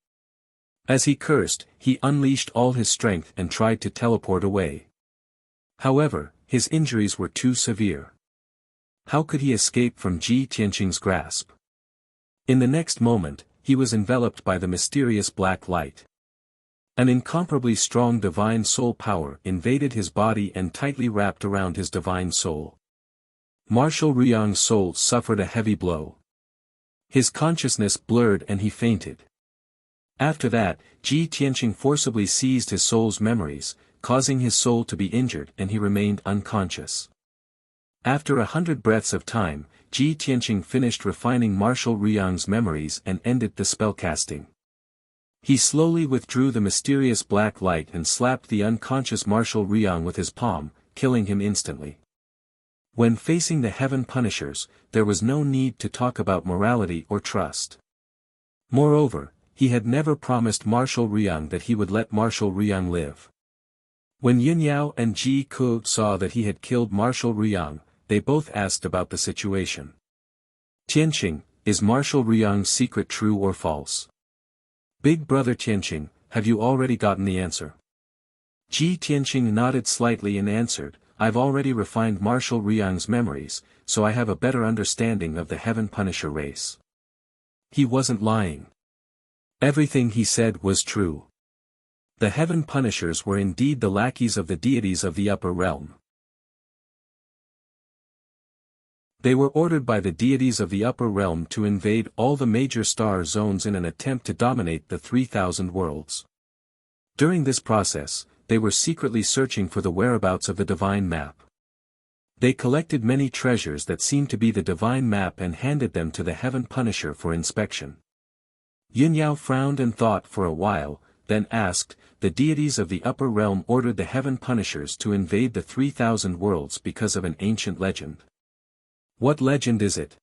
As he cursed, he unleashed all his strength and tried to teleport away. However, his injuries were too severe. How could he escape from Ji Tianqing's grasp? In the next moment, he was enveloped by the mysterious black light. An incomparably strong divine soul power invaded his body and tightly wrapped around his divine soul. Marshal Ruyang's soul suffered a heavy blow. His consciousness blurred and he fainted. After that, Ji Tianqing forcibly seized his soul's memories, causing his soul to be injured and he remained unconscious. After 100 breaths of time, Ji Tianqing finished refining Marshal Ruyang's memories and ended the spellcasting. He slowly withdrew the mysterious black light and slapped the unconscious Marshal Ruyang with his palm, killing him instantly. When facing the Heaven Punishers, there was no need to talk about morality or trust. Moreover, he had never promised Marshal Ruyang that he would let Marshal Ruyang live. When Yunyao and Ji Ku saw that he had killed Marshal Ruyang, they both asked about the situation. Tianqing, is Marshal Ruyang's secret true or false? Big brother Tianqing, have you already gotten the answer? Ji Tianqing nodded slightly and answered, I've already refined Marshal Ruyang's memories, so I have a better understanding of the Heaven Punisher race. He wasn't lying. Everything he said was true. The Heaven Punishers were indeed the lackeys of the deities of the upper realm. They were ordered by the deities of the upper realm to invade all the major star zones in an attempt to dominate the 3,000 worlds. During this process, they were secretly searching for the whereabouts of the divine map. They collected many treasures that seemed to be the divine map and handed them to the Heaven Punisher for inspection. Yunyao frowned and thought for a while, then asked, the deities of the upper realm ordered the Heaven Punishers to invade the 3,000 worlds because of an ancient legend. What legend is it?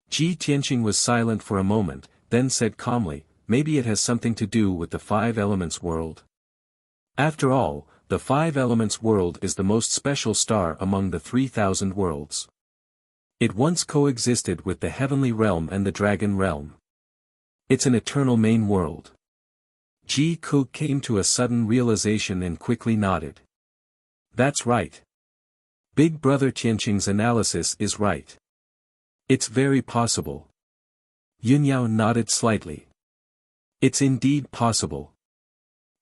Ji Tianqing was silent for a moment, then said calmly, maybe it has something to do with the Five Elements world. After all, the Five Elements world is the most special star among the 3,000 worlds. It once coexisted with the heavenly realm and the dragon realm. It's an eternal main world. Ji Ku came to a sudden realization and quickly nodded. That's right. Big brother Tianqing's analysis is right. It's very possible. Yunyao nodded slightly. It's indeed possible.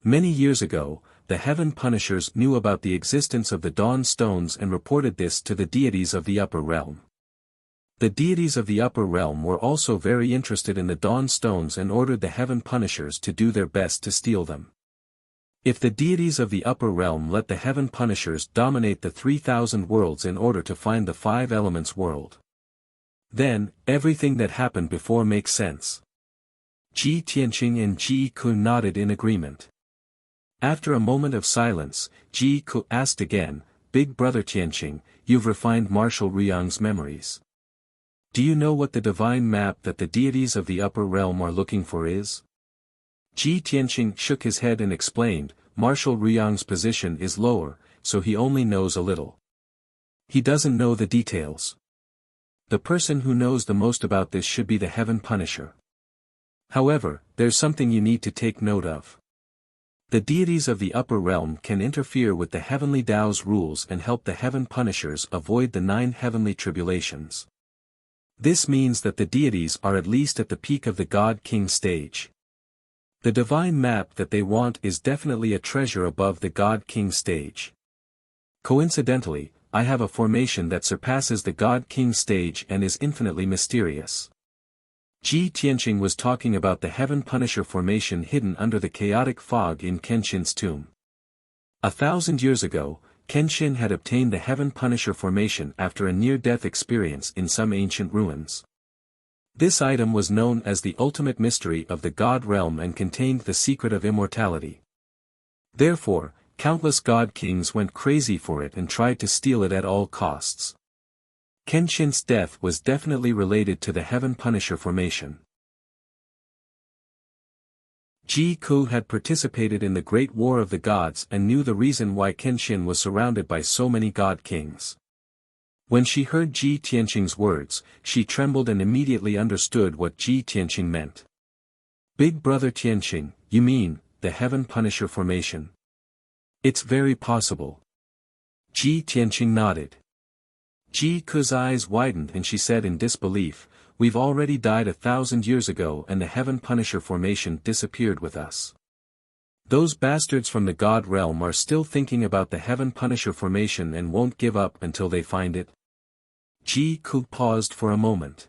Many years ago, the Heaven Punishers knew about the existence of the Dawn Stones and reported this to the deities of the upper realm. The deities of the upper realm were also very interested in the Dawn Stones and ordered the Heaven Punishers to do their best to steal them. If the deities of the upper realm let the Heaven Punishers dominate the 3,000 worlds in order to find the Five Elements world, Then, everything that happened before makes sense. Ji Tianqing and Ji Ku nodded in agreement. After a moment of silence, Ji Ku asked again, Big Brother Tianqing, you've refined Marshal Ruyang's memories. Do you know what the divine map that the deities of the upper realm are looking for is? Ji Tianqing shook his head and explained, Marshal Ruyang's position is lower, so he only knows a little. He doesn't know the details. The person who knows the most about this should be the Heaven Punisher. However, there's something you need to take note of. The deities of the upper realm can interfere with the heavenly Tao's rules and help the Heaven Punishers avoid the 9 heavenly tribulations. This means that the deities are at least at the peak of the God King stage. The divine map that they want is definitely a treasure above the God King stage. Coincidentally, I have a formation that surpasses the God King stage and is infinitely mysterious. Ji Tianqing was talking about the Heaven Punisher formation hidden under the chaotic fog in Kenshin's tomb. 1,000 years ago, Kenshin had obtained the Heaven Punisher formation after a near-death experience in some ancient ruins. This item was known as the ultimate mystery of the God realm and contained the secret of immortality. Therefore, countless God Kings went crazy for it and tried to steal it at all costs. Kenshin's death was definitely related to the Heaven Punisher formation. Ji Ku had participated in the Great War of the Gods and knew the reason why Kenshin was surrounded by so many God Kings. When she heard Ji Tianqing's words, she trembled and immediately understood what Ji Tianqing meant. Big Brother Tianqing, you mean, the Heaven Punisher formation? It's very possible. Ji Tianqing nodded. Ji Ku's eyes widened and she said in disbelief, we've already died 1,000 years ago and the Heaven Punisher formation disappeared with us. Those bastards from the God realm are still thinking about the Heaven Punisher formation and won't give up until they find it. Ji Ku paused for a moment.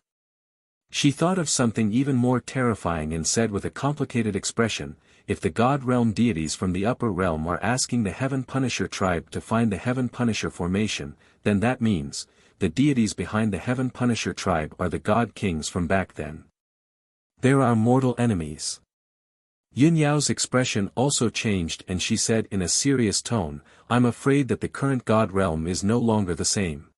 She thought of something even more terrifying and said with a complicated expression, if the God realm deities from the upper realm are asking the Heaven Punisher tribe to find the Heaven Punisher formation, then that means, the deities behind the Heaven Punisher tribe are the God Kings from back then. They're our mortal enemies. Yun Yao's expression also changed and she said in a serious tone, I'm afraid that the current God realm is no longer the same.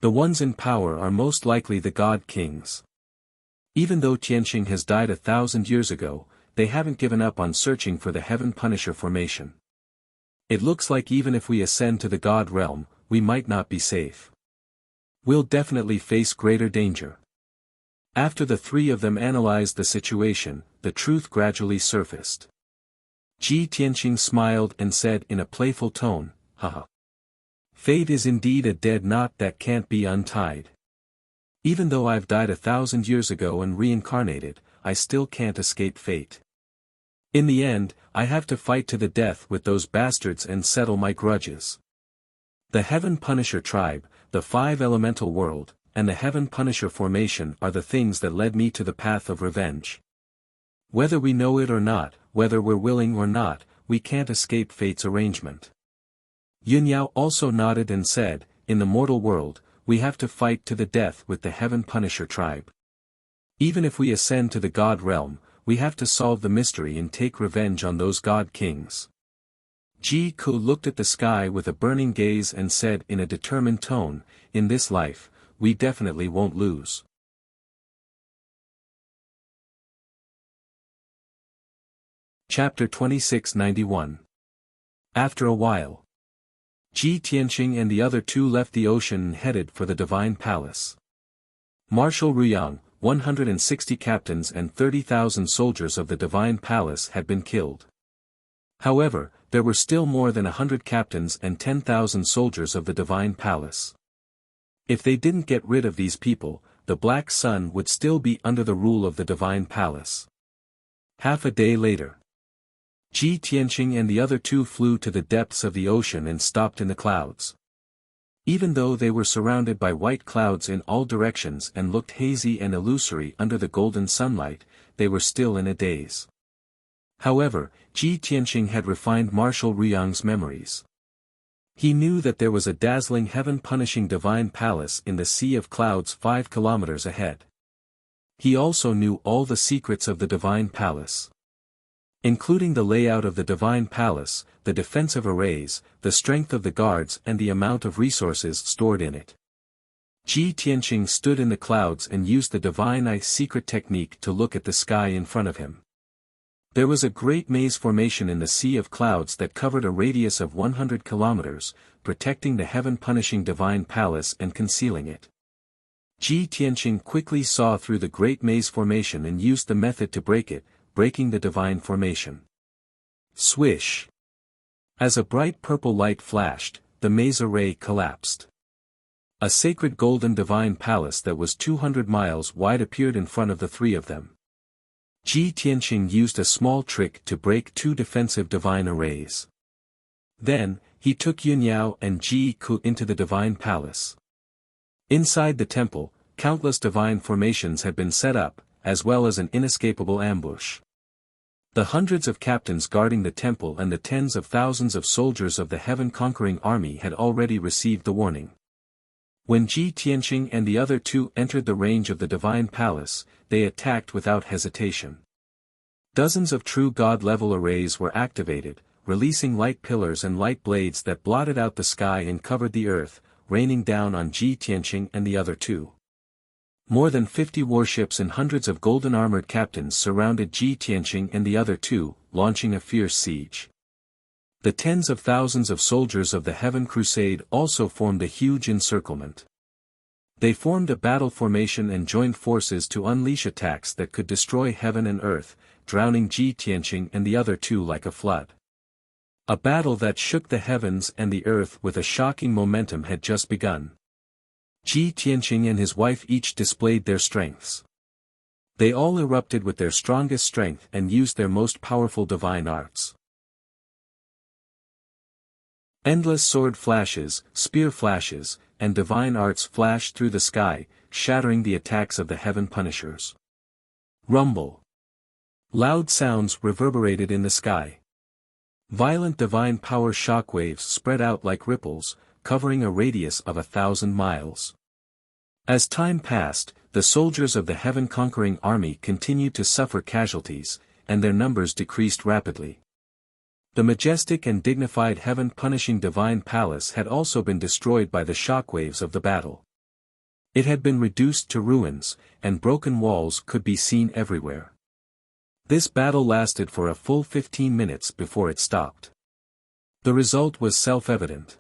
The ones in power are most likely the God Kings. Even though Tianqing has died 1,000 years ago, they haven't given up on searching for the Heaven Punisher formation. It looks like even if we ascend to the God realm, we might not be safe. We'll definitely face greater danger. After the three of them analyzed the situation, the truth gradually surfaced. Ji Tianqing smiled and said in a playful tone, haha. Fate is indeed a dead knot that can't be untied. Even though I've died 1,000 years ago and reincarnated, I still can't escape fate. In the end, I have to fight to the death with those bastards and settle my grudges. The Heaven Punisher tribe, the 5 elemental world, and the Heaven Punisher formation are the things that led me to the path of revenge. Whether we know it or not, whether we're willing or not, we can't escape fate's arrangement. Yun Yao also nodded and said, in the mortal world, we have to fight to the death with the Heaven Punisher tribe. Even if we ascend to the God realm, we have to solve the mystery and take revenge on those God Kings. Ji Ku looked at the sky with a burning gaze and said in a determined tone, in this life, we definitely won't lose. Chapter 2691. After a while, Ji Tianqing and the other 2 left the ocean and headed for the Divine Palace. Marshal Ruyang, 160 captains and 30,000 soldiers of the Divine Palace had been killed. However, there were still more than 100 captains and 10,000 soldiers of the Divine Palace. If they didn't get rid of these people, the Black Sun would still be under the rule of the Divine Palace. Half a day later, Ji Tianqing and the other 2 flew to the depths of the ocean and stopped in the clouds. Even though they were surrounded by white clouds in all directions and looked hazy and illusory under the golden sunlight, they were still in a daze. However, Ji Tianqing had refined Marshal Ruyang's memories. He knew that there was a dazzling heaven-punishing divine palace in the sea of clouds 5 kilometers ahead. He also knew all the secrets of the divine palace, including the layout of the divine palace, the defensive arrays, the strength of the guards and the amount of resources stored in it. Ji Tianqing stood in the clouds and used the divine eye secret technique to look at the sky in front of him. There was a great maze formation in the sea of clouds that covered a radius of 100 kilometers, protecting the heaven-punishing divine palace and concealing it. Ji Tianqing quickly saw through the great maze formation and used the method to break it, breaking the divine formation. Swish! As a bright purple light flashed, the maze array collapsed. A sacred golden divine palace that was 200 miles wide appeared in front of the three of them. Ji Tianqing used a small trick to break 2 defensive divine arrays. Then, he took Yun Yao and Ji Ku into the divine palace. Inside the temple, countless divine formations had been set up, as well as an inescapable ambush. The hundreds of captains guarding the temple and the tens of thousands of soldiers of the heaven-conquering army had already received the warning. When Ji Tianqing and the other 2 entered the range of the divine palace, they attacked without hesitation. Dozens of true god-level arrays were activated, releasing light pillars and light blades that blotted out the sky and covered the earth, raining down on Ji Tianqing and the other 2. More than 50 warships and hundreds of golden-armored captains surrounded Ji Tianqing and the other 2, launching a fierce siege. The tens of thousands of soldiers of the Heaven Crusade also formed a huge encirclement. They formed a battle formation and joined forces to unleash attacks that could destroy heaven and earth, drowning Ji Tianqing and the other 2 like a flood. A battle that shook the heavens and the earth with a shocking momentum had just begun. Ji Tianqing and his wife each displayed their strengths. They all erupted with their strongest strength and used their most powerful divine arts. Endless sword flashes, spear flashes, and divine arts flashed through the sky, shattering the attacks of the heaven punishers. Rumble. Loud sounds reverberated in the sky. Violent divine power shockwaves spread out like ripples, covering a radius of 1,000 miles. As time passed, the soldiers of the heaven-conquering army continued to suffer casualties, and their numbers decreased rapidly. The majestic and dignified heaven-punishing divine palace had also been destroyed by the shockwaves of the battle. It had been reduced to ruins, and broken walls could be seen everywhere. This battle lasted for a full 15 minutes before it stopped. The result was self-evident.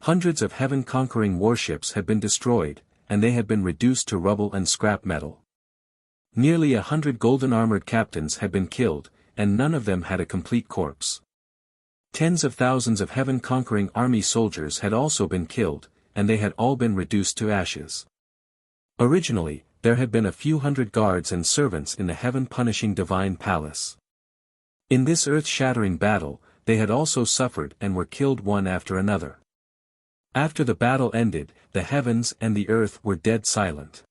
Hundreds of heaven-conquering warships had been destroyed, and they had been reduced to rubble and scrap metal. Nearly 100 golden-armored captains had been killed, and none of them had a complete corpse. Tens of thousands of heaven-conquering army soldiers had also been killed, and they had all been reduced to ashes. Originally, there had been a few hundred guards and servants in the heaven-punishing divine palace. In this earth-shattering battle, they had also suffered and were killed one after another. After the battle ended, the heavens and the earth were dead silent.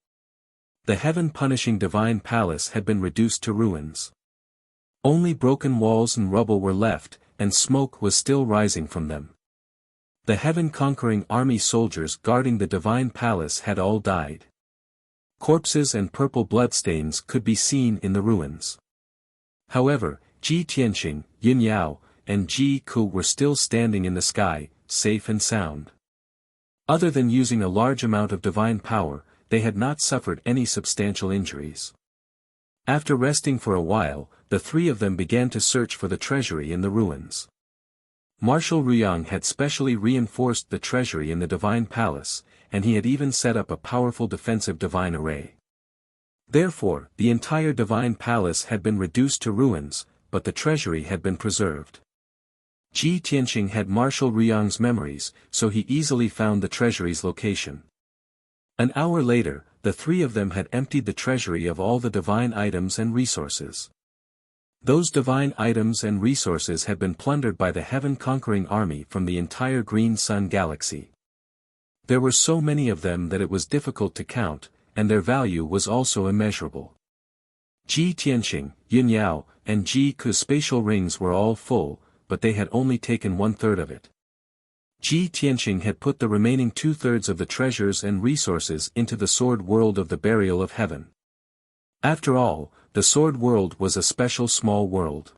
The heaven-punishing divine palace had been reduced to ruins. Only broken walls and rubble were left, and smoke was still rising from them. The heaven-conquering army soldiers guarding the divine palace had all died. Corpses and purple bloodstains could be seen in the ruins. However, Ji Tianqing, Yun Yao, and Ji Ku were still standing in the sky, safe and sound. Other than using a large amount of divine power, they had not suffered any substantial injuries. After resting for a while, the 3 of them began to search for the treasury in the ruins. Marshal Ruyang had specially reinforced the treasury in the divine palace, and he had even set up a powerful defensive divine array. Therefore, the entire divine palace had been reduced to ruins, but the treasury had been preserved. Ji Tianqing had Marshal Ruyang's memories, so he easily found the treasury's location. An hour later, the 3 of them had emptied the treasury of all the divine items and resources. Those divine items and resources had been plundered by the heaven-conquering army from the entire Green Sun galaxy. There were so many of them that it was difficult to count, and their value was also immeasurable. Ji Tianqing, Yun Yao, and Ji Ku's spatial rings were all full, but they had only taken 1/3 of it. Ji Tianqing had put the remaining two-thirds of the treasures and resources into the sword world of the burial of heaven. After all, the sword world was a special small world.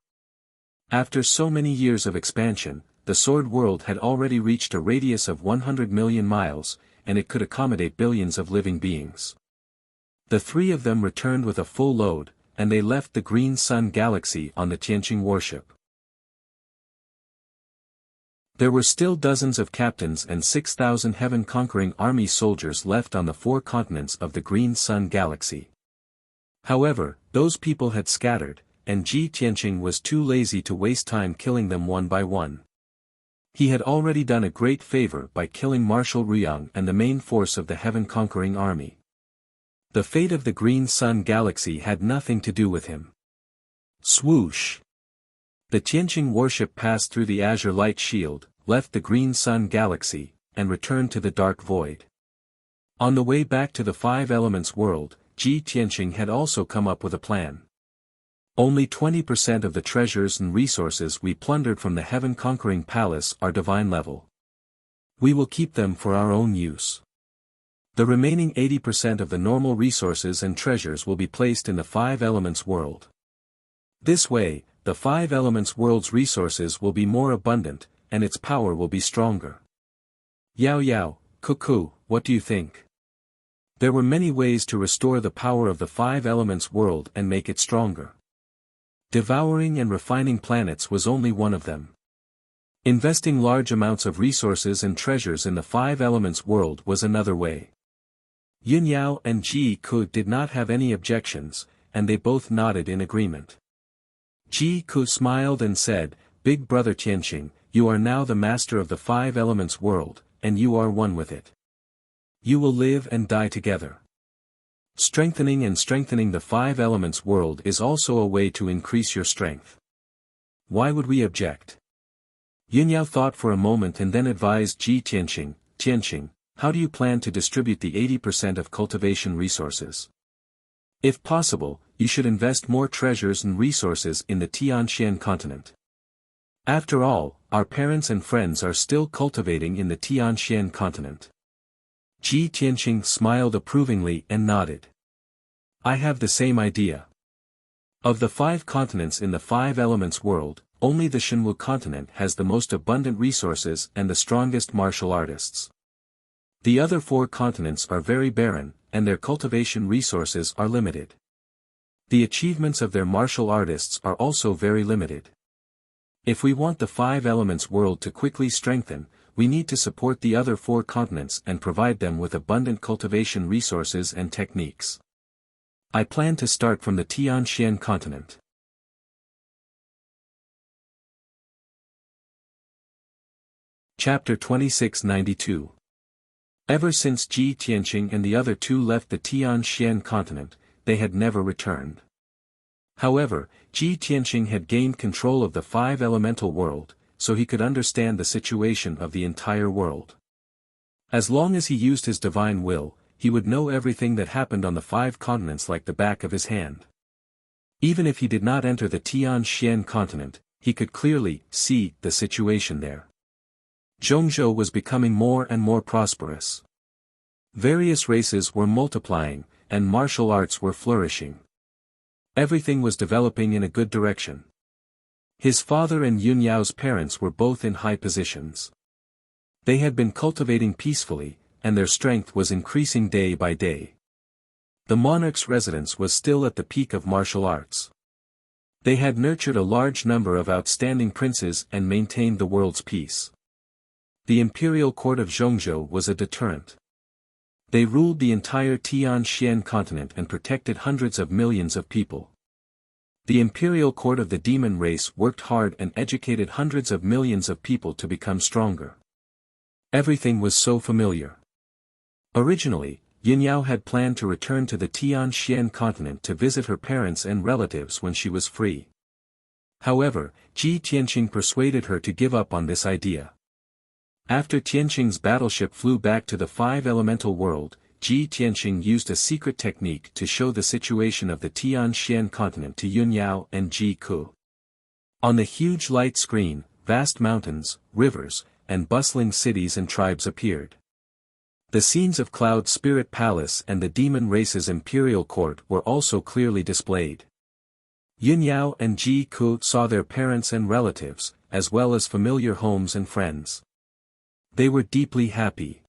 After so many years of expansion, the sword world had already reached a radius of 100 million miles, and it could accommodate billions of living beings. The three of them returned with a full load, and they left the Green Sun Galaxy on the Tianqing warship. There were still dozens of captains and 6,000 heaven-conquering army soldiers left on the 4 continents of the Green Sun Galaxy. However, those people had scattered, and Ji Tianqing was too lazy to waste time killing them one by one. He had already done a great favor by killing Marshal Ruyang and the main force of the heaven-conquering army. The fate of the Green Sun Galaxy had nothing to do with him. Swoosh! The Tianqing warship passed through the Azure Light Shield, left the Green Sun Galaxy, and returned to the Dark Void. On the way back to the Five Elements world, Ji Tianqing had also come up with a plan. Only 20% of the treasures and resources we plundered from the heaven-conquering palace are divine level. We will keep them for our own use. The remaining 80% of the normal resources and treasures will be placed in the Five Elements world. This way, the Five Elements world's resources will be more abundant, and its power will be stronger. Yao Yao, Cuckoo, what do you think? There were many ways to restore the power of the Five Elements world and make it stronger. Devouring and refining planets was only one of them. Investing large amounts of resources and treasures in the Five Elements world was another way. Yun Yao and Ji Ku did not have any objections, and they both nodded in agreement. Ji Ku smiled and said, "Big brother Tianqing, you are now the master of the Five Elements world, and you are one with it. You will live and die together. Strengthening the Five Elements world is also a way to increase your strength. Why would we object?" Yun Yao thought for a moment and then advised Ji Tianqing, "Tianqing, how do you plan to distribute the 80% of cultivation resources? If possible, you should invest more treasures and resources in the Tianxian continent. After all, our parents and friends are still cultivating in the Tianxian continent." Ji Tianqing smiled approvingly and nodded. "I have the same idea. Of the 5 continents in the Five Elements world, only the Shenwu continent has the most abundant resources and the strongest martial artists. The other 4 continents are very barren, and their cultivation resources are limited. The achievements of their martial artists are also very limited. If we want the Five Elements world to quickly strengthen, we need to support the other 4 continents and provide them with abundant cultivation resources and techniques. I plan to start from the Tianxian continent." Chapter 2692. Ever since Ji Tianqing and the other 2 left the Tianxian continent, they had never returned. However, Ji Tianqing had gained control of the Five Elemental world, so he could understand the situation of the entire world. As long as he used his divine will, he would know everything that happened on the 5 continents like the back of his hand. Even if he did not enter the Tianxian continent, he could clearly see the situation there. Zhongzhou was becoming more and more prosperous. Various races were multiplying, and martial arts were flourishing. Everything was developing in a good direction. His father and Yun Yao's parents were both in high positions. They had been cultivating peacefully, and their strength was increasing day by day. The monarch's residence was still at the peak of martial arts. They had nurtured a large number of outstanding princes and maintained the world's peace. The imperial court of Zhongzhou was a deterrent. They ruled the entire Tianxian continent and protected hundreds of millions of people. The imperial court of the demon race worked hard and educated hundreds of millions of people to become stronger. Everything was so familiar. Originally, Yin Yao had planned to return to the Tianxian continent to visit her parents and relatives when she was free. However, Ji Tianqing persuaded her to give up on this idea. After Tianqing's battleship flew back to the Five Elemental world, Ji Tianqing used a secret technique to show the situation of the Tianxian continent to Yun Yao and Ji Ku. On the huge light screen, vast mountains, rivers, and bustling cities and tribes appeared. The scenes of Cloud Spirit Palace and the demon race's imperial court were also clearly displayed. Yun Yao and Ji Ku saw their parents and relatives, as well as familiar homes and friends. They were deeply happy.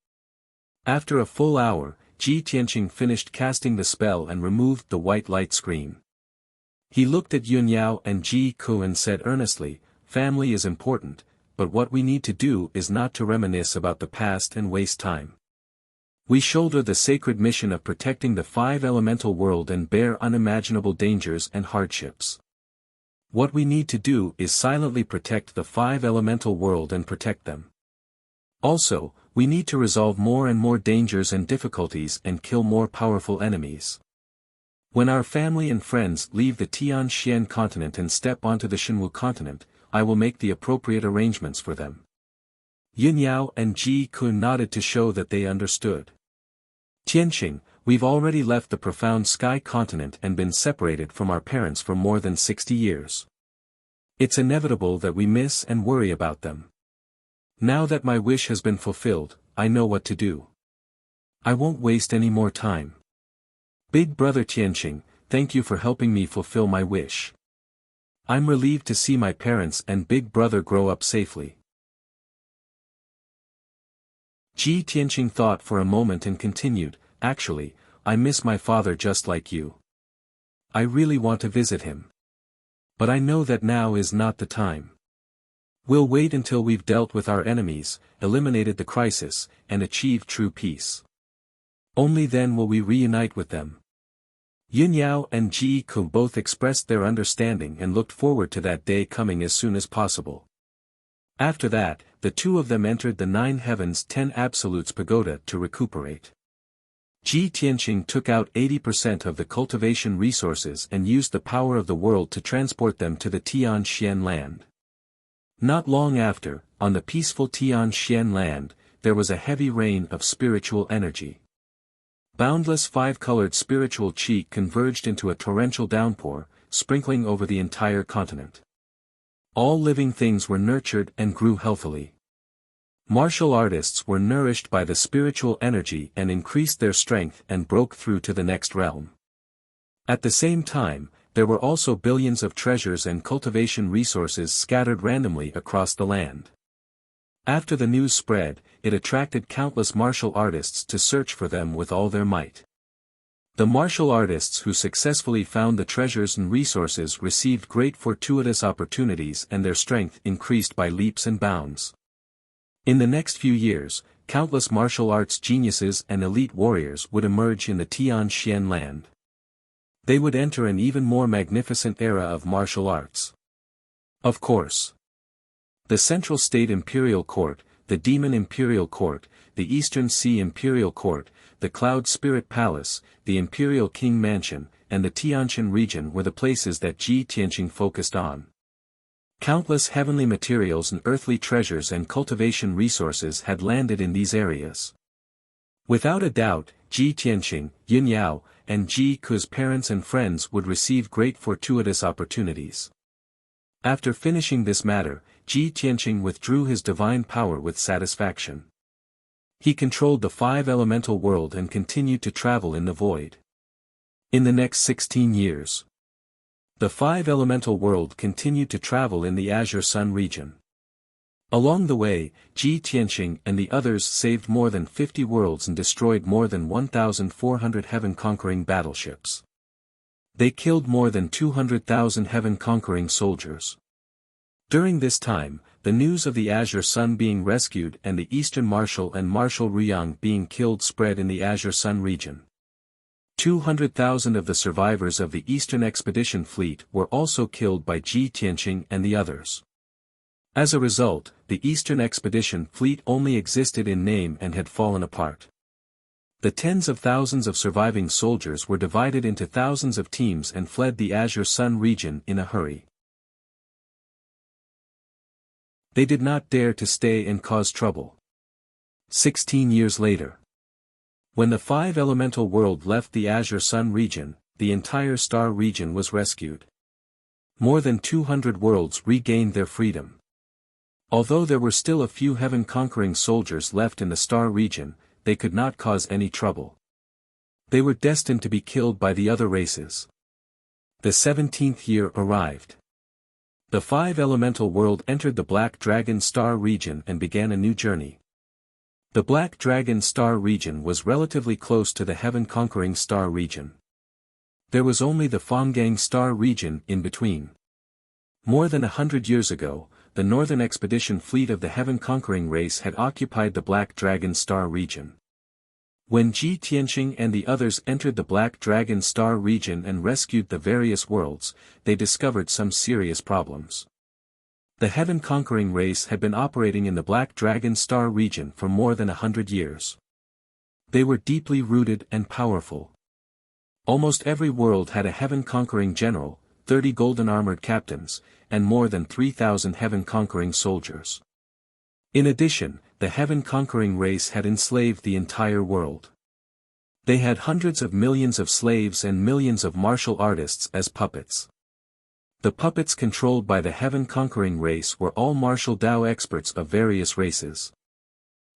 After a full hour, Ji Tianqing finished casting the spell and removed the white light screen. He looked at Yun Yao and Ji Ku and said earnestly, "Family is important, but what we need to do is not to reminisce about the past and waste time. We shoulder the sacred mission of protecting the five elemental world and bear unimaginable dangers and hardships. What we need to do is silently protect the five elemental world and protect them. Also, we need to resolve more and more dangers and difficulties and kill more powerful enemies. When our family and friends leave the Tian Xian continent and step onto the Shenwu continent, I will make the appropriate arrangements for them." Yun Yao and Ji Ku nodded to show that they understood. "Tianqing, we've already left the profound sky continent and been separated from our parents for more than 60 years. It's inevitable that we miss and worry about them. Now that my wish has been fulfilled, I know what to do. I won't waste any more time. Big brother Tianqing, thank you for helping me fulfill my wish. I'm relieved to see my parents and big brother grow up safely." Ji Tianqing thought for a moment and continued, "Actually, I miss my father just like you. I really want to visit him. But I know that now is not the time. We'll wait until we've dealt with our enemies, eliminated the crisis, and achieved true peace. Only then will we reunite with them." Yun Yao and Ji Ku both expressed their understanding and looked forward to that day coming as soon as possible. After that, the two of them entered the Nine Heavens 10 Absolutes Pagoda to recuperate. Ji Tianqing took out 80% of the cultivation resources and used the power of the world to transport them to the Tian Xian land. Not long after, on the peaceful Tian Xian land, there was a heavy rain of spiritual energy. Boundless five-colored spiritual chi converged into a torrential downpour, sprinkling over the entire continent. All living things were nurtured and grew healthily. Martial artists were nourished by the spiritual energy and increased their strength and broke through to the next realm. At the same time, there were also billions of treasures and cultivation resources scattered randomly across the land. After the news spread, it attracted countless martial artists to search for them with all their might. The martial artists who successfully found the treasures and resources received great fortuitous opportunities and their strength increased by leaps and bounds. In the next few years, countless martial arts geniuses and elite warriors would emerge in the Tian Xian land. They would enter an even more magnificent era of martial arts. Of course. The Central State Imperial Court, the Demon Imperial Court, the Eastern Sea Imperial Court, the Cloud Spirit Palace, the Imperial King Mansion, and the Tianqian region were the places that Ji Tianqing focused on. Countless heavenly materials and earthly treasures and cultivation resources had landed in these areas. Without a doubt, Ji Tianqing, Yun Yao, and Ji Ku's parents and friends would receive great fortuitous opportunities. After finishing this matter, Ji Tianqing withdrew his divine power with satisfaction. He controlled the five elemental world and continued to travel in the void. In the next 16 years, the five elemental world continued to travel in the Azure Sun region. Along the way, Ji Tianqing and the others saved more than 50 worlds and destroyed more than 1,400 heaven-conquering battleships. They killed more than 200,000 heaven-conquering soldiers. During this time, the news of the Azure Sun being rescued and the Eastern Marshal and Marshal Ruyang being killed spread in the Azure Sun region. 200,000 of the survivors of the Eastern Expedition Fleet were also killed by Ji Tianqing and the others. As a result, the Eastern Expedition Fleet only existed in name and had fallen apart. The tens of thousands of surviving soldiers were divided into thousands of teams and fled the Azure Sun region in a hurry. They did not dare to stay and cause trouble. 16 years later, when the five elemental world left the Azure Sun region, the entire star region was rescued. More than 200 worlds regained their freedom. Although there were still a few heaven-conquering soldiers left in the star region, they could not cause any trouble. They were destined to be killed by the other races. The 17th year arrived. The 5-elemental world entered the Black Dragon Star region and began a new journey. The Black Dragon Star region was relatively close to the Heaven-conquering Star region. There was only the Fonggang Star region in between. More than 100 years ago, the Northern Expedition fleet of the Heaven-conquering race had occupied the Black Dragon Star region. When Ji Tianqing and the others entered the Black Dragon Star region and rescued the various worlds, they discovered some serious problems. The Heaven-conquering race had been operating in the Black Dragon Star region for more than 100 years. They were deeply rooted and powerful. Almost every world had a Heaven-conquering general, 30 golden armored captains, and more than 3,000 Heaven-conquering soldiers. In addition, the Heaven-conquering race had enslaved the entire world. They had hundreds of millions of slaves and millions of martial artists as puppets. The puppets controlled by the Heaven-conquering race were all martial Dao experts of various races.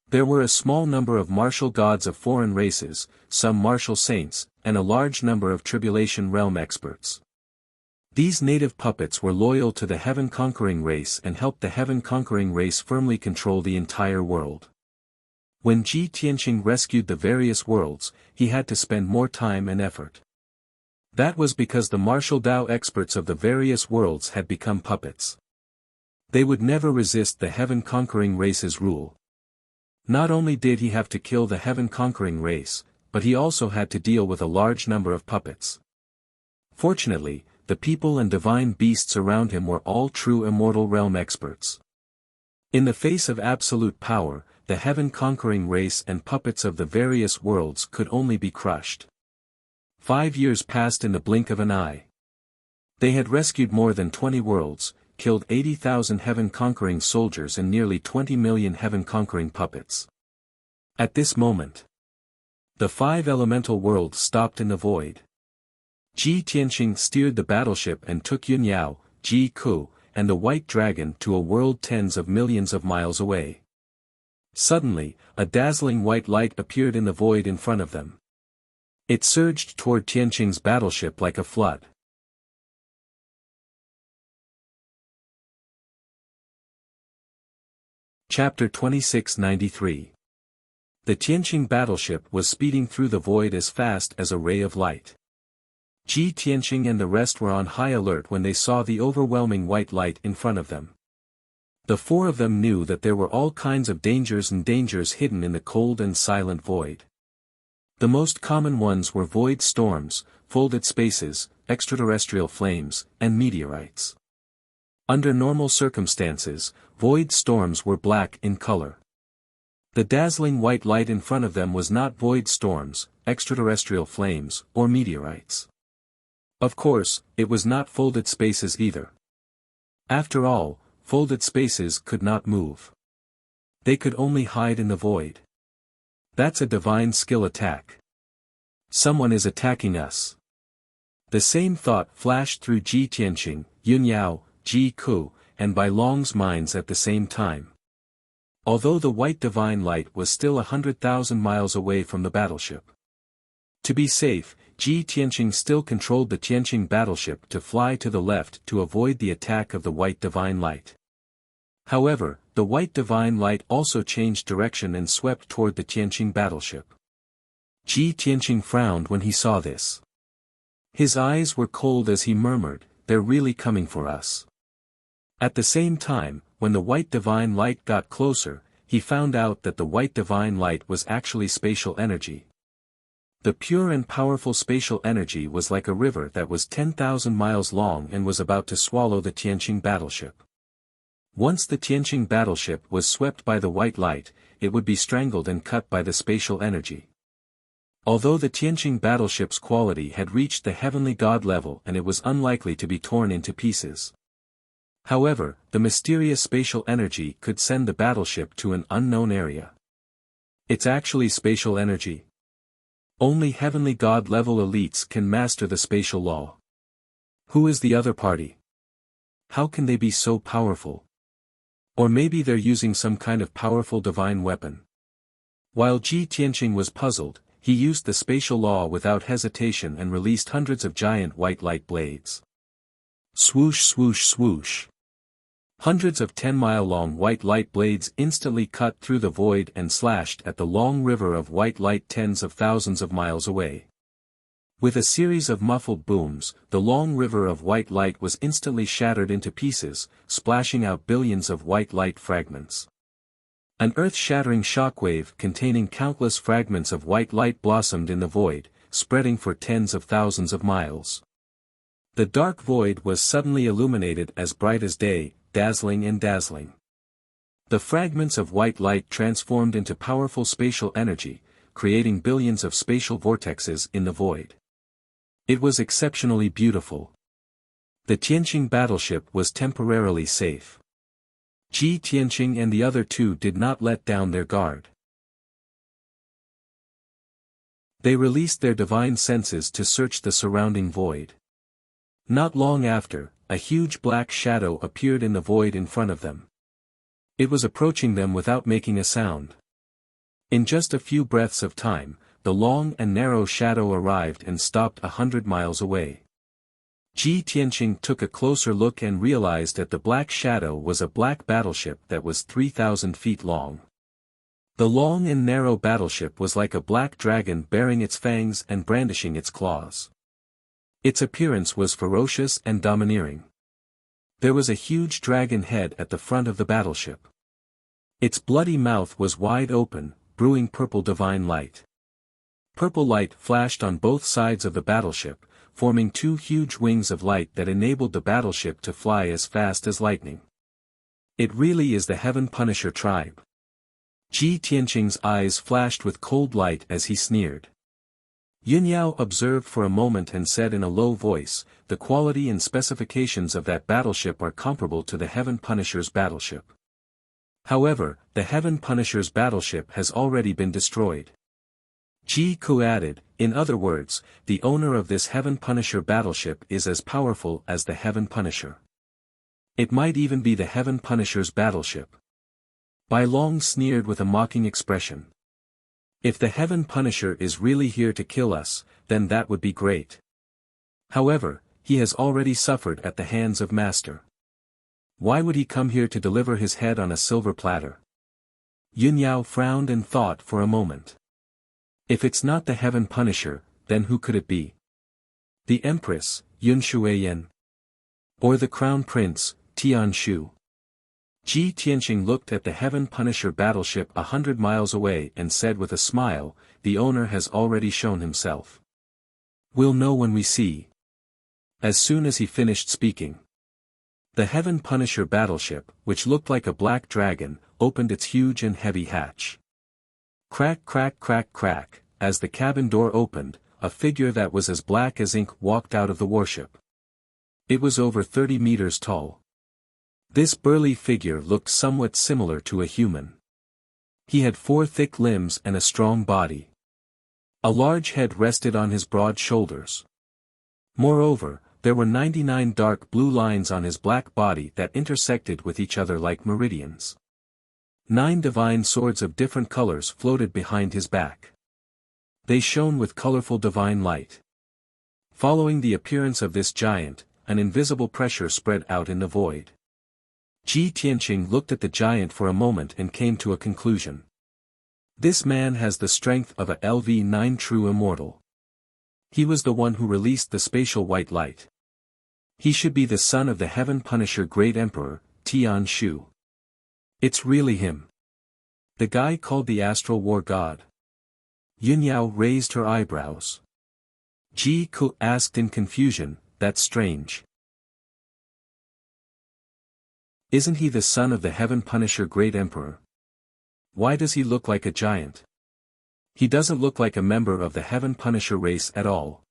There were a small number of martial gods of foreign races, some martial saints, and a large number of Tribulation Realm experts. These native puppets were loyal to the Heaven-conquering race and helped the Heaven-conquering race firmly control the entire world. When Ji Tianqing rescued the various worlds, he had to spend more time and effort. That was because the martial Dao experts of the various worlds had become puppets. They would never resist the Heaven-conquering race's rule. Not only did he have to kill the Heaven-conquering race, but he also had to deal with a large number of puppets. Fortunately, the people and divine beasts around him were all true immortal realm experts. In the face of absolute power, the Heaven-conquering race and puppets of the various worlds could only be crushed. 5 years passed in the blink of an eye. They had rescued more than 20 worlds, killed 80,000 Heaven-conquering soldiers and nearly 20 million Heaven-conquering puppets. At this moment, the 5 elemental worlds stopped in the void. Ji Tianqing steered the battleship and took Yun Yao, Ji Ku, and the White Dragon to a world tens of millions of miles away. Suddenly, a dazzling white light appeared in the void in front of them. It surged toward Tianqing's battleship like a flood. Chapter 2693. The Tianqing battleship was speeding through the void as fast as a ray of light. Ji Tianqing and the rest were on high alert when they saw the overwhelming white light in front of them. The 4 of them knew that there were all kinds of dangers hidden in the cold and silent void. The most common ones were void storms, folded spaces, extraterrestrial flames, and meteorites. Under normal circumstances, void storms were black in color. The dazzling white light in front of them was not void storms, extraterrestrial flames, or meteorites. Of course, it was not folded spaces either. After all, folded spaces could not move. They could only hide in the void. That's a divine skill attack. Someone is attacking us. The same thought flashed through Ji Tianqing, Yun Yao, Ji Ku, and Bai Long's minds at the same time. Although the white divine light was still 100,000 miles away from the battleship. To be safe, Ji Tianqing still controlled the Tianqing battleship to fly to the left to avoid the attack of the white divine light. However, the white divine light also changed direction and swept toward the Tianqing battleship. Ji Tianqing frowned when he saw this. His eyes were cold as he murmured, "They're really coming for us." At the same time, when the white divine light got closer, he found out that the white divine light was actually spatial energy. The pure and powerful spatial energy was like a river that was 10,000 miles long and was about to swallow the Tianqing battleship. Once the Tianqing battleship was swept by the white light, it would be strangled and cut by the spatial energy. Although the Tianqing battleship's quality had reached the heavenly god level and it was unlikely to be torn into pieces. However, the mysterious spatial energy could send the battleship to an unknown area. It's actually spatial energy. Only heavenly god-level elites can master the spatial law. Who is the other party? How can they be so powerful? Or maybe they're using some kind of powerful divine weapon. While Ji Tianqing was puzzled, he used the spatial law without hesitation and released hundreds of giant white light blades. Swoosh swoosh swoosh. Hundreds of 10-mile-long white light blades instantly cut through the void and slashed at the long river of white light tens of thousands of miles away. With a series of muffled booms, the long river of white light was instantly shattered into pieces, splashing out billions of white light fragments. An earth-shattering shockwave containing countless fragments of white light blossomed in the void, spreading for tens of thousands of miles. The dark void was suddenly illuminated as bright as day, dazzling and dazzling. The fragments of white light transformed into powerful spatial energy, creating billions of spatial vortexes in the void. It was exceptionally beautiful. The Tianqing battleship was temporarily safe. Ji Tianqing and the other two did not let down their guard. They released their divine senses to search the surrounding void. Not long after, a huge black shadow appeared in the void in front of them. It was approaching them without making a sound. In just a few breaths of time, the long and narrow shadow arrived and stopped 100 miles away. Ji Tianqing took a closer look and realized that the black shadow was a black battleship that was 3,000 feet long. The long and narrow battleship was like a black dragon bearing its fangs and brandishing its claws. Its appearance was ferocious and domineering. There was a huge dragon head at the front of the battleship. Its bloody mouth was wide open, brewing purple divine light. Purple light flashed on both sides of the battleship, forming two huge wings of light that enabled the battleship to fly as fast as lightning. It really is the Heaven Punisher tribe. Ji Tianqing's eyes flashed with cold light as he sneered. Yunyao observed for a moment and said in a low voice, "The quality and specifications of that battleship are comparable to the Heaven Punisher's battleship. However, the Heaven Punisher's battleship has already been destroyed." Ji Ku added, "In other words, the owner of this Heaven Punisher battleship is as powerful as the Heaven Punisher. It might even be the Heaven Punisher's battleship." Bai Long sneered with a mocking expression. "If the Heaven Punisher is really here to kill us, then that would be great. However, he has already suffered at the hands of Master. Why would he come here to deliver his head on a silver platter?" Yunyao frowned and thought for a moment. If it's not the Heaven Punisher, then who could it be? The Empress, Yun Shuiyan? Or the Crown Prince, Tian Shu? Ji Tianqing looked at the Heaven Punisher battleship 100 miles away and said with a smile, "The owner has already shown himself. We'll know when we see." As soon as he finished speaking, the Heaven Punisher battleship, which looked like a black dragon, opened its huge and heavy hatch. Crack crack crack crack, as the cabin door opened, a figure that was as black as ink walked out of the warship. It was over 30 meters tall. This burly figure looked somewhat similar to a human. He had 4 thick limbs and a strong body. A large head rested on his broad shoulders. Moreover, there were 99 dark blue lines on his black body that intersected with each other like meridians. 9 divine swords of different colors floated behind his back. They shone with colorful divine light. Following the appearance of this giant, an invisible pressure spread out in the void. Ji Tianqing looked at the giant for a moment and came to a conclusion. This man has the strength of a LV9 true immortal. He was the one who released the spatial white light. He should be the son of the Heaven Punisher Great Emperor, Tian Shu. It's really him. The guy called the Astral War God. Yunyao raised her eyebrows. Ji Ku asked in confusion, "That's strange. Isn't he the son of the Heaven Punisher Great Emperor? Why does he look like a giant? He doesn't look like a member of the Heaven Punisher race at all."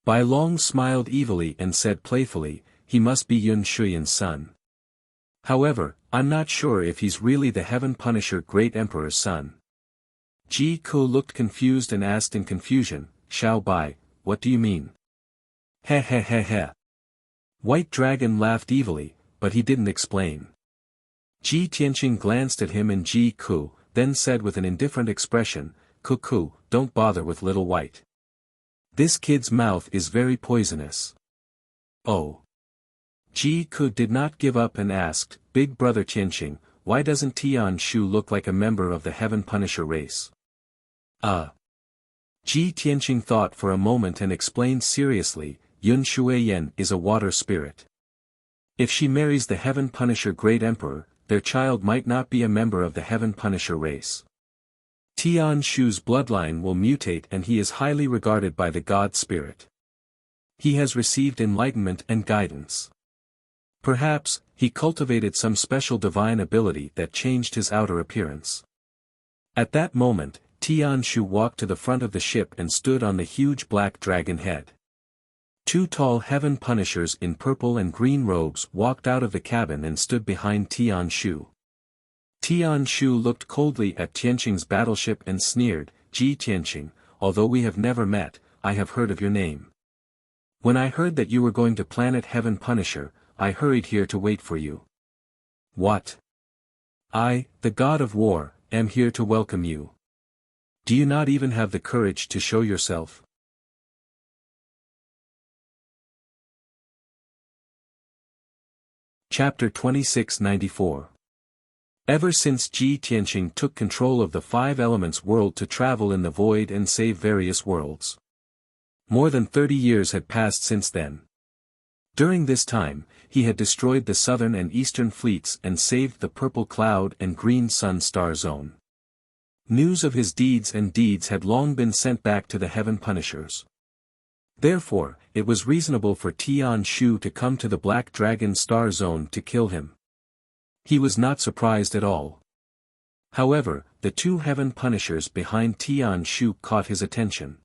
Bai Long smiled evilly and said playfully, "He must be Yun Shuiyan's son. However, I'm not sure if he's really the Heaven Punisher Great Emperor's son." Ji Ku looked confused and asked in confusion, "Xiao Bai, what do you mean?" "Heh heh heh heh." White Dragon laughed evilly, but he didn't explain. Ji Tianqing glanced at him and Ji Ku, then said with an indifferent expression, "Ku, don't bother with little white. This kid's mouth is very poisonous." Oh. Ji Ku did not give up and asked, "Big brother Tianqing, why doesn't Tian Shu look like a member of the Heaven Punisher race?" Ji Tianqing thought for a moment and explained seriously, "Yun Shuiyan is a water spirit. If she marries the Heaven Punisher Great Emperor, their child might not be a member of the Heaven Punisher race. Tian Shu's bloodline will mutate and he is highly regarded by the God Spirit. He has received enlightenment and guidance. Perhaps, he cultivated some special divine ability that changed his outer appearance." At that moment, Tian Shu walked to the front of the ship and stood on the huge black dragon head. Two tall Heaven Punishers in purple and green robes walked out of the cabin and stood behind Tian Shu. Tian Shu looked coldly at Tianqing's battleship and sneered, "Ji Tianqing, although we have never met, I have heard of your name. When I heard that you were going to planet Heaven Punisher, I hurried here to wait for you." "What? I, the God of War, am here to welcome you. Do you not even have the courage to show yourself?" Chapter 2694. Ever since Ji Tianqing took control of the Five Elements world to travel in the void and save various worlds. More than 30 years had passed since then. During this time, he had destroyed the southern and eastern fleets and saved the Purple Cloud and Green Sun Star Zone. News of his deeds had long been sent back to the Heaven Punishers. Therefore, it was reasonable for Tian Shu to come to the Black Dragon Star Zone to kill him. He was not surprised at all. However, the two Heaven Punishers behind Tian Shu caught his attention.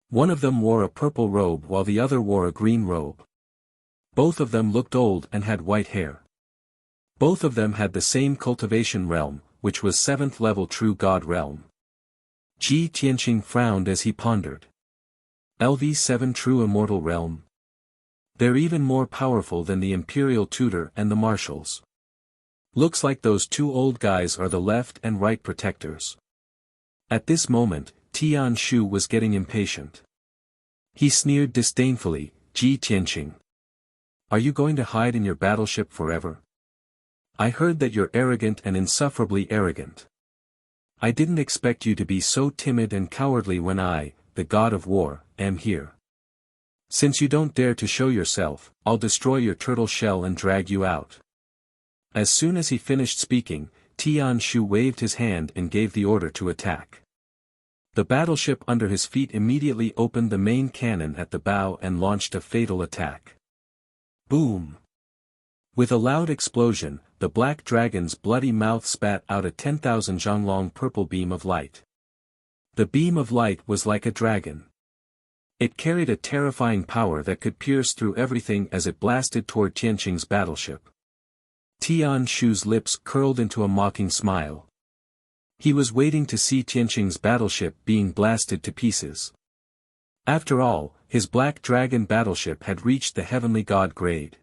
One of them wore a purple robe while the other wore a green robe. Both of them looked old and had white hair. Both of them had the same cultivation realm, which was 7th level True God realm. Ji Tianqing frowned as he pondered. LV7 True Immortal Realm? They're even more powerful than the Imperial Tutor and the Marshals. Looks like those two old guys are the left and right protectors. At this moment, Tian Shu was getting impatient. He sneered disdainfully, "Ji Tianqing. Are you going to hide in your battleship forever? I heard that you're arrogant and insufferably arrogant. I didn't expect you to be so timid and cowardly when I, the God of War, am here. Since you don't dare to show yourself, I'll destroy your turtle shell and drag you out." As soon as he finished speaking, Tian Shu waved his hand and gave the order to attack. The battleship under his feet immediately opened the main cannon at the bow and launched a fatal attack. Boom! With a loud explosion, the black dragon's bloody mouth spat out a 10,000 zhonglong purple beam of light. The beam of light was like a dragon. It carried a terrifying power that could pierce through everything as it blasted toward Tianqing's battleship. Tian Shu's lips curled into a mocking smile. He was waiting to see Tianqing's battleship being blasted to pieces. After all, his black dragon battleship had reached the heavenly god grade.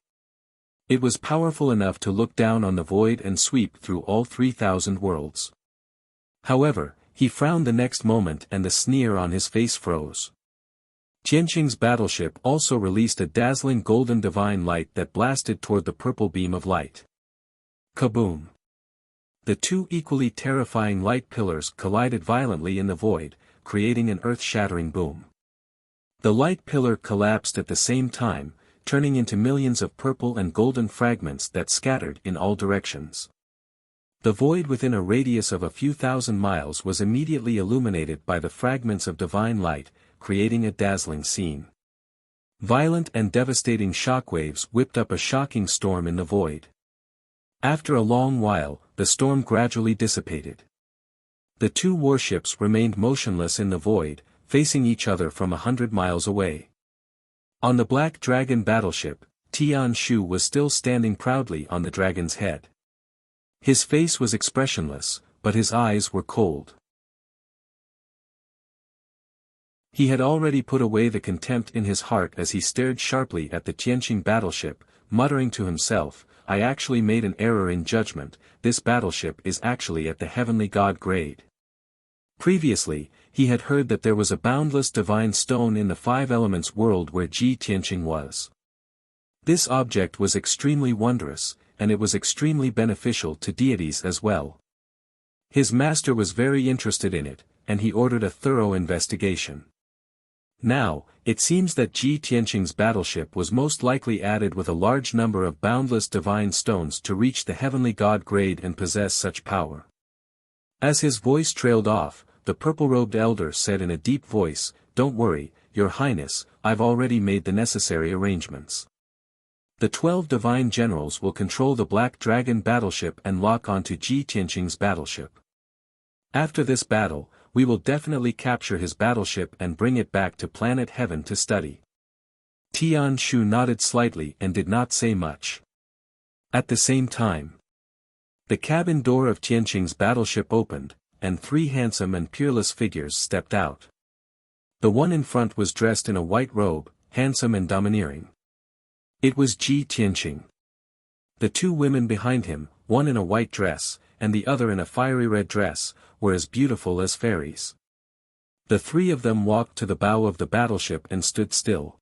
It was powerful enough to look down on the void and sweep through all 3,000 worlds. However, he frowned the next moment and the sneer on his face froze. Tianqing's battleship also released a dazzling golden divine light that blasted toward the purple beam of light. Kaboom! The two equally terrifying light pillars collided violently in the void, creating an earth-shattering boom. The light pillar collapsed at the same time, turning into millions of purple and golden fragments that scattered in all directions. The void within a radius of a few thousand miles was immediately illuminated by the fragments of divine light, creating a dazzling scene. Violent and devastating shockwaves whipped up a shocking storm in the void. After a long while, the storm gradually dissipated. The two warships remained motionless in the void, facing each other from 100 miles away. On the Black Dragon battleship, Tian Shu was still standing proudly on the dragon's head. His face was expressionless, but his eyes were cold. He had already put away the contempt in his heart as he stared sharply at the Tianqing battleship, muttering to himself, I actually made an error in judgment, this battleship is actually at the heavenly god grade. Previously, he had heard that there was a boundless divine stone in the five elements world where Ji Tianqing was. This object was extremely wondrous, and it was extremely beneficial to deities as well. His master was very interested in it, and he ordered a thorough investigation. Now, it seems that Ji Tianqing's battleship was most likely added with a large number of boundless divine stones to reach the heavenly god grade and possess such power. As his voice trailed off, the purple-robed elder said in a deep voice, "Don't worry, Your Highness, I've already made the necessary arrangements. The 12 divine generals will control the Black Dragon battleship and lock onto Ji Tianqing's battleship. After this battle, we will definitely capture his battleship and bring it back to planet Heaven to study." Tian Shu nodded slightly and did not say much. At the same time, the cabin door of Tianqing's battleship opened, and 3 handsome and peerless figures stepped out. The one in front was dressed in a white robe, handsome and domineering. It was Ji Tianqing. The 2 women behind him, one in a white dress, and the other in a fiery red dress, were as beautiful as fairies. The 3 of them walked to the bow of the battleship and stood still.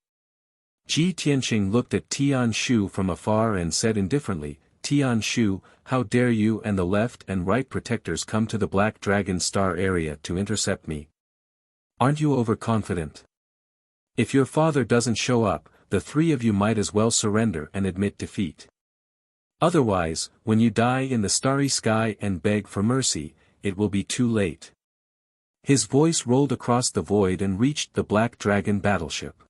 Ji Tianqing looked at Tian Shu from afar and said indifferently, "Tian Shu, how dare you and the left and right protectors come to the Black Dragon Star area to intercept me? Aren't you overconfident? If your father doesn't show up, the 3 of you might as well surrender and admit defeat. Otherwise, when you die in the starry sky and beg for mercy, it will be too late." His voice rolled across the void and reached the Black Dragon battleship.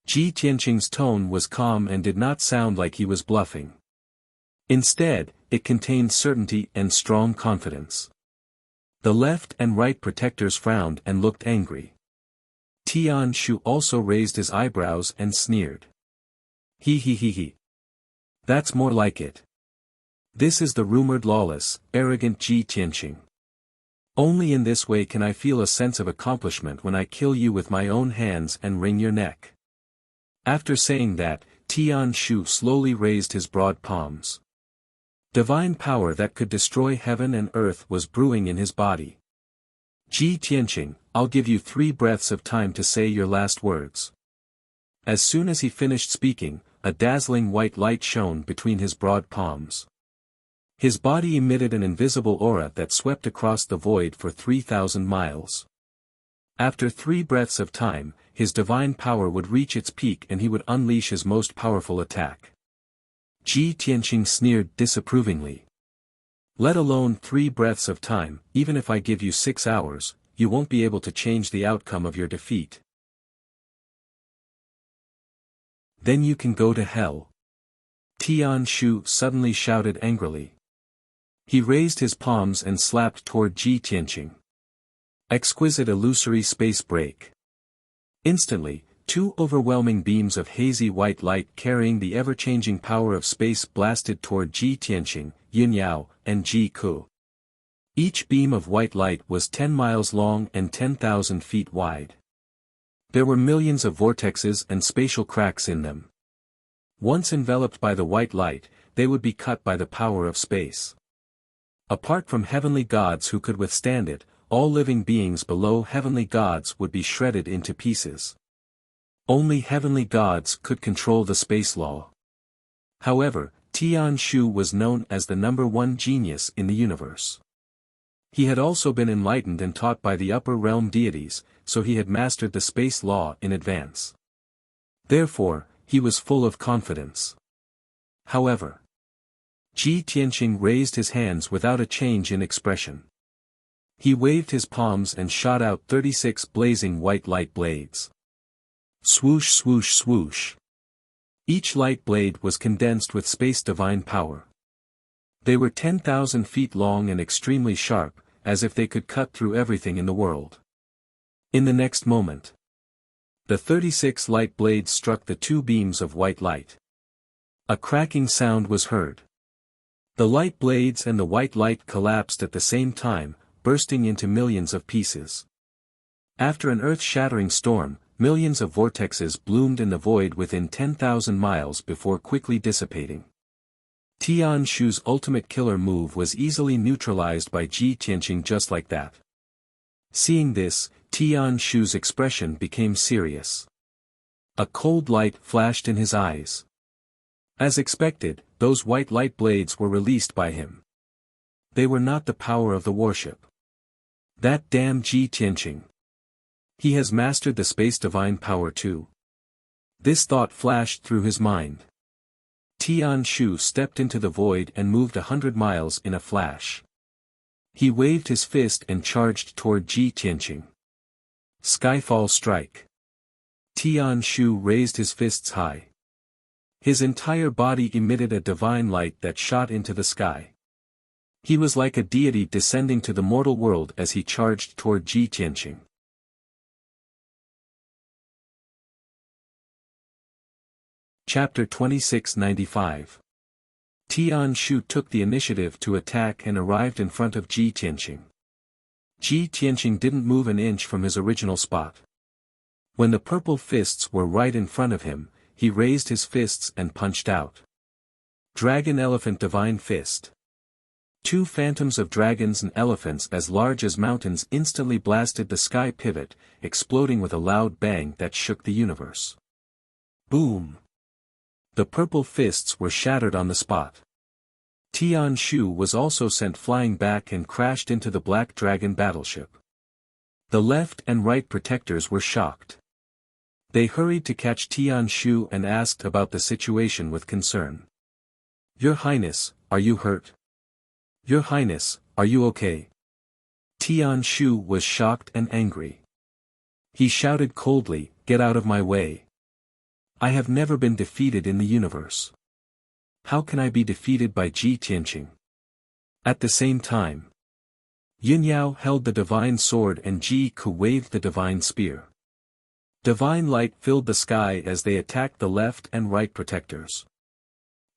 Ji Tianqing's tone was calm and did not sound like he was bluffing. Instead, it contained certainty and strong confidence. The left and right protectors frowned and looked angry. Tian Shu also raised his eyebrows and sneered. He. That's more like it. This is the rumored lawless, arrogant Ji Tianqing. Only in this way can I feel a sense of accomplishment when I kill you with my own hands and wring your neck. After saying that, Tian Shu slowly raised his broad palms. Divine power that could destroy heaven and earth was brewing in his body. Ji Tianqing, I'll give you 3 breaths of time to say your last words. As soon as he finished speaking, a dazzling white light shone between his broad palms. His body emitted an invisible aura that swept across the void for 3,000 miles. After 3 breaths of time, his divine power would reach its peak and he would unleash his most powerful attack. Ji Tianqing sneered disapprovingly. Let alone 3 breaths of time, even if I give you 6 hours, you won't be able to change the outcome of your defeat. Then you can go to hell. Tian Shu suddenly shouted angrily. He raised his palms and slapped toward Ji Tianqing. Exquisite illusory space break. Instantly, 2 overwhelming beams of hazy white light carrying the ever-changing power of space blasted toward Ji Tianqing, Yin Yao, and Ji Ku. Each beam of white light was 10 miles long and 10,000 feet wide. There were millions of vortexes and spatial cracks in them. Once enveloped by the white light, they would be cut by the power of space. Apart from heavenly gods who could withstand it, all living beings below heavenly gods would be shredded into pieces. Only heavenly gods could control the space law. However, Tian Shu was known as the #1 genius in the universe. He had also been enlightened and taught by the upper realm deities, so he had mastered the space law in advance. Therefore, he was full of confidence. However, Ji Tianqing raised his hands without a change in expression. He waved his palms and shot out 36 blazing white light blades. Swoosh swoosh swoosh. Each light blade was condensed with space divine power. They were 10,000 feet long and extremely sharp, as if they could cut through everything in the world. In the next moment, the 36 light blades struck the 2 beams of white light. A cracking sound was heard. The light blades and the white light collapsed at the same time, bursting into millions of pieces. After an earth-shattering storm, millions of vortexes bloomed in the void within 10,000 miles before quickly dissipating. Tian Shu's ultimate killer move was easily neutralized by Ji Tianqing just like that. Seeing this, Tian Shu's expression became serious. A cold light flashed in his eyes. As expected, those white light blades were released by him. They were not the power of the warship. That damn Ji Tianqing. He has mastered the space divine power too. This thought flashed through his mind. Tian Shu stepped into the void and moved 100 miles in a flash. He waved his fist and charged toward Ji Tianqing. Skyfall strike. Tian Shu raised his fists high. His entire body emitted a divine light that shot into the sky. He was like a deity descending to the mortal world as he charged toward Ji Tianqing. Chapter 2695. Tian Shu took the initiative to attack and arrived in front of Ji Tianqing. Ji Tianqing didn't move an inch from his original spot. When the purple fists were right in front of him, he raised his fists and punched out. Dragon Elephant Divine Fist. Two phantoms of dragons and elephants as large as mountains instantly blasted the sky pivot, exploding with a loud bang that shook the universe. Boom! The purple fists were shattered on the spot. Tian Shu was also sent flying back and crashed into the Black Dragon battleship. The left and right protectors were shocked. They hurried to catch Tian Shu and asked about the situation with concern. "Your Highness, are you hurt? Your Highness, are you okay?" Tian Shu was shocked and angry. He shouted coldly, "Get out of my way. I have never been defeated in the universe. How can I be defeated by Ji Tianqing?" At the same time, Yunyao held the divine sword and Ji Ku waved the divine spear. Divine light filled the sky as they attacked the left and right protectors.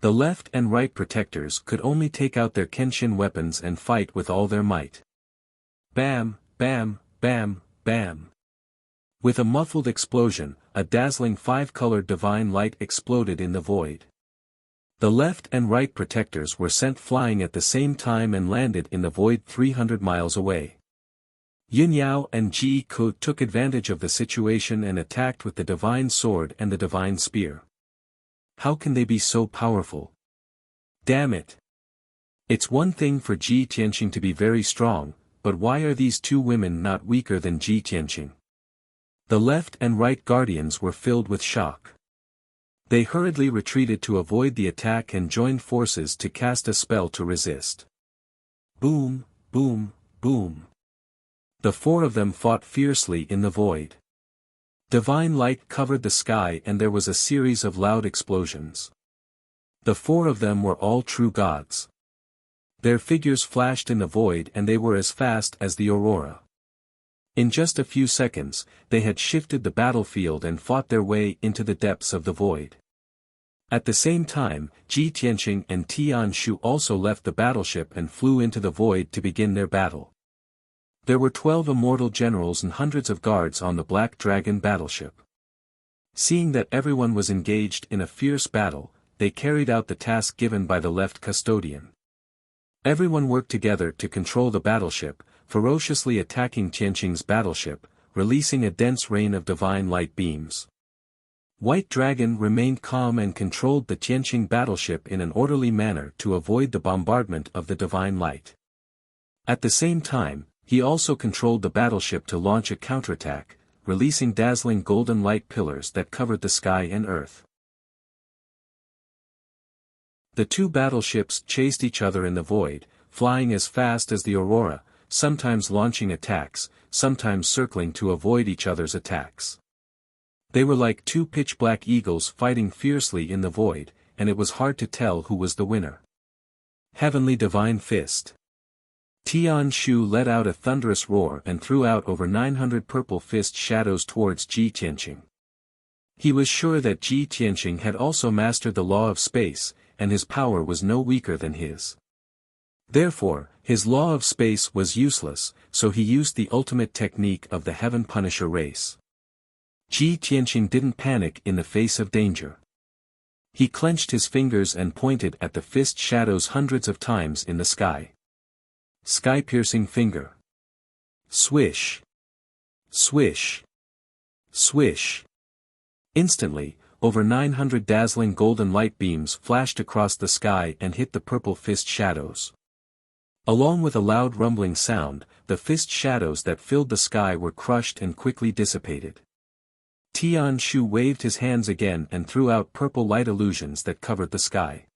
The left and right protectors could only take out their Kenshin weapons and fight with all their might. Bam, bam, bam, bam. With a muffled explosion, a dazzling five-colored divine light exploded in the void. The left and right protectors were sent flying at the same time and landed in the void 300 miles away. Yunyao and Ji Ku took advantage of the situation and attacked with the divine sword and the divine spear. How can they be so powerful? Damn it! It's one thing for Ji Tianqing to be very strong, but why are these two women not weaker than Ji Tianqing? The left and right guardians were filled with shock. They hurriedly retreated to avoid the attack and joined forces to cast a spell to resist. Boom, boom, boom. The four of them fought fiercely in the void. Divine light covered the sky and there was a series of loud explosions. The four of them were all true gods. Their figures flashed in the void and they were as fast as the aurora. In just a few seconds, they had shifted the battlefield and fought their way into the depths of the void. At the same time, Ji Tianqing and Tian Shu also left the battleship and flew into the void to begin their battle. There were 12 immortal generals and hundreds of guards on the Black Dragon battleship. Seeing that everyone was engaged in a fierce battle, they carried out the task given by the left custodian. Everyone worked together to control the battleship, ferociously attacking Tianqing's battleship, releasing a dense rain of divine light beams. White Dragon remained calm and controlled the Tianqing battleship in an orderly manner to avoid the bombardment of the divine light. At the same time, he also controlled the battleship to launch a counterattack, releasing dazzling golden light pillars that covered the sky and earth. The two battleships chased each other in the void, flying as fast as the aurora, sometimes launching attacks, sometimes circling to avoid each other's attacks. They were like two pitch-black eagles fighting fiercely in the void, and it was hard to tell who was the winner. Heavenly Divine Fist. Tian Shu let out a thunderous roar and threw out over 900 purple fist shadows towards Ji Tianqing. He was sure that Ji Tianqing had also mastered the law of space, and his power was no weaker than his. Therefore, his law of space was useless, so he used the ultimate technique of the Heaven Punisher race. Ji Tianqing didn't panic in the face of danger. He clenched his fingers and pointed at the fist shadows hundreds of times in the sky. Sky-piercing finger. Swish. Swish. Swish. Instantly, over 900 dazzling golden light beams flashed across the sky and hit the purple fist shadows. Along with a loud rumbling sound, the fist shadows that filled the sky were crushed and quickly dissipated. Tian Shu waved his hands again and threw out purple light illusions that covered the sky.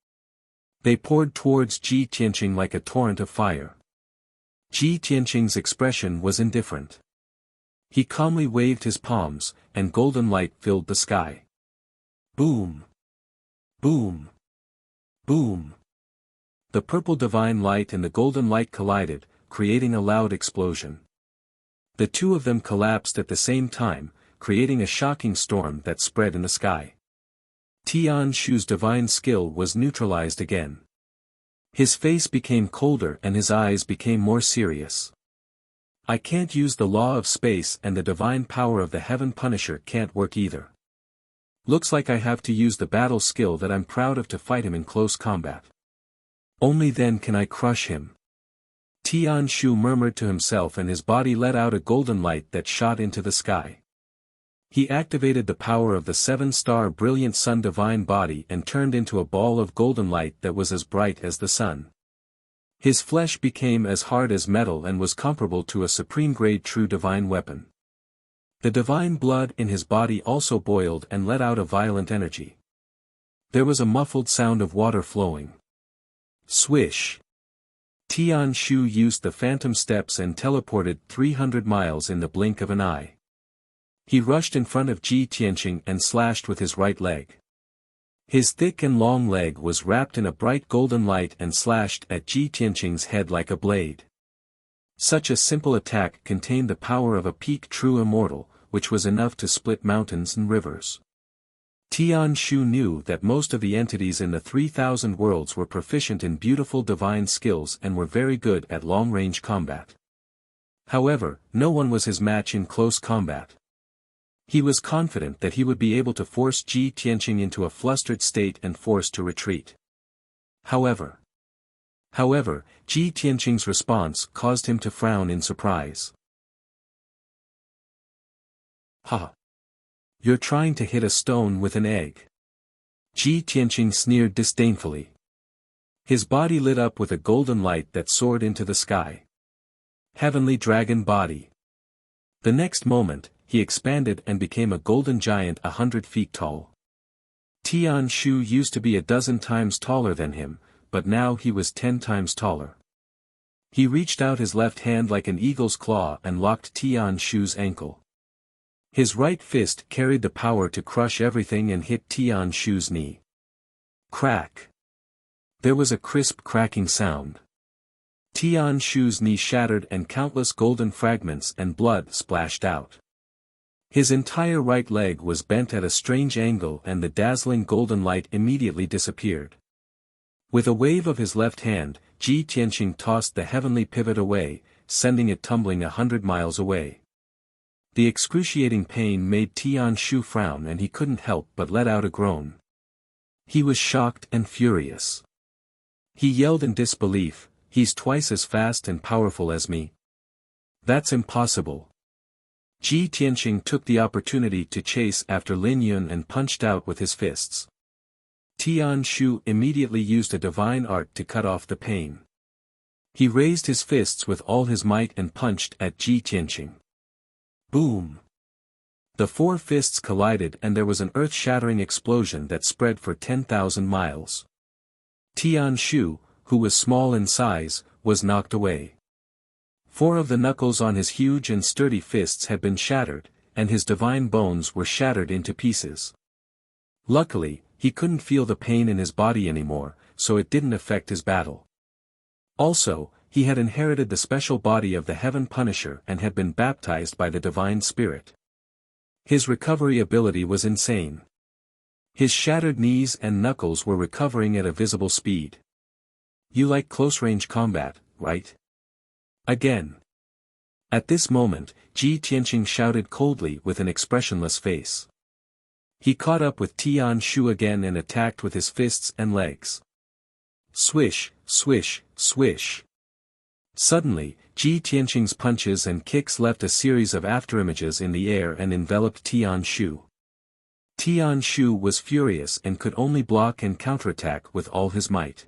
They poured towards Ji Tianqing like a torrent of fire. Ji Tianqing's expression was indifferent. He calmly waved his palms, and golden light filled the sky. Boom! Boom! Boom! The purple divine light and the golden light collided, creating a loud explosion. The two of them collapsed at the same time, creating a shocking storm that spread in the sky. Tian Shu's divine skill was neutralized again. His face became colder and his eyes became more serious. I can't use the law of space, and the divine power of the Heaven Punisher can't work either. Looks like I have to use the battle skill that I'm proud of to fight him in close combat. Only then can I crush him. Tian Shu murmured to himself, and his body let out a golden light that shot into the sky. He activated the power of the 7-star brilliant sun divine body and turned into a ball of golden light that was as bright as the sun. His flesh became as hard as metal and was comparable to a supreme-grade true divine weapon. The divine blood in his body also boiled and let out a violent energy. There was a muffled sound of water flowing. Swish! Tian Shu used the phantom steps and teleported 300 miles in the blink of an eye. He rushed in front of Ji Tianqing and slashed with his right leg. His thick and long leg was wrapped in a bright golden light and slashed at Ji Tianqing's head like a blade. Such a simple attack contained the power of a peak true immortal, which was enough to split mountains and rivers. Tian Shu knew that most of the entities in the 3,000 worlds were proficient in beautiful divine skills and were very good at long-range combat. However, no one was his match in close combat. He was confident that he would be able to force Ji Tianqing into a flustered state and forced to retreat. However, Ji Tianqing's response caused him to frown in surprise. Ha! You're trying to hit a stone with an egg. Ji Tianqing sneered disdainfully. His body lit up with a golden light that soared into the sky. Heavenly dragon body. The next moment, he expanded and became a golden giant 100 feet tall. Tian Shu used to be a dozen times taller than him, but now he was 10 times taller. He reached out his left hand like an eagle's claw and locked Tian Shu's ankle. His right fist carried the power to crush everything and hit Tian Shu's knee. Crack! There was a crisp cracking sound. Tian Shu's knee shattered and countless golden fragments and blood splashed out. His entire right leg was bent at a strange angle and the dazzling golden light immediately disappeared. With a wave of his left hand, Ji Tianqing tossed the heavenly pivot away, sending it tumbling 100 miles away. The excruciating pain made Tian Shu frown and he couldn't help but let out a groan. He was shocked and furious. He yelled in disbelief, "He's twice as fast and powerful as me. That's impossible." Ji Tianqing took the opportunity to chase after Lin Yun and punched out with his fists. Tian Shu immediately used a divine art to cut off the pain. He raised his fists with all his might and punched at Ji Tianqing. Boom! The 4 fists collided and there was an earth-shattering explosion that spread for 10,000 miles. Tian Shu, who was small in size, was knocked away. 4 of the knuckles on his huge and sturdy fists had been shattered, and his divine bones were shattered into pieces. Luckily, he couldn't feel the pain in his body anymore, so it didn't affect his battle. Also, he had inherited the special body of the Heaven Punisher and had been baptized by the Divine Spirit. His recovery ability was insane. His shattered knees and knuckles were recovering at a visible speed. You like close-range combat, right? Again. At this moment, Ji Tianqing shouted coldly with an expressionless face. He caught up with Tian Shu again and attacked with his fists and legs. Swish, swish, swish. Suddenly, Ji Tianqing's punches and kicks left a series of afterimages in the air and enveloped Tian Shu. Tian Shu was furious and could only block and counterattack with all his might.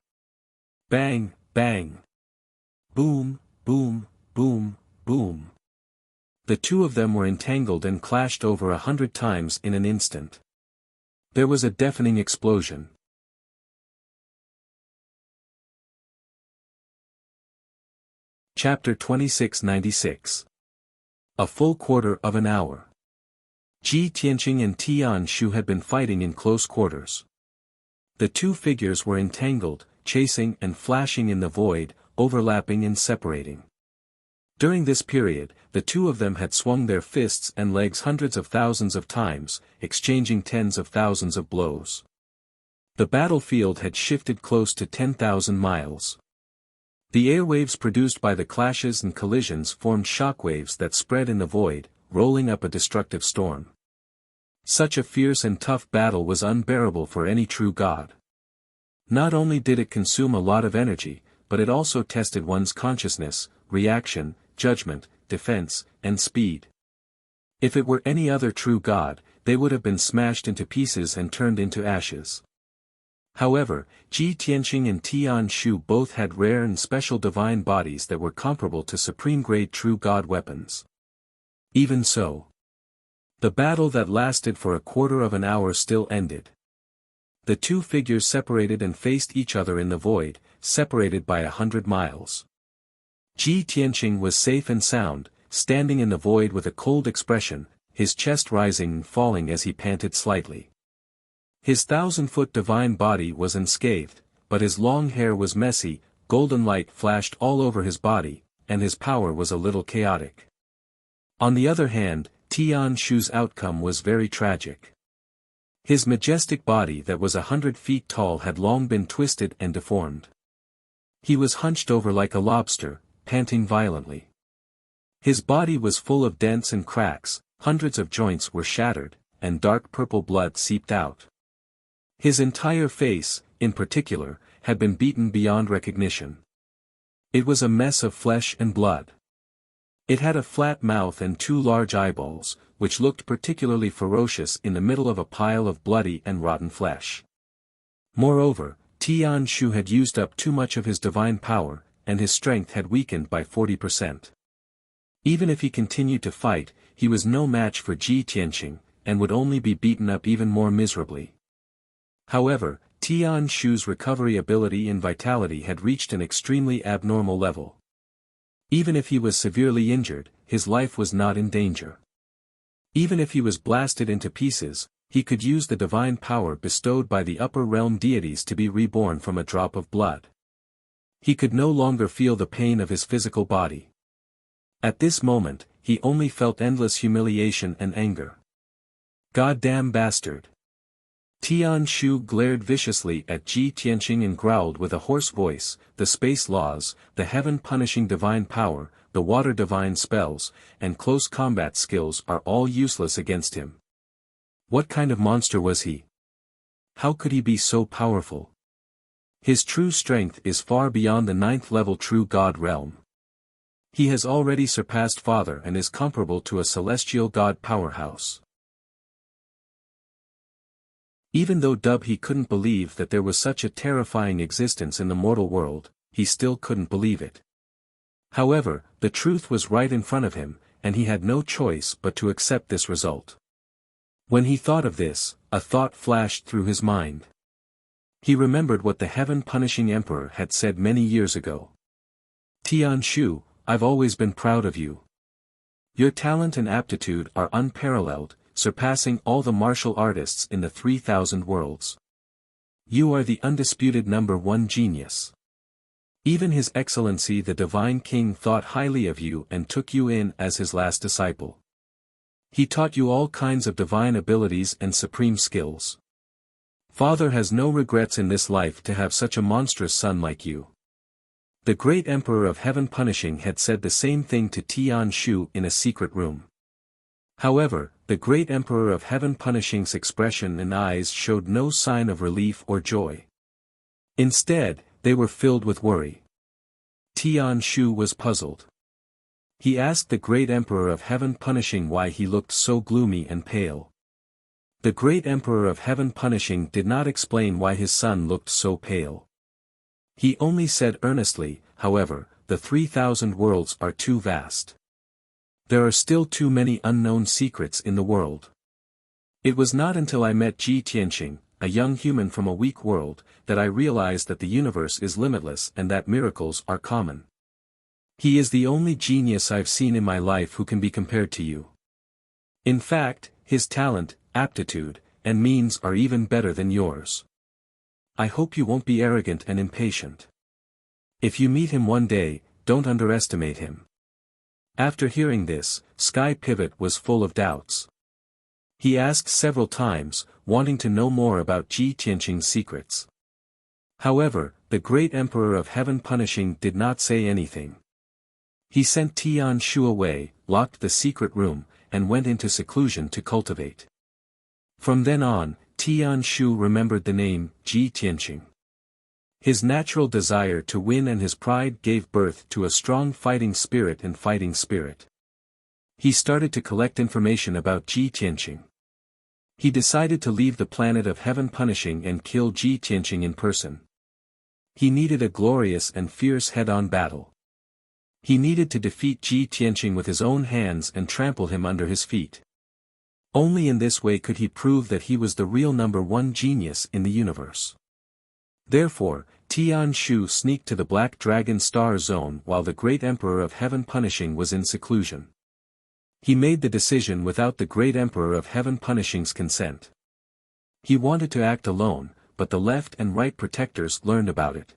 Bang, bang. Boom, boom, boom, boom. The two of them were entangled and clashed over 100 times in an instant. There was a deafening explosion. Chapter 2696. A full quarter of an hour. Ji Tianqing and Tian Shu had been fighting in close quarters. The two figures were entangled, chasing and flashing in the void, overlapping and separating. During this period, the two of them had swung their fists and legs hundreds of thousands of times, exchanging tens of thousands of blows. The battlefield had shifted close to 10,000 miles. The airwaves produced by the clashes and collisions formed shockwaves that spread in the void, rolling up a destructive storm. Such a fierce and tough battle was unbearable for any true god. Not only did it consume a lot of energy, but it also tested one's consciousness, reaction, judgment, defense, and speed. If it were any other true god, they would have been smashed into pieces and turned into ashes. However, Ji Tianqing and Tian Shu both had rare and special divine bodies that were comparable to supreme-grade true god weapons. Even so, the battle that lasted for a quarter of an hour still ended. The two figures separated and faced each other in the void, separated by 100 miles. Ji Tianqing was safe and sound, standing in the void with a cold expression, his chest rising and falling as he panted slightly. His 1,000-foot divine body was unscathed, but his long hair was messy, golden light flashed all over his body, and his power was a little chaotic. On the other hand, Tian Shu's outcome was very tragic. His majestic body that was 100 feet tall had long been twisted and deformed. He was hunched over like a lobster, panting violently. His body was full of dents and cracks, hundreds of joints were shattered, and dark purple blood seeped out. His entire face, in particular, had been beaten beyond recognition. It was a mess of flesh and blood. It had a flat mouth and two large eyeballs, which looked particularly ferocious in the middle of a pile of bloody and rotten flesh. Moreover, Tian Shu had used up too much of his divine power, and his strength had weakened by 40%. Even if he continued to fight, he was no match for Ji Tianqing, and would only be beaten up even more miserably. However, Tian Shu's recovery ability and vitality had reached an extremely abnormal level. Even if he was severely injured, his life was not in danger. Even if he was blasted into pieces, he could use the divine power bestowed by the upper realm deities to be reborn from a drop of blood. He could no longer feel the pain of his physical body. At this moment, he only felt endless humiliation and anger. Goddamn bastard! Tian Shu glared viciously at Ji Tianqing and growled with a hoarse voice, the space laws, the heaven-punishing divine power, the water divine spells, and close combat skills are all useless against him. What kind of monster was he? How could he be so powerful? His true strength is far beyond the 9th-level true god realm. He has already surpassed Father and is comparable to a celestial god powerhouse. Even though he couldn't believe that there was such a terrifying existence in the mortal world, he still couldn't believe it. However, the truth was right in front of him, and he had no choice but to accept this result. When he thought of this, a thought flashed through his mind. He remembered what the heaven-punishing emperor had said many years ago. Tian Shu, I've always been proud of you. Your talent and aptitude are unparalleled, surpassing all the martial artists in the 3,000 worlds. You are the undisputed #1 genius. Even His Excellency the Divine King thought highly of you and took you in as his last disciple. He taught you all kinds of divine abilities and supreme skills. Father has no regrets in this life to have such a monstrous son like you. The great Emperor of Heaven Punishing had said the same thing to Tian Shu in a secret room. However, the great Emperor of Heaven Punishing's expression and eyes showed no sign of relief or joy. Instead, they were filled with worry. Tian Shu was puzzled. He asked the great Emperor of Heaven Punishing why he looked so gloomy and pale. The great Emperor of Heaven Punishing did not explain why his son looked so pale. He only said earnestly, however, the 3,000 worlds are too vast. There are still too many unknown secrets in the world. It was not until I met Ji Tianqing, a young human from a weak world, that I realized that the universe is limitless and that miracles are common. He is the only genius I've seen in my life who can be compared to you. In fact, his talent, aptitude, and means are even better than yours. I hope you won't be arrogant and impatient. If you meet him one day, don't underestimate him. After hearing this, Sky Pivot was full of doubts. He asked several times, wanting to know more about Ji Tianqing's secrets. However, the great Emperor of Heaven Punishing did not say anything. He sent Tian Shu away, locked the secret room, and went into seclusion to cultivate. From then on, Tian Shu remembered the name, Ji Tianqing. His natural desire to win and his pride gave birth to a strong fighting spirit. He started to collect information about Ji Tianqing. He decided to leave the planet of Heaven Punishing and kill Ji Tianqing in person. He needed a glorious and fierce head-on battle. He needed to defeat Ji Tianqing with his own hands and trample him under his feet. Only in this way could he prove that he was the real number one genius in the universe. Therefore, Tian Shu sneaked to the Black Dragon Star Zone while the great Emperor of Heaven Punishing was in seclusion. He made the decision without the great Emperor of Heaven Punishing's consent. He wanted to act alone, but the left and right protectors learned about it.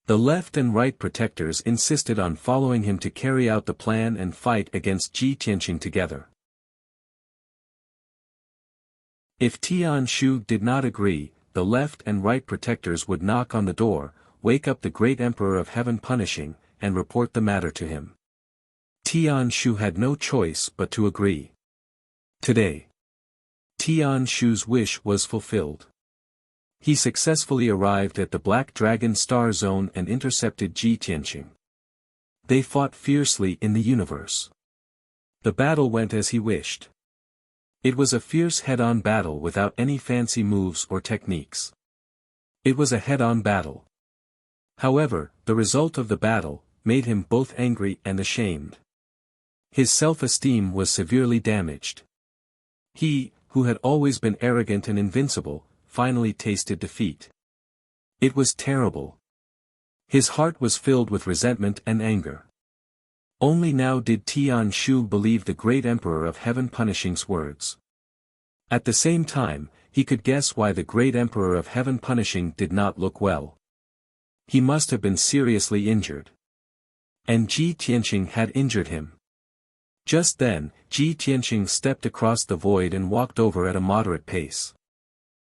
The left and right protectors insisted on following him to carry out the plan and fight against Ji Tianqing together. If Tian Shu did not agree, the left and right protectors would knock on the door, wake up the great Emperor of Heaven Punishing, and report the matter to him. Tian Shu had no choice but to agree. Today, Tian Shu's wish was fulfilled. He successfully arrived at the Black Dragon Star Zone and intercepted Ji Tianqing. They fought fiercely in the universe. The battle went as he wished. It was a fierce head-on battle without any fancy moves or techniques. It was a head-on battle. However, the result of the battle made him both angry and ashamed. His self-esteem was severely damaged. He, who had always been arrogant and invincible, finally tasted defeat. It was terrible. His heart was filled with resentment and anger. Only now did Tian Shu believe the great Emperor of Heaven Punishing's words. At the same time, he could guess why the great Emperor of Heaven Punishing did not look well. He must have been seriously injured. And Ji Tianqing had injured him. Just then, Ji Tianqing stepped across the void and walked over at a moderate pace.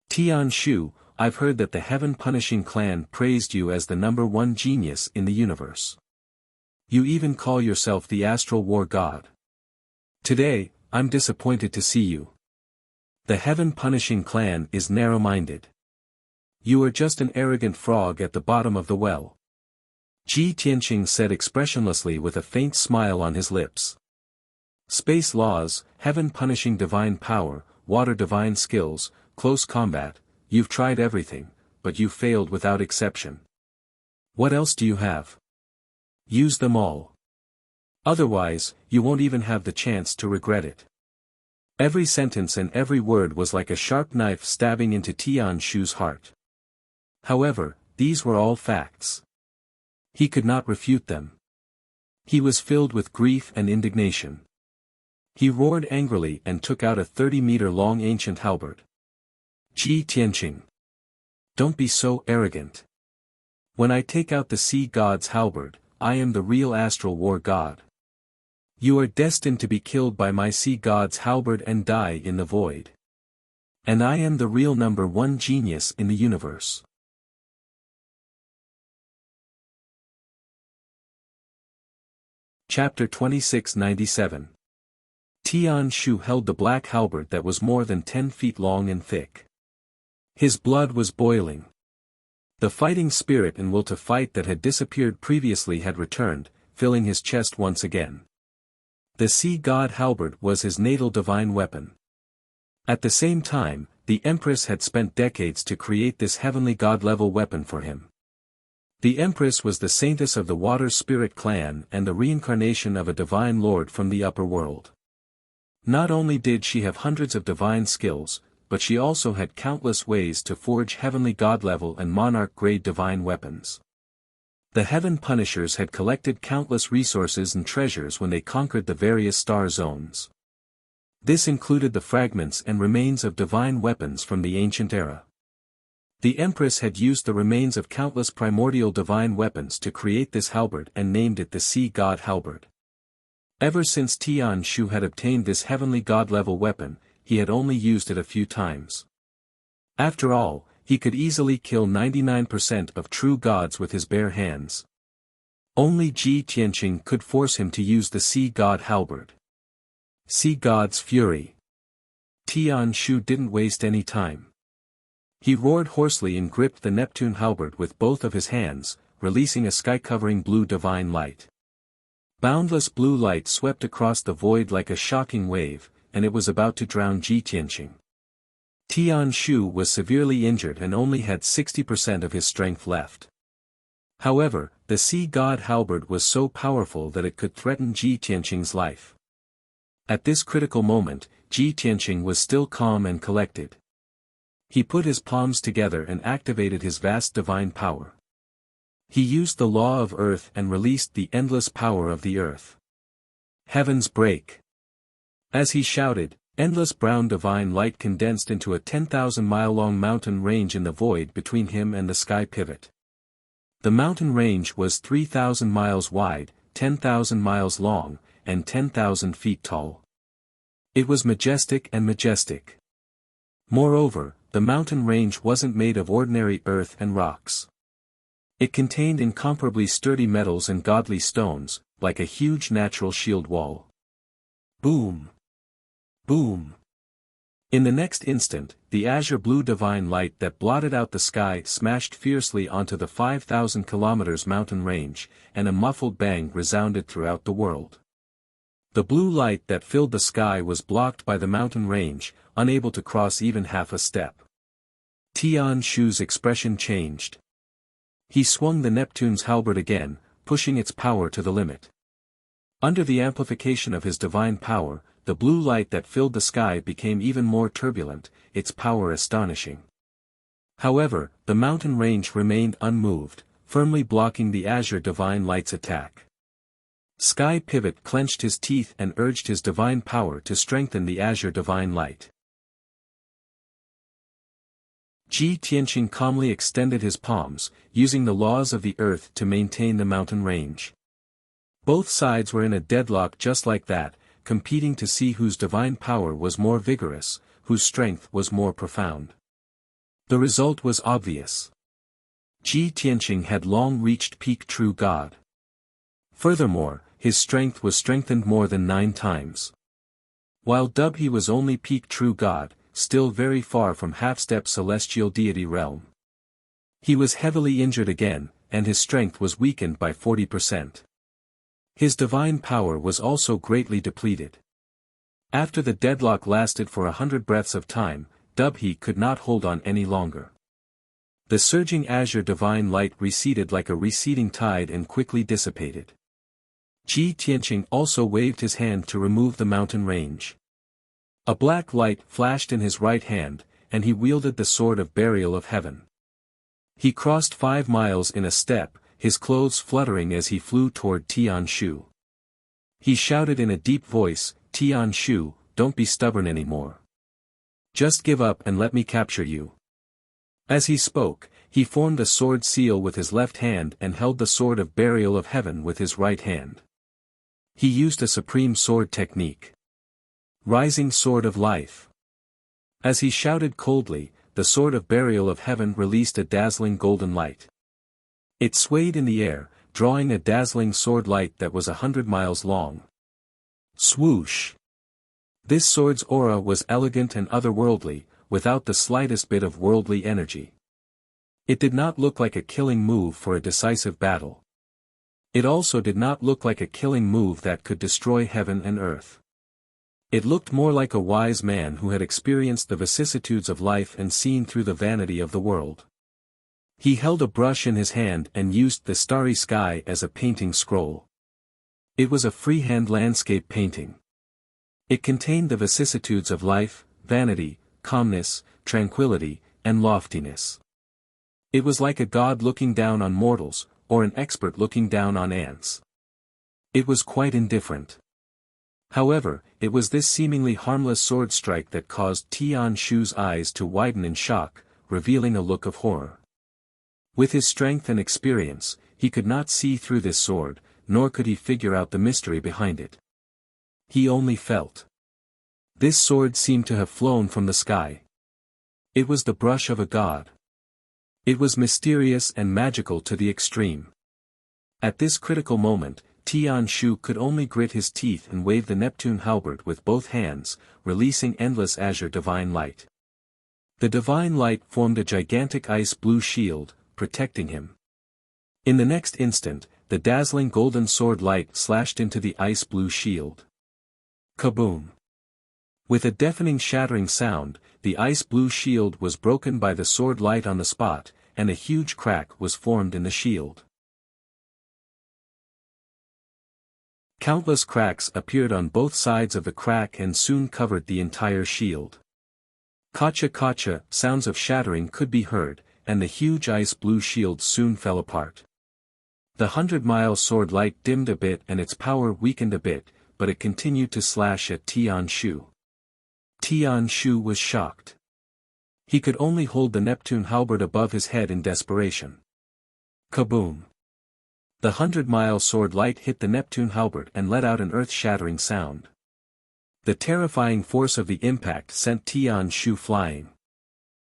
Tian Shu, I've heard that the Heaven Punishing clan praised you as the number one genius in the universe. You even call yourself the Astral War God. Today, I'm disappointed to see you. The Heaven Punishing clan is narrow-minded. You are just an arrogant frog at the bottom of the well. Ji Tianqing said expressionlessly with a faint smile on his lips. Space laws, Heaven Punishing divine power, water divine skills, close combat, you've tried everything, but you failed without exception. What else do you have? Use them all. Otherwise, you won't even have the chance to regret it. Every sentence and every word was like a sharp knife stabbing into Tian Shu's heart. However, these were all facts. He could not refute them. He was filled with grief and indignation. He roared angrily and took out a 30-meter-long ancient halberd. Ji Tianqing. Don't be so arrogant. When I take out the sea god's halberd, I am the real astral war god. You are destined to be killed by my sea god's halberd and die in the void. And I am the real number one genius in the universe. Chapter 2697. Tian Shu held the black halberd that was more than 10 feet long and thick. His blood was boiling. The fighting spirit and will to fight that had disappeared previously had returned, filling his chest once again. The sea god halberd was his natal divine weapon. At the same time, the Empress had spent decades to create this heavenly god-level weapon for him. The Empress was the saintess of the Water Spirit clan and the reincarnation of a divine lord from the upper world. Not only did she have hundreds of divine skills, but she also had countless ways to forge heavenly god-level and monarch-grade divine weapons. The Heaven Punishers had collected countless resources and treasures when they conquered the various star zones. This included the fragments and remains of divine weapons from the ancient era. The Empress had used the remains of countless primordial divine weapons to create this halberd and named it the Sea God Halberd. Ever since Tian Shu had obtained this heavenly god-level weapon, he had only used it a few times. After all, he could easily kill 99% of true gods with his bare hands. Only Ji Tianqing could force him to use the Sea God Halberd. Sea God's Fury. Tian Shu didn't waste any time. He roared hoarsely and gripped the Neptune halberd with both of his hands, releasing a sky-covering blue divine light. Boundless blue light swept across the void like a shocking wave, and it was about to drown Ji Tianqing. Tian Shu was severely injured and only had 60% of his strength left. However, the Sea God halberd was so powerful that it could threaten Ji Tianqing's life. At this critical moment, Ji Tianqing was still calm and collected. He put his palms together and activated his vast divine power. He used the law of earth and released the endless power of the earth. Heavens break. As he shouted, endless brown divine light condensed into a 10,000-mile-long mountain range in the void between him and the sky pivot. The mountain range was 3,000 miles wide, 10,000 miles long, and 10,000 feet tall. It was majestic and majestic. Moreover, the mountain range wasn't made of ordinary earth and rocks. It contained incomparably sturdy metals and godly stones, like a huge natural shield wall. Boom! Boom! In the next instant, the azure blue divine light that blotted out the sky smashed fiercely onto the 5,000 kilometers mountain range, and a muffled bang resounded throughout the world. The blue light that filled the sky was blocked by the mountain range, unable to cross even half a step. Tian Shu's expression changed. He swung the Neptune's halberd again, pushing its power to the limit. Under the amplification of his divine power, the blue light that filled the sky became even more turbulent, its power astonishing. However, the mountain range remained unmoved, firmly blocking the azure divine light's attack. Sky Pivot clenched his teeth and urged his divine power to strengthen the azure divine light. Ji Tianqing calmly extended his palms, using the laws of the earth to maintain the mountain range. Both sides were in a deadlock just like that, competing to see whose divine power was more vigorous, whose strength was more profound. The result was obvious. Ji Tianqing had long reached peak true God. Furthermore, his strength was strengthened more than 9 times. While he was only peak true God, still very far from half-step celestial deity realm. He was heavily injured again, and his strength was weakened by 40%. His divine power was also greatly depleted. After the deadlock lasted for 100 breaths of time, he could not hold on any longer. The surging azure divine light receded like a receding tide and quickly dissipated. Ji Tianqing also waved his hand to remove the mountain range. A black light flashed in his right hand, and he wielded the sword of burial of heaven. He crossed 5 miles in a step, his clothes fluttering as he flew toward Tian Shu. He shouted in a deep voice, "Tian Shu, don't be stubborn anymore. Just give up and let me capture you." As he spoke, he formed a sword seal with his left hand and held the sword of burial of heaven with his right hand. He used a supreme sword technique. Rising Sword of Life. As he shouted coldly, the sword of burial of heaven released a dazzling golden light. It swayed in the air, drawing a dazzling sword light that was 100 miles long. Swoosh! This sword's aura was elegant and otherworldly, without the slightest bit of worldly energy. It did not look like a killing move for a decisive battle. It also did not look like a killing move that could destroy heaven and earth. It looked more like a wise man who had experienced the vicissitudes of life and seen through the vanity of the world. He held a brush in his hand and used the starry sky as a painting scroll. It was a freehand landscape painting. It contained the vicissitudes of life, vanity, calmness, tranquility, and loftiness. It was like a god looking down on mortals, or an expert looking down on ants. It was quite indifferent. However, it was this seemingly harmless sword strike that caused Tian Shu's eyes to widen in shock, revealing a look of horror. With his strength and experience, he could not see through this sword, nor could he figure out the mystery behind it. He only felt. This sword seemed to have flown from the sky. It was the brush of a god. It was mysterious and magical to the extreme. At this critical moment, Tian Shu could only grit his teeth and wave the Neptune halberd with both hands, releasing endless azure divine light. The divine light formed a gigantic ice-blue shield, protecting him. In the next instant, the dazzling golden sword light slashed into the ice-blue shield. Kaboom! With a deafening shattering sound, the ice-blue shield was broken by the sword light on the spot, and a huge crack was formed in the shield. Countless cracks appeared on both sides of the crack and soon covered the entire shield. Kacha-kacha, sounds of shattering could be heard, and the huge ice-blue shield soon fell apart. The 100-mile sword light dimmed a bit and its power weakened a bit, but it continued to slash at Tian Shu. Tian Shu was shocked. He could only hold the Neptune halberd above his head in desperation. Kaboom! The 100-mile sword light hit the Neptune halberd and let out an earth-shattering sound. The terrifying force of the impact sent Tian Shu flying.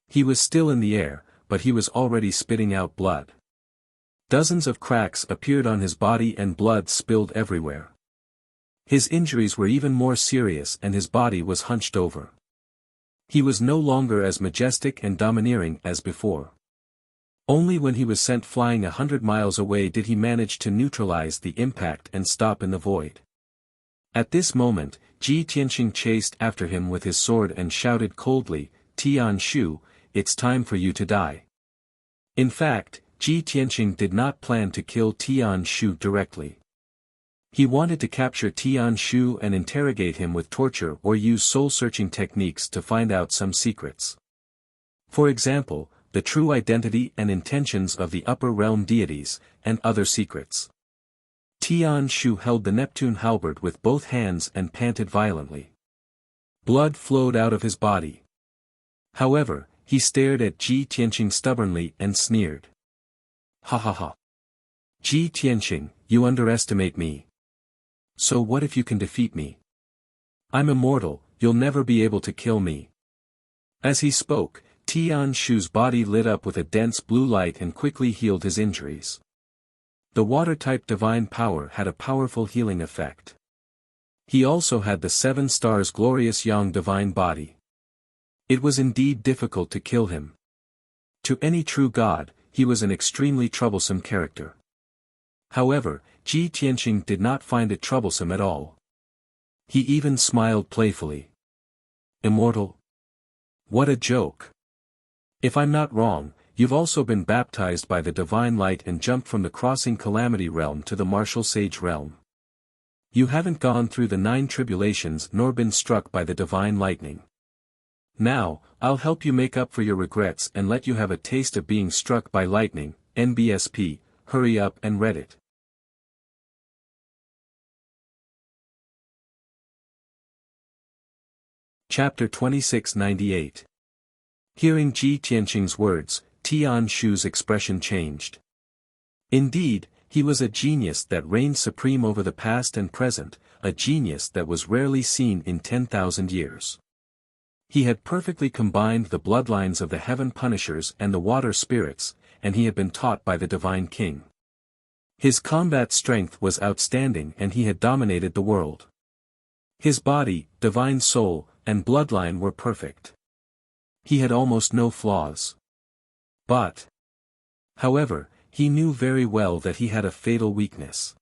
He was still in the air, but he was already spitting out blood. Dozens of cracks appeared on his body and blood spilled everywhere. His injuries were even more serious and his body was hunched over. He was no longer as majestic and domineering as before. Only when he was sent flying 100 miles away did he manage to neutralize the impact and stop in the void. At this moment, Ji Tianqing chased after him with his sword and shouted coldly, "Tian Shu, it's time for you to die." In fact, Ji Tianqing did not plan to kill Tian Shu directly. He wanted to capture Tian Shu and interrogate him with torture or use soul-searching techniques to find out some secrets. For example, the true identity and intentions of the upper realm deities, and other secrets. Tian Shu held the Neptune halberd with both hands and panted violently. Blood flowed out of his body. However, he stared at Ji Tianqing stubbornly and sneered. "Ha ha ha. Ji Tianqing, you underestimate me. So what if you can defeat me? I'm immortal, you'll never be able to kill me." As he spoke, Tian Shu's body lit up with a dense blue light and quickly healed his injuries. The water-type divine power had a powerful healing effect. He also had the 7 stars glorious yang divine body. It was indeed difficult to kill him. To any true god, he was an extremely troublesome character. However, Ji Tianqing did not find it troublesome at all. He even smiled playfully. "Immortal? What a joke. If I'm not wrong, you've also been baptized by the divine light and jumped from the crossing calamity realm to the martial sage realm. You haven't gone through the 9 tribulations nor been struck by the divine lightning. Now, I'll help you make up for your regrets and let you have a taste of being struck by lightning." NBSP, hurry up and read it. Chapter 2698. Hearing Ji Tianqing's words, Tian Shu's expression changed. Indeed, he was a genius that reigned supreme over the past and present, a genius that was rarely seen in 10,000 years. He had perfectly combined the bloodlines of the heaven punishers and the water spirits, and he had been taught by the divine king. His combat strength was outstanding and he had dominated the world. His body, divine soul, and bloodline were perfect. He had almost no flaws. But, however, he knew very well that he had a fatal weakness.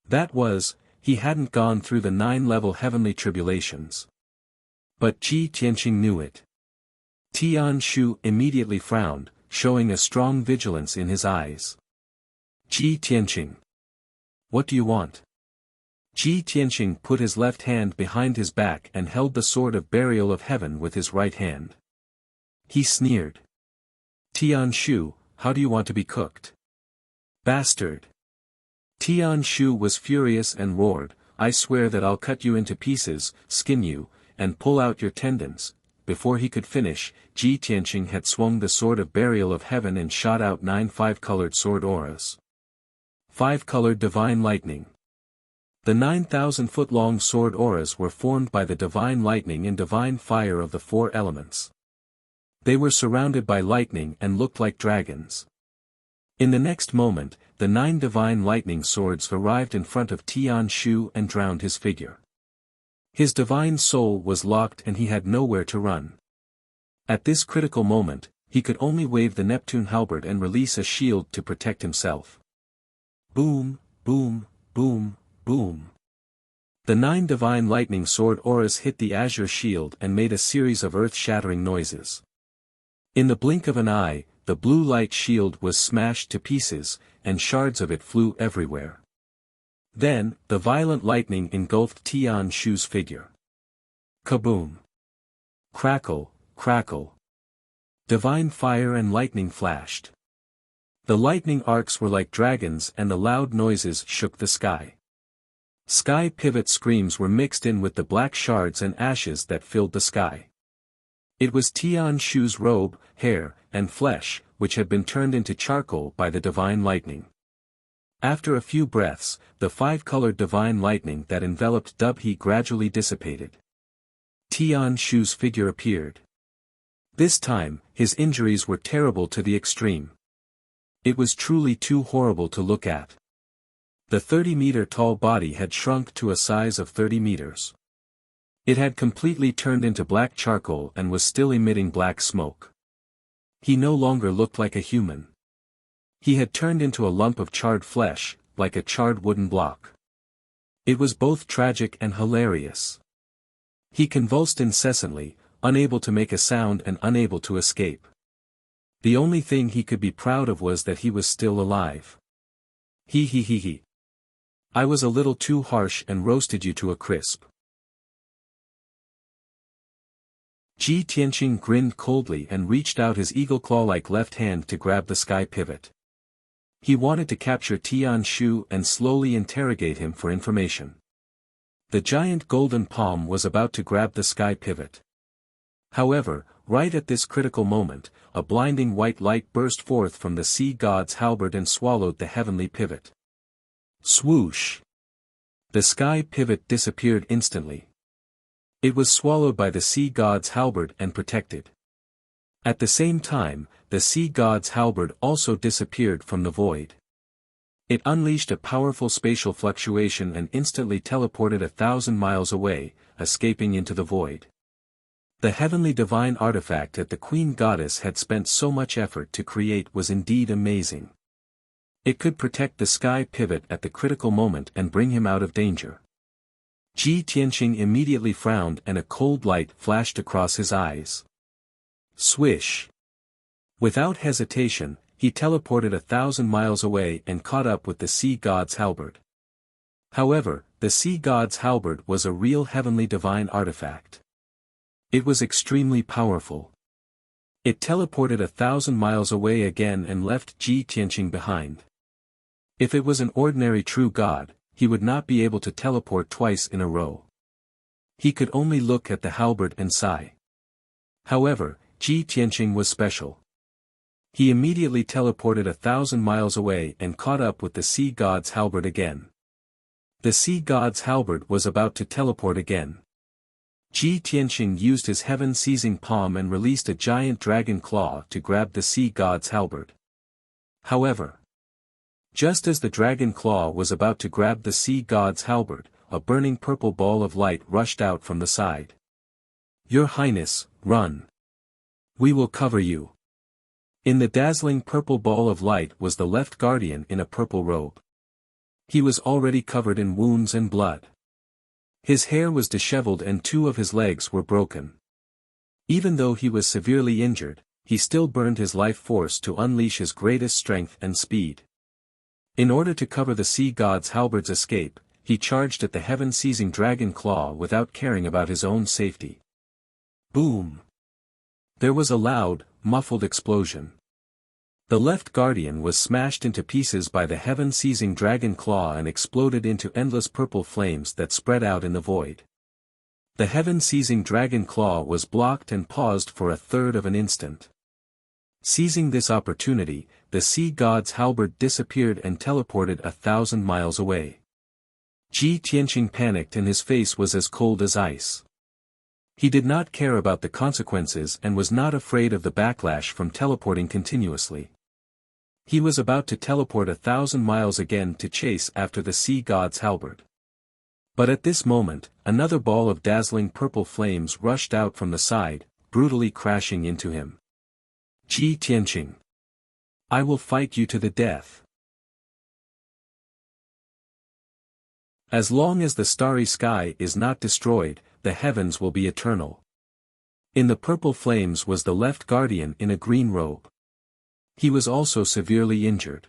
That was, he hadn't gone through the 9-level heavenly tribulations. But Ji Tianqing knew it. Tian Shu immediately frowned, showing a strong vigilance in his eyes. Ji Tianqing. What do you want? Ji Tianqing put his left hand behind his back and held the sword of burial of heaven with his right hand. He sneered. Tian Shu, how do you want to be cooked? Bastard! Tian Shu was furious and roared, I swear that I'll cut you into pieces, skin you, and pull out your tendons. Before he could finish, Ji Tianqing had swung the sword of burial of heaven and shot out 9 5-colored sword auras. 5-colored divine lightning. The 9,000-foot-long sword auras were formed by the divine lightning and divine fire of the 4 elements. They were surrounded by lightning and looked like dragons. In the next moment, the 9 divine lightning swords arrived in front of Tian Shu and drowned his figure. His divine soul was locked and he had nowhere to run. At this critical moment, he could only wave the Neptune halberd and release a shield to protect himself. Boom, boom, boom, boom. The 9 divine lightning sword auras hit the azure shield and made a series of earth-shattering noises. In the blink of an eye, the blue light shield was smashed to pieces, and shards of it flew everywhere. Then, the violent lightning engulfed Tian Shu's figure. Kaboom! Crackle, crackle. Divine fire and lightning flashed. The lightning arcs were like dragons and the loud noises shook the sky. Sky pivot screams were mixed in with the black shards and ashes that filled the sky. It was Tian Shu's robe, hair, and flesh, which had been turned into charcoal by the divine lightning. After a few breaths, the 5-colored divine lightning that enveloped Dubhe gradually dissipated. Tian Shu's figure appeared. This time, his injuries were terrible to the extreme. It was truly too horrible to look at. The 30-meter-tall body had shrunk to a size of 30 meters. It had completely turned into black charcoal and was still emitting black smoke. He no longer looked like a human. He had turned into a lump of charred flesh, like a charred wooden block. It was both tragic and hilarious. He convulsed incessantly, unable to make a sound and unable to escape. The only thing he could be proud of was that he was still alive. He. I was a little too harsh and roasted you to a crisp. Ji Tianqing grinned coldly and reached out his eagle claw-like left hand to grab the sky pivot. He wanted to capture Tian Shu and slowly interrogate him for information. The giant golden palm was about to grab the sky pivot. However, right at this critical moment, a blinding white light burst forth from the sea god's halberd and swallowed the heavenly pivot. Swoosh! The sky pivot disappeared instantly. It was swallowed by the sea god's halberd and protected. At the same time, the sea god's halberd also disappeared from the void. It unleashed a powerful spatial fluctuation and instantly teleported 1,000 miles away, escaping into the void. The heavenly divine artifact that the queen goddess had spent so much effort to create was indeed amazing. It could protect the sky pivot at the critical moment and bring him out of danger. Ji Tianqing immediately frowned and a cold light flashed across his eyes. Swish! Without hesitation, he teleported 1,000 miles away and caught up with the sea god's halberd. However, the sea god's halberd was a real heavenly divine artifact. It was extremely powerful. It teleported 1,000 miles away again and left Ji Tianqing behind. If it was an ordinary true god, he would not be able to teleport twice in a row. He could only look at the halberd and sigh. However, Ji Tianqing was special. He immediately teleported 1,000 miles away and caught up with the sea god's halberd again. The sea god's halberd was about to teleport again. Ji Tianqing used his heaven-seizing palm and released a giant dragon claw to grab the sea god's halberd. However, just as the dragon claw was about to grab the sea god's halberd, a burning purple ball of light rushed out from the side. "Your Highness, run! We will cover you." In the dazzling purple ball of light was the left guardian in a purple robe. He was already covered in wounds and blood. His hair was disheveled and 2 of his legs were broken. Even though he was severely injured, he still burned his life force to unleash his greatest strength and speed. In order to cover the sea god's halberd's escape, he charged at the heaven-seizing dragon claw without caring about his own safety. Boom! There was a loud, muffled explosion. The left guardian was smashed into pieces by the heaven-seizing dragon claw and exploded into endless purple flames that spread out in the void. The heaven-seizing dragon claw was blocked and paused for a third of an instant. Seizing this opportunity, the sea god's halberd disappeared and teleported 1,000 miles away. Ji Tianqing panicked and his face was as cold as ice. He did not care about the consequences and was not afraid of the backlash from teleporting continuously. He was about to teleport 1,000 miles again to chase after the sea god's halberd. But at this moment, another ball of dazzling purple flames rushed out from the side, brutally crashing into him. "Ji Tianqing! I will fight you to the death." As long as the starry sky is not destroyed, the heavens will be eternal. In the purple flames was the left guardian in a green robe. He was also severely injured.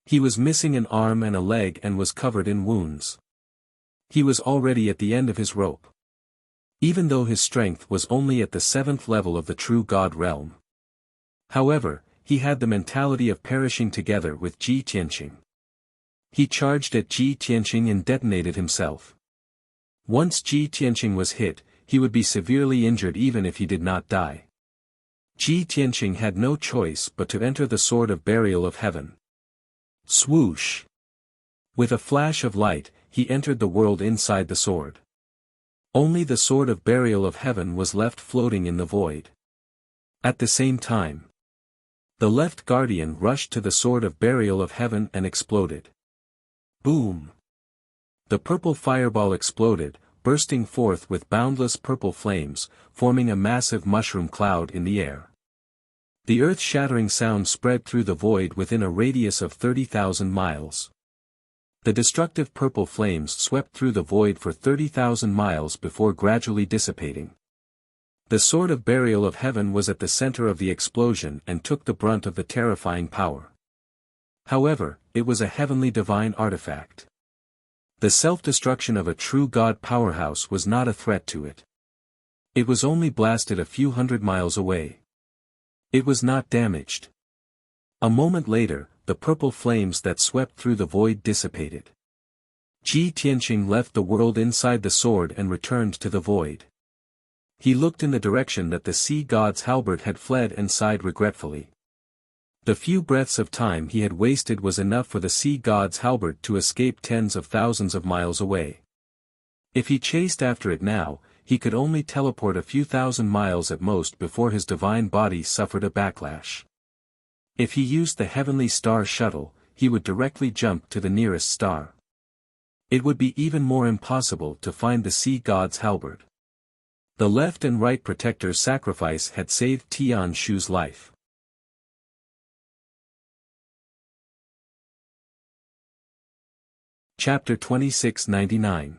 He was missing an arm and a leg and was covered in wounds. He was already at the end of his rope. Even though his strength was only at the 7th level of the true God realm. However, he had the mentality of perishing together with Ji Tianqing. He charged at Ji Tianqing and detonated himself. Once Ji Tianqing was hit, he would be severely injured even if he did not die. Ji Tianqing had no choice but to enter the sword of burial of heaven. Swoosh! With a flash of light, he entered the world inside the sword. Only the sword of burial of heaven was left floating in the void. At the same time, the left guardian rushed to the sword of burial of heaven and exploded. Boom! The purple fireball exploded, bursting forth with boundless purple flames, forming a massive mushroom cloud in the air. The earth-shattering sound spread through the void within a radius of 30,000 miles. The destructive purple flames swept through the void for 30,000 miles before gradually dissipating. The sword of burial of heaven was at the center of the explosion and took the brunt of the terrifying power. However, it was a heavenly divine artifact. The self-destruction of a true God powerhouse was not a threat to it. It was only blasted a few hundred miles away. It was not damaged. A moment later, the purple flames that swept through the void dissipated. Ji Tianqing left the world inside the sword and returned to the void. He looked in the direction that the sea god's halberd had fled and sighed regretfully. The few breaths of time he had wasted was enough for the sea god's halberd to escape tens of thousands of miles away. If he chased after it now, he could only teleport a few thousand miles at most before his divine body suffered a backlash. If he used the heavenly star shuttle, he would directly jump to the nearest star. It would be even more impossible to find the sea god's halberd. The left and right protector's sacrifice had saved Tian Shu's life. Chapter 2699.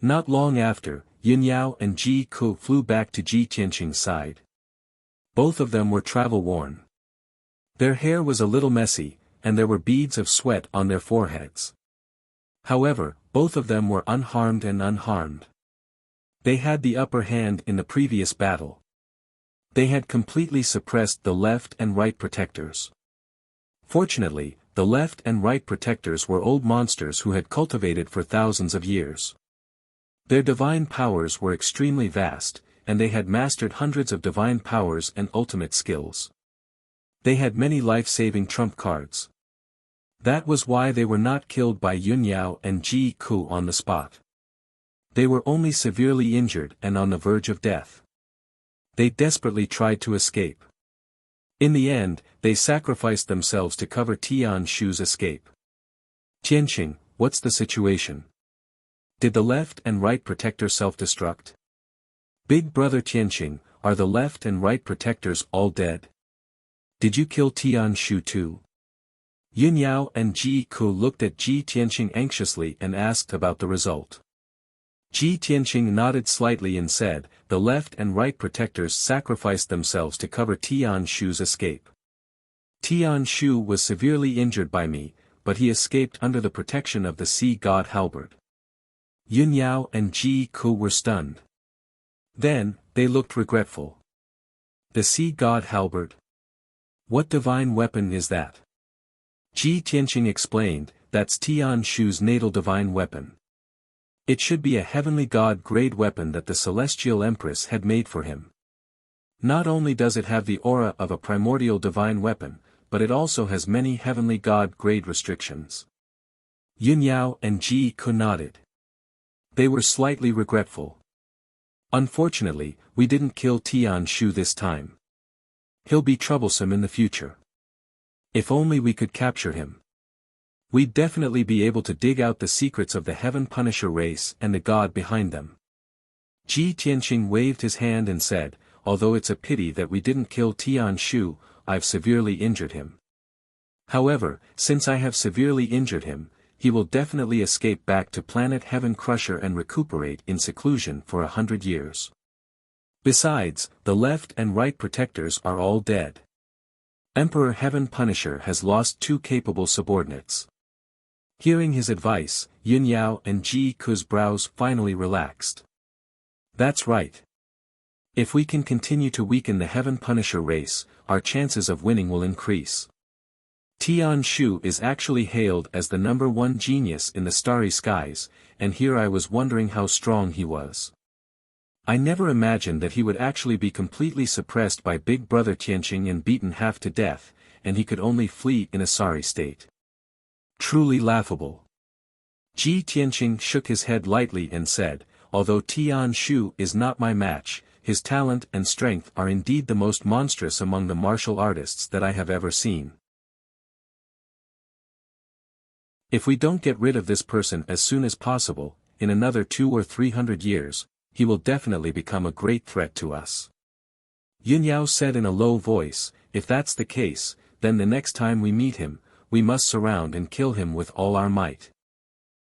Not long after, Yun Yao and Ji Ku flew back to Ji Tianqing's side. Both of them were travel-worn. Their hair was a little messy, and there were beads of sweat on their foreheads. However, both of them were unharmed and unharmed. They had the upper hand in the previous battle. They had completely suppressed the left and right protectors. Fortunately, the left and right protectors were old monsters who had cultivated for thousands of years. Their divine powers were extremely vast, and they had mastered hundreds of divine powers and ultimate skills. They had many life-saving trump cards. That was why they were not killed by Yun Yao and Ji Ku on the spot. They were only severely injured and on the verge of death. They desperately tried to escape. In the end, they sacrificed themselves to cover Tian Shu's escape. "Tianqing, what's the situation?" Did the left and right protector self-destruct? Big brother Tianqing, are the left and right protectors all dead? Did you kill Tian Shu too? Yun Yao and Ji Ku looked at Ji Tianqing anxiously and asked about the result. Ji Tianqing nodded slightly and said, the left and right protectors sacrificed themselves to cover Tian Shu's escape. Tian Shu was severely injured by me, but he escaped under the protection of the sea god Halberd. Yun Yao and Ji Ku were stunned. Then, they looked regretful. The sea god Halberd? What divine weapon is that? Ji Tianqing explained, that's Tian Shu's natal divine weapon. It should be a heavenly god-grade weapon that the celestial empress had made for him. Not only does it have the aura of a primordial divine weapon, but it also has many heavenly god-grade restrictions. Yun Yao and Ji Ku nodded. They were slightly regretful. Unfortunately, we didn't kill Tian Shu this time. He'll be troublesome in the future. If only we could capture him. We'd definitely be able to dig out the secrets of the Heaven Punisher race and the god behind them. Ji Tianqing waved his hand and said, although it's a pity that we didn't kill Tian Shu, I've severely injured him. However, since I have severely injured him, he will definitely escape back to planet Heaven Crusher and recuperate in seclusion for 100 years. Besides, the left and right protectors are all dead. Emperor Heaven Punisher has lost 2 capable subordinates. Hearing his advice, Yun Yao and Ji Ku's brows finally relaxed. That's right. If we can continue to weaken the Heaven Punisher race, our chances of winning will increase. Tian Shu is actually hailed as the #1 genius in the starry skies, and here I was wondering how strong he was. I never imagined that he would actually be completely suppressed by Big Brother Tianqing and beaten half to death, and he could only flee in a sorry state. Truly laughable. Ji Tianqing shook his head lightly and said, although Tian Shu is not my match, his talent and strength are indeed the most monstrous among the martial artists that I have ever seen. If we don't get rid of this person as soon as possible, in another 200 or 300 years, he will definitely become a great threat to us. Yun Yao said in a low voice, if that's the case, then the next time we meet him, we must surround and kill him with all our might.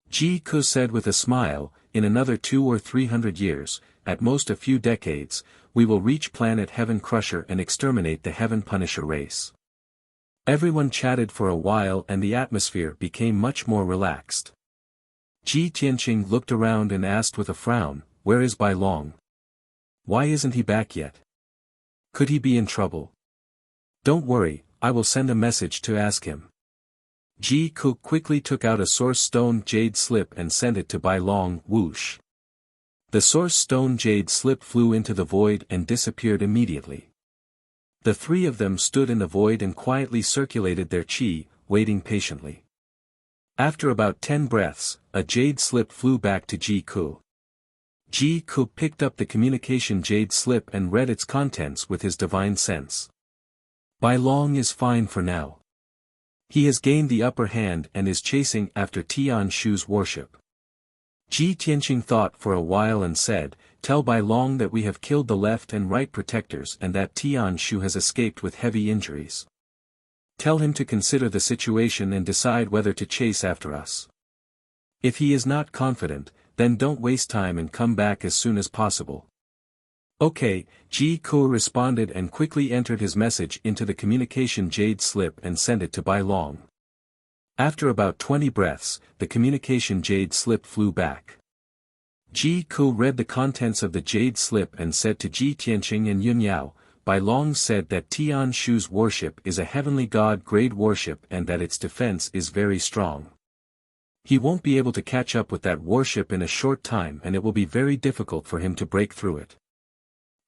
Ji Ku said with a smile, in another 200 or 300 years, at most a few decades, we will reach planet Heaven Crusher and exterminate the Heaven Punisher race. Everyone chatted for a while and the atmosphere became much more relaxed. Ji Tianqing looked around and asked with a frown, where is Bai Long? Why isn't he back yet? Could he be in trouble? Don't worry, I will send a message to ask him. Ji Ku quickly took out a source stone jade slip and sent it to Bai Long. Whoosh. The source stone jade slip flew into the void and disappeared immediately. The 3 of them stood in the void and quietly circulated their qi, waiting patiently. After about 10 breaths, a jade slip flew back to Ji Ku. Ji Ku picked up the communication jade slip and read its contents with his divine sense. Bai Long is fine for now. He has gained the upper hand and is chasing after Tian Shu's warship. Ji Tianqing thought for a while and said, tell Bai Long that we have killed the left and right protectors and that Tian Shu has escaped with heavy injuries. Tell him to consider the situation and decide whether to chase after us. If he is not confident, then don't waste time and come back as soon as possible. Okay, Ji Ku responded and quickly entered his message into the communication jade slip and sent it to Bai Long. After about 20 breaths, the communication jade slip flew back. Ji Ku read the contents of the jade slip and said to Ji Tianqing and Yun Yao, Bai Long said that Tian Shu's warship is a heavenly god-grade warship and that its defense is very strong. He won't be able to catch up with that warship in a short time and it will be very difficult for him to break through it.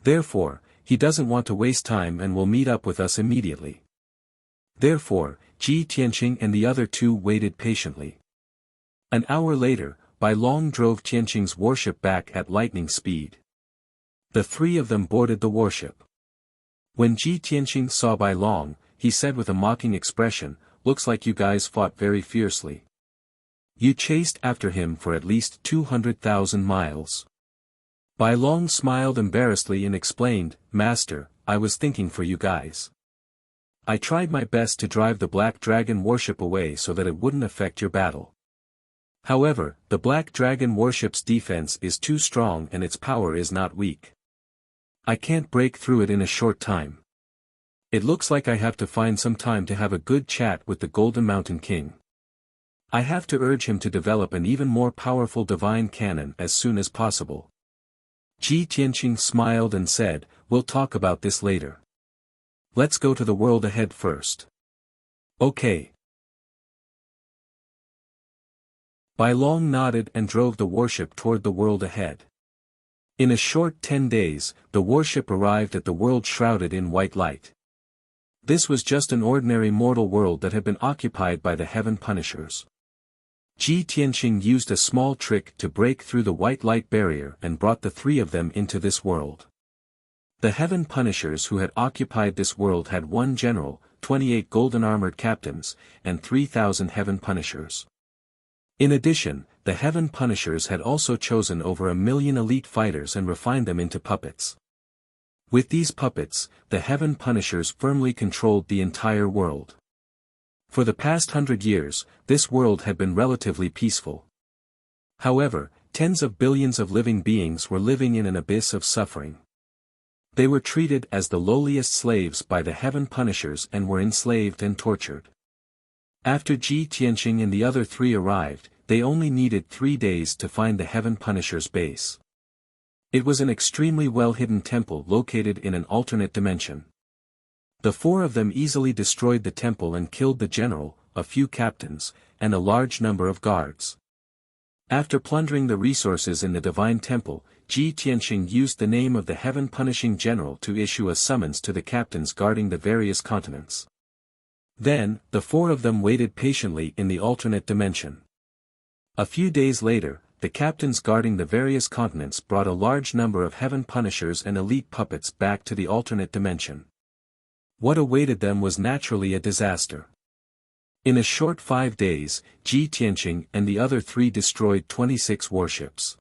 Therefore, he doesn't want to waste time and will meet up with us immediately. Therefore, Ji Tianqing and the other 2 waited patiently. An hour later, Bai Long drove Tianqing's warship back at lightning speed. The 3 of them boarded the warship. When Ji Tianqing saw Bai Long, he said with a mocking expression, looks like you guys fought very fiercely. You chased after him for at least 200,000 miles. Bai Long smiled embarrassedly and explained, Master, I was thinking for you guys. I tried my best to drive the Black Dragon warship away so that it wouldn't affect your battle. However, the Black Dragon warship's defense is too strong and its power is not weak. I can't break through it in a short time. It looks like I have to find some time to have a good chat with the Golden Mountain King. I have to urge him to develop an even more powerful divine cannon as soon as possible. Ji Tianqing smiled and said, We'll talk about this later. Let's go to the world ahead first. Okay. Bai Long nodded and drove the warship toward the world ahead. In a short 10 days, the warship arrived at the world shrouded in white light. This was just an ordinary mortal world that had been occupied by the Heaven Punishers. Ji Tianqing used a small trick to break through the white light barrier and brought the three of them into this world. The Heaven Punishers who had occupied this world had one general, 28 golden armored captains, and 3,000 Heaven Punishers. In addition, the Heaven Punishers had also chosen over 1 million elite fighters and refined them into puppets. With these puppets, the Heaven Punishers firmly controlled the entire world. For the past 100 years, this world had been relatively peaceful. However, tens of billions of living beings were living in an abyss of suffering. They were treated as the lowliest slaves by the Heaven Punishers and were enslaved and tortured. After Ji Tianqing and the other three arrived, they only needed 3 days to find the Heaven Punishers' base. It was an extremely well-hidden temple located in an alternate dimension. The four of them easily destroyed the temple and killed the general, a few captains, and a large number of guards. After plundering the resources in the divine temple, Ji Tianqing used the name of the heaven-punishing general to issue a summons to the captains guarding the various continents. Then, the four of them waited patiently in the alternate dimension. A few days later, the captains guarding the various continents brought a large number of Heaven Punishers and elite puppets back to the alternate dimension. What awaited them was naturally a disaster. In a short 5 days, Ji Tianqing and the other three destroyed 26 warships.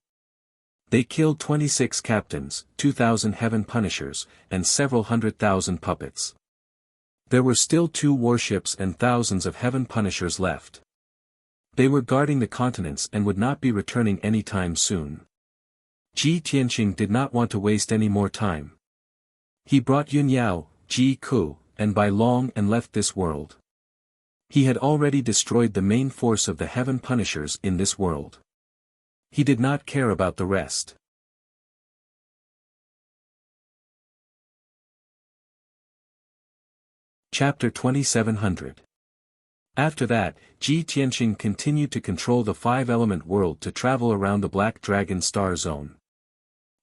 They killed 26 captains, 2,000 Heaven Punishers, and several 100,000 puppets. There were still 2 warships and thousands of Heaven Punishers left. They were guarding the continents and would not be returning anytime soon. Ji Tianqing did not want to waste any more time. He brought Yun Yao, Ji Ku, and Bai Long and left this world. He had already destroyed the main force of the Heaven Punishers in this world. He did not care about the rest. Chapter 2700. After that, Ji Tianqing continued to control the 5-element world to travel around the Black Dragon Star Zone.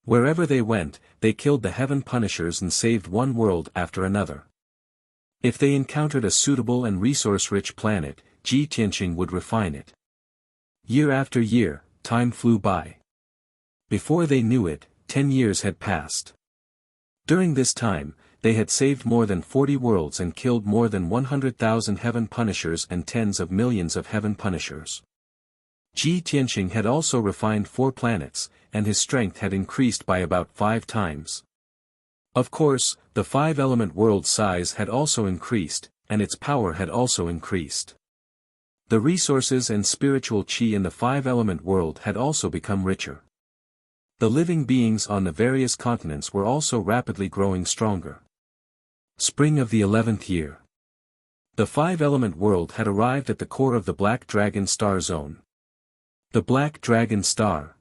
Wherever they went, they killed the Heaven Punishers and saved one world after another. If they encountered a suitable and resource-rich planet, Ji Tianqing would refine it. Year after year, time flew by. Before they knew it, 10 years had passed. During this time, they had saved more than 40 worlds and killed more than 100,000 Heaven Punishers and tens of millions of Heaven Punishers. Ji Tianqing had also refined 4 planets, and his strength had increased by about 5 times. Of course, the 5-element world size had also increased, and its power had also increased. The resources and spiritual qi in the 5-element world had also become richer. The living beings on the various continents were also rapidly growing stronger. Spring of the 11th year. The 5-element world had arrived at the core of the Black Dragon Star Zone. The Black Dragon Star.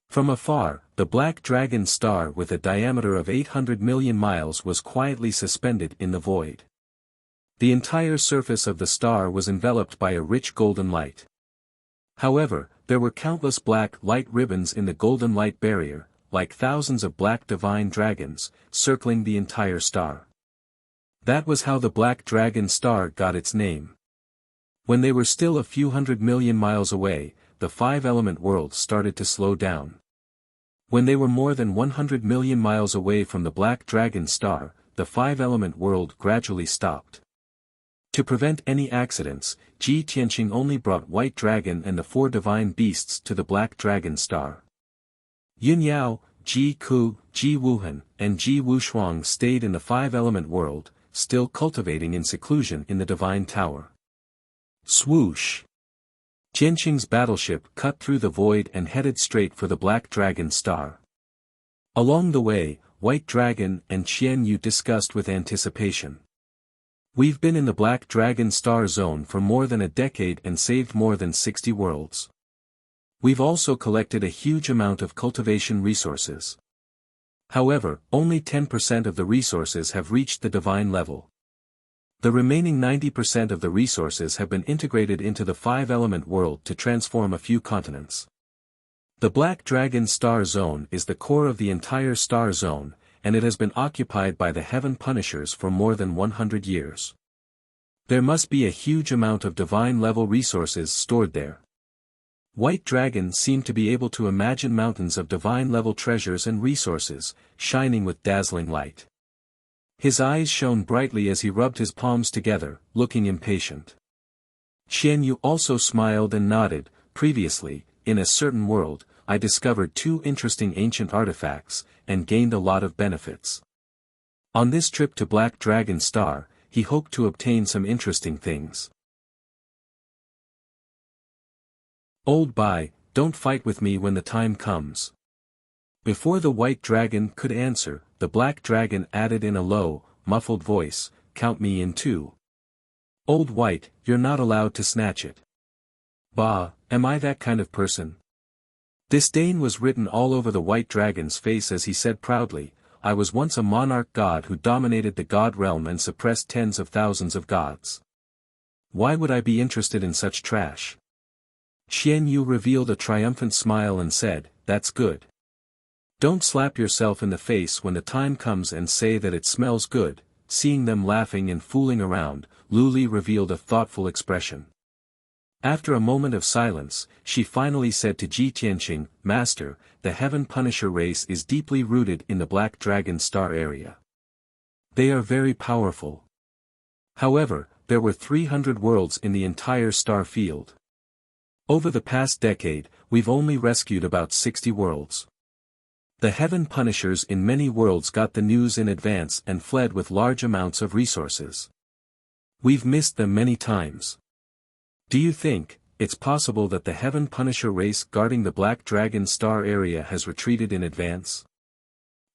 From afar, the Black Dragon Star with a diameter of 800 million miles was quietly suspended in the void. The entire surface of the star was enveloped by a rich golden light. However, there were countless black light ribbons in the golden light barrier, like thousands of black divine dragons, circling the entire star. That was how the Black Dragon Star got its name. When they were still a few 100 million miles away, the 5-element world started to slow down. When they were more than 100 million miles away from the Black Dragon Star, the 5-element world gradually stopped. To prevent any accidents, Ji Tianqing only brought White Dragon and the 4 divine beasts to the Black Dragon Star. Yun Yao, Ji Ku, Ji Wuhan, and Ji Wushuang stayed in the 5-element world, still cultivating in seclusion in the Divine Tower. Swoosh! Tianqing's battleship cut through the void and headed straight for the Black Dragon Star. Along the way, White Dragon and Qian Yu discussed with anticipation. We've been in the Black Dragon Star Zone for more than a decade and saved more than 60 worlds. We've also collected a huge amount of cultivation resources. However, only 10% of the resources have reached the divine level. The remaining 90% of the resources have been integrated into the 5-element world to transform a few continents. The Black Dragon Star Zone is the core of the entire Star Zone, and it has been occupied by the Heaven Punishers for more than 100 years. There must be a huge amount of divine-level resources stored there. White Dragon seemed to be able to imagine mountains of divine-level treasures and resources, shining with dazzling light. His eyes shone brightly as he rubbed his palms together, looking impatient. Qian Yu also smiled and nodded. Previously, in a certain world, I discovered 2 interesting ancient artifacts, and gained a lot of benefits. On this trip to Black Dragon Star, he hoped to obtain some interesting things. Old Bai, don't fight with me when the time comes. Before the White Dragon could answer, the Black Dragon added in a low, muffled voice, count me in 2. Old White, you're not allowed to snatch it. Bah, am I that kind of person? Disdain was written all over the White Dragon's face as he said proudly, I was once a monarch god who dominated the god realm and suppressed tens of thousands of gods. Why would I be interested in such trash? Qian Yu revealed a triumphant smile and said, that's good. Don't slap yourself in the face when the time comes and say that it smells good. Seeing them laughing and fooling around, Lu Li revealed a thoughtful expression. After a moment of silence, she finally said to Ji Tianqing, Master, the Heaven Punisher race is deeply rooted in the Black Dragon Star area. They are very powerful. However, there were 300 worlds in the entire star field. Over the past decade, we've only rescued about 60 worlds. The Heaven Punishers in many worlds got the news in advance and fled with large amounts of resources. We've missed them many times. Do you think it's possible that the Heaven Punisher race guarding the Black Dragon Star area has retreated in advance?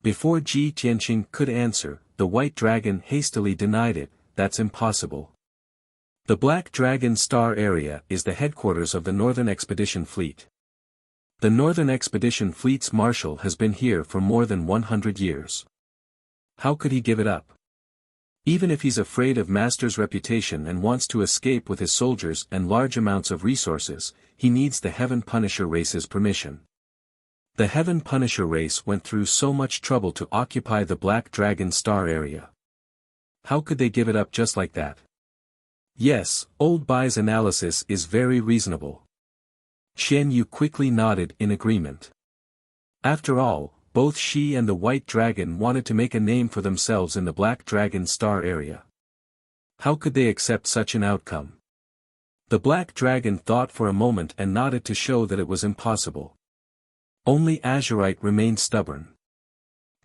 Before Ji Tianqing could answer, the White Dragon hastily denied it, that's impossible. The Black Dragon Star area is the headquarters of the Northern Expedition Fleet. The Northern Expedition Fleet's marshal has been here for more than 100 years. How could he give it up? Even if he's afraid of Master's reputation and wants to escape with his soldiers and large amounts of resources, he needs the Heaven Punisher race's permission. The Heaven Punisher race went through so much trouble to occupy the Black Dragon Star area. How could they give it up just like that? Yes, Old Bai's analysis is very reasonable. Qian Yu quickly nodded in agreement. After all, both she and the White Dragon wanted to make a name for themselves in the Black Dragon Star area. How could they accept such an outcome? The Black Dragon thought for a moment and nodded to show that it was impossible. Only Azurite remained stubborn.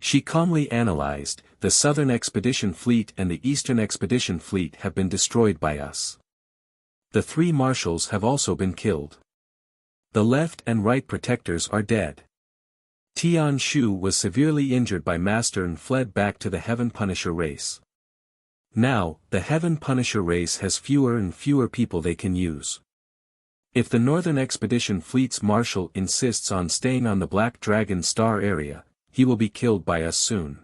She calmly analyzed, the Southern Expedition Fleet and the Eastern Expedition Fleet have been destroyed by us. The 3 marshals have also been killed. The left and right protectors are dead. Tian Shu was severely injured by Master and fled back to the Heaven Punisher race. Now, the Heaven Punisher race has fewer and fewer people they can use. If the Northern Expedition Fleet's marshal insists on staying on the Black Dragon Star area, he will be killed by us soon.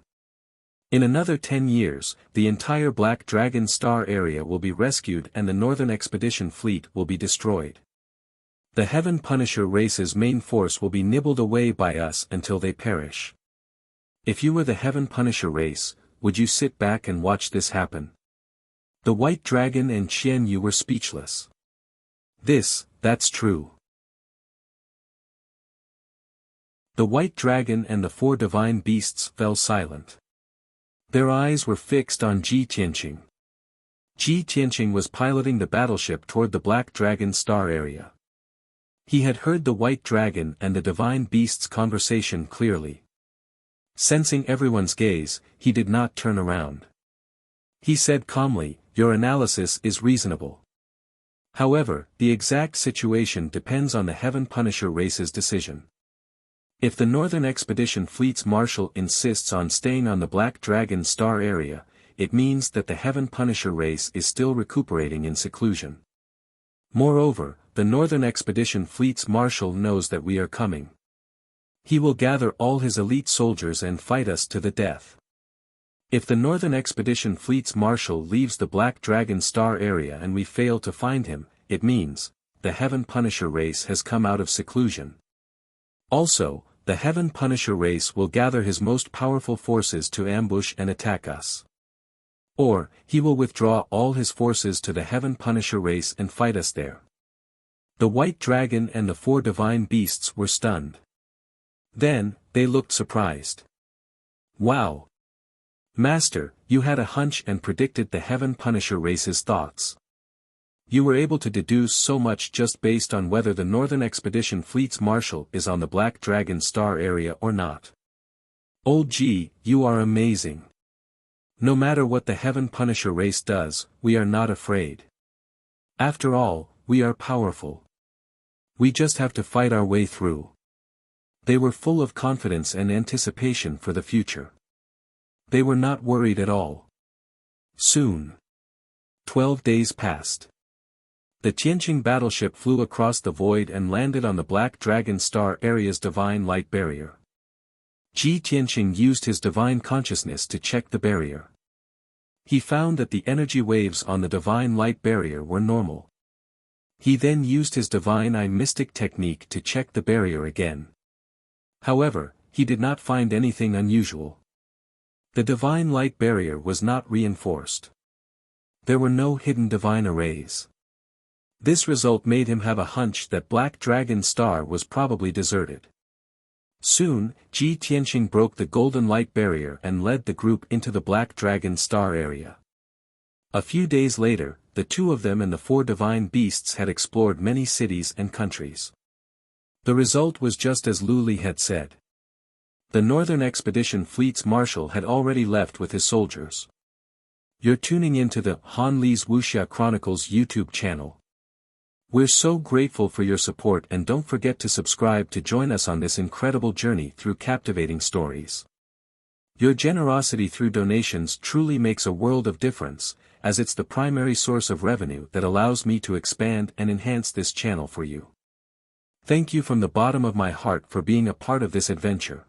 In another 10 years, the entire Black Dragon Star area will be rescued and the Northern Expedition Fleet will be destroyed. The Heaven Punisher race's main force will be nibbled away by us until they perish. If you were the Heaven Punisher race, would you sit back and watch this happen? The White Dragon and Qian Yu were speechless. That's true. The White Dragon and the 4 divine beasts fell silent. Their eyes were fixed on Ji Tianqing. Ji Tianqing was piloting the battleship toward the Black Dragon star area. He had heard the White Dragon and the Divine Beast's conversation clearly. Sensing everyone's gaze, he did not turn around. He said calmly, "Your analysis is reasonable. However, the exact situation depends on the Heaven Punisher race's decision. If the Northern Expedition Fleet's Marshal insists on staying on the Black Dragon star area, it means that the Heaven Punisher race is still recuperating in seclusion. Moreover, the Northern Expedition Fleet's Marshal knows that we are coming. He will gather all his elite soldiers and fight us to the death. If the Northern Expedition Fleet's Marshal leaves the Black Dragon star area and we fail to find him, it means, the Heaven Punisher race has come out of seclusion. Also, the Heaven Punisher race will gather his most powerful forces to ambush and attack us. Or, he will withdraw all his forces to the Heaven Punisher race and fight us there." The White Dragon and the 4 divine beasts were stunned. Then, they looked surprised. "Wow! Master, you had a hunch and predicted the Heaven Punisher race's thoughts. You were able to deduce so much just based on whether the Northern Expedition Fleet's Marshal is on the Black Dragon star area or not. Old G, you are amazing. No matter what the Heaven Punisher race does, we are not afraid. After all, we are powerful. We just have to fight our way through." They were full of confidence and anticipation for the future. They were not worried at all. Soon. 12 days passed. The Tianqing battleship flew across the void and landed on the Black Dragon star area's divine light barrier. Ji Tianqing used his divine consciousness to check the barrier. He found that the energy waves on the divine light barrier were normal. He then used his divine eye mystic technique to check the barrier again. However, he did not find anything unusual. The divine light barrier was not reinforced. There were no hidden divine arrays. This result made him have a hunch that Black Dragon star was probably deserted. Soon, Ji Tianqing broke the golden light barrier and led the group into the Black Dragon star area. A few days later, the 2 of them and the 4 divine beasts had explored many cities and countries. The result was just as Lu Li had said. The Northern Expedition Fleet's Marshal had already left with his soldiers. You're tuning into the Han Li's Wuxia Chronicles YouTube channel. We're so grateful for your support, and don't forget to subscribe to join us on this incredible journey through captivating stories. Your generosity through donations truly makes a world of difference, as it's the primary source of revenue that allows me to expand and enhance this channel for you. Thank you from the bottom of my heart for being a part of this adventure.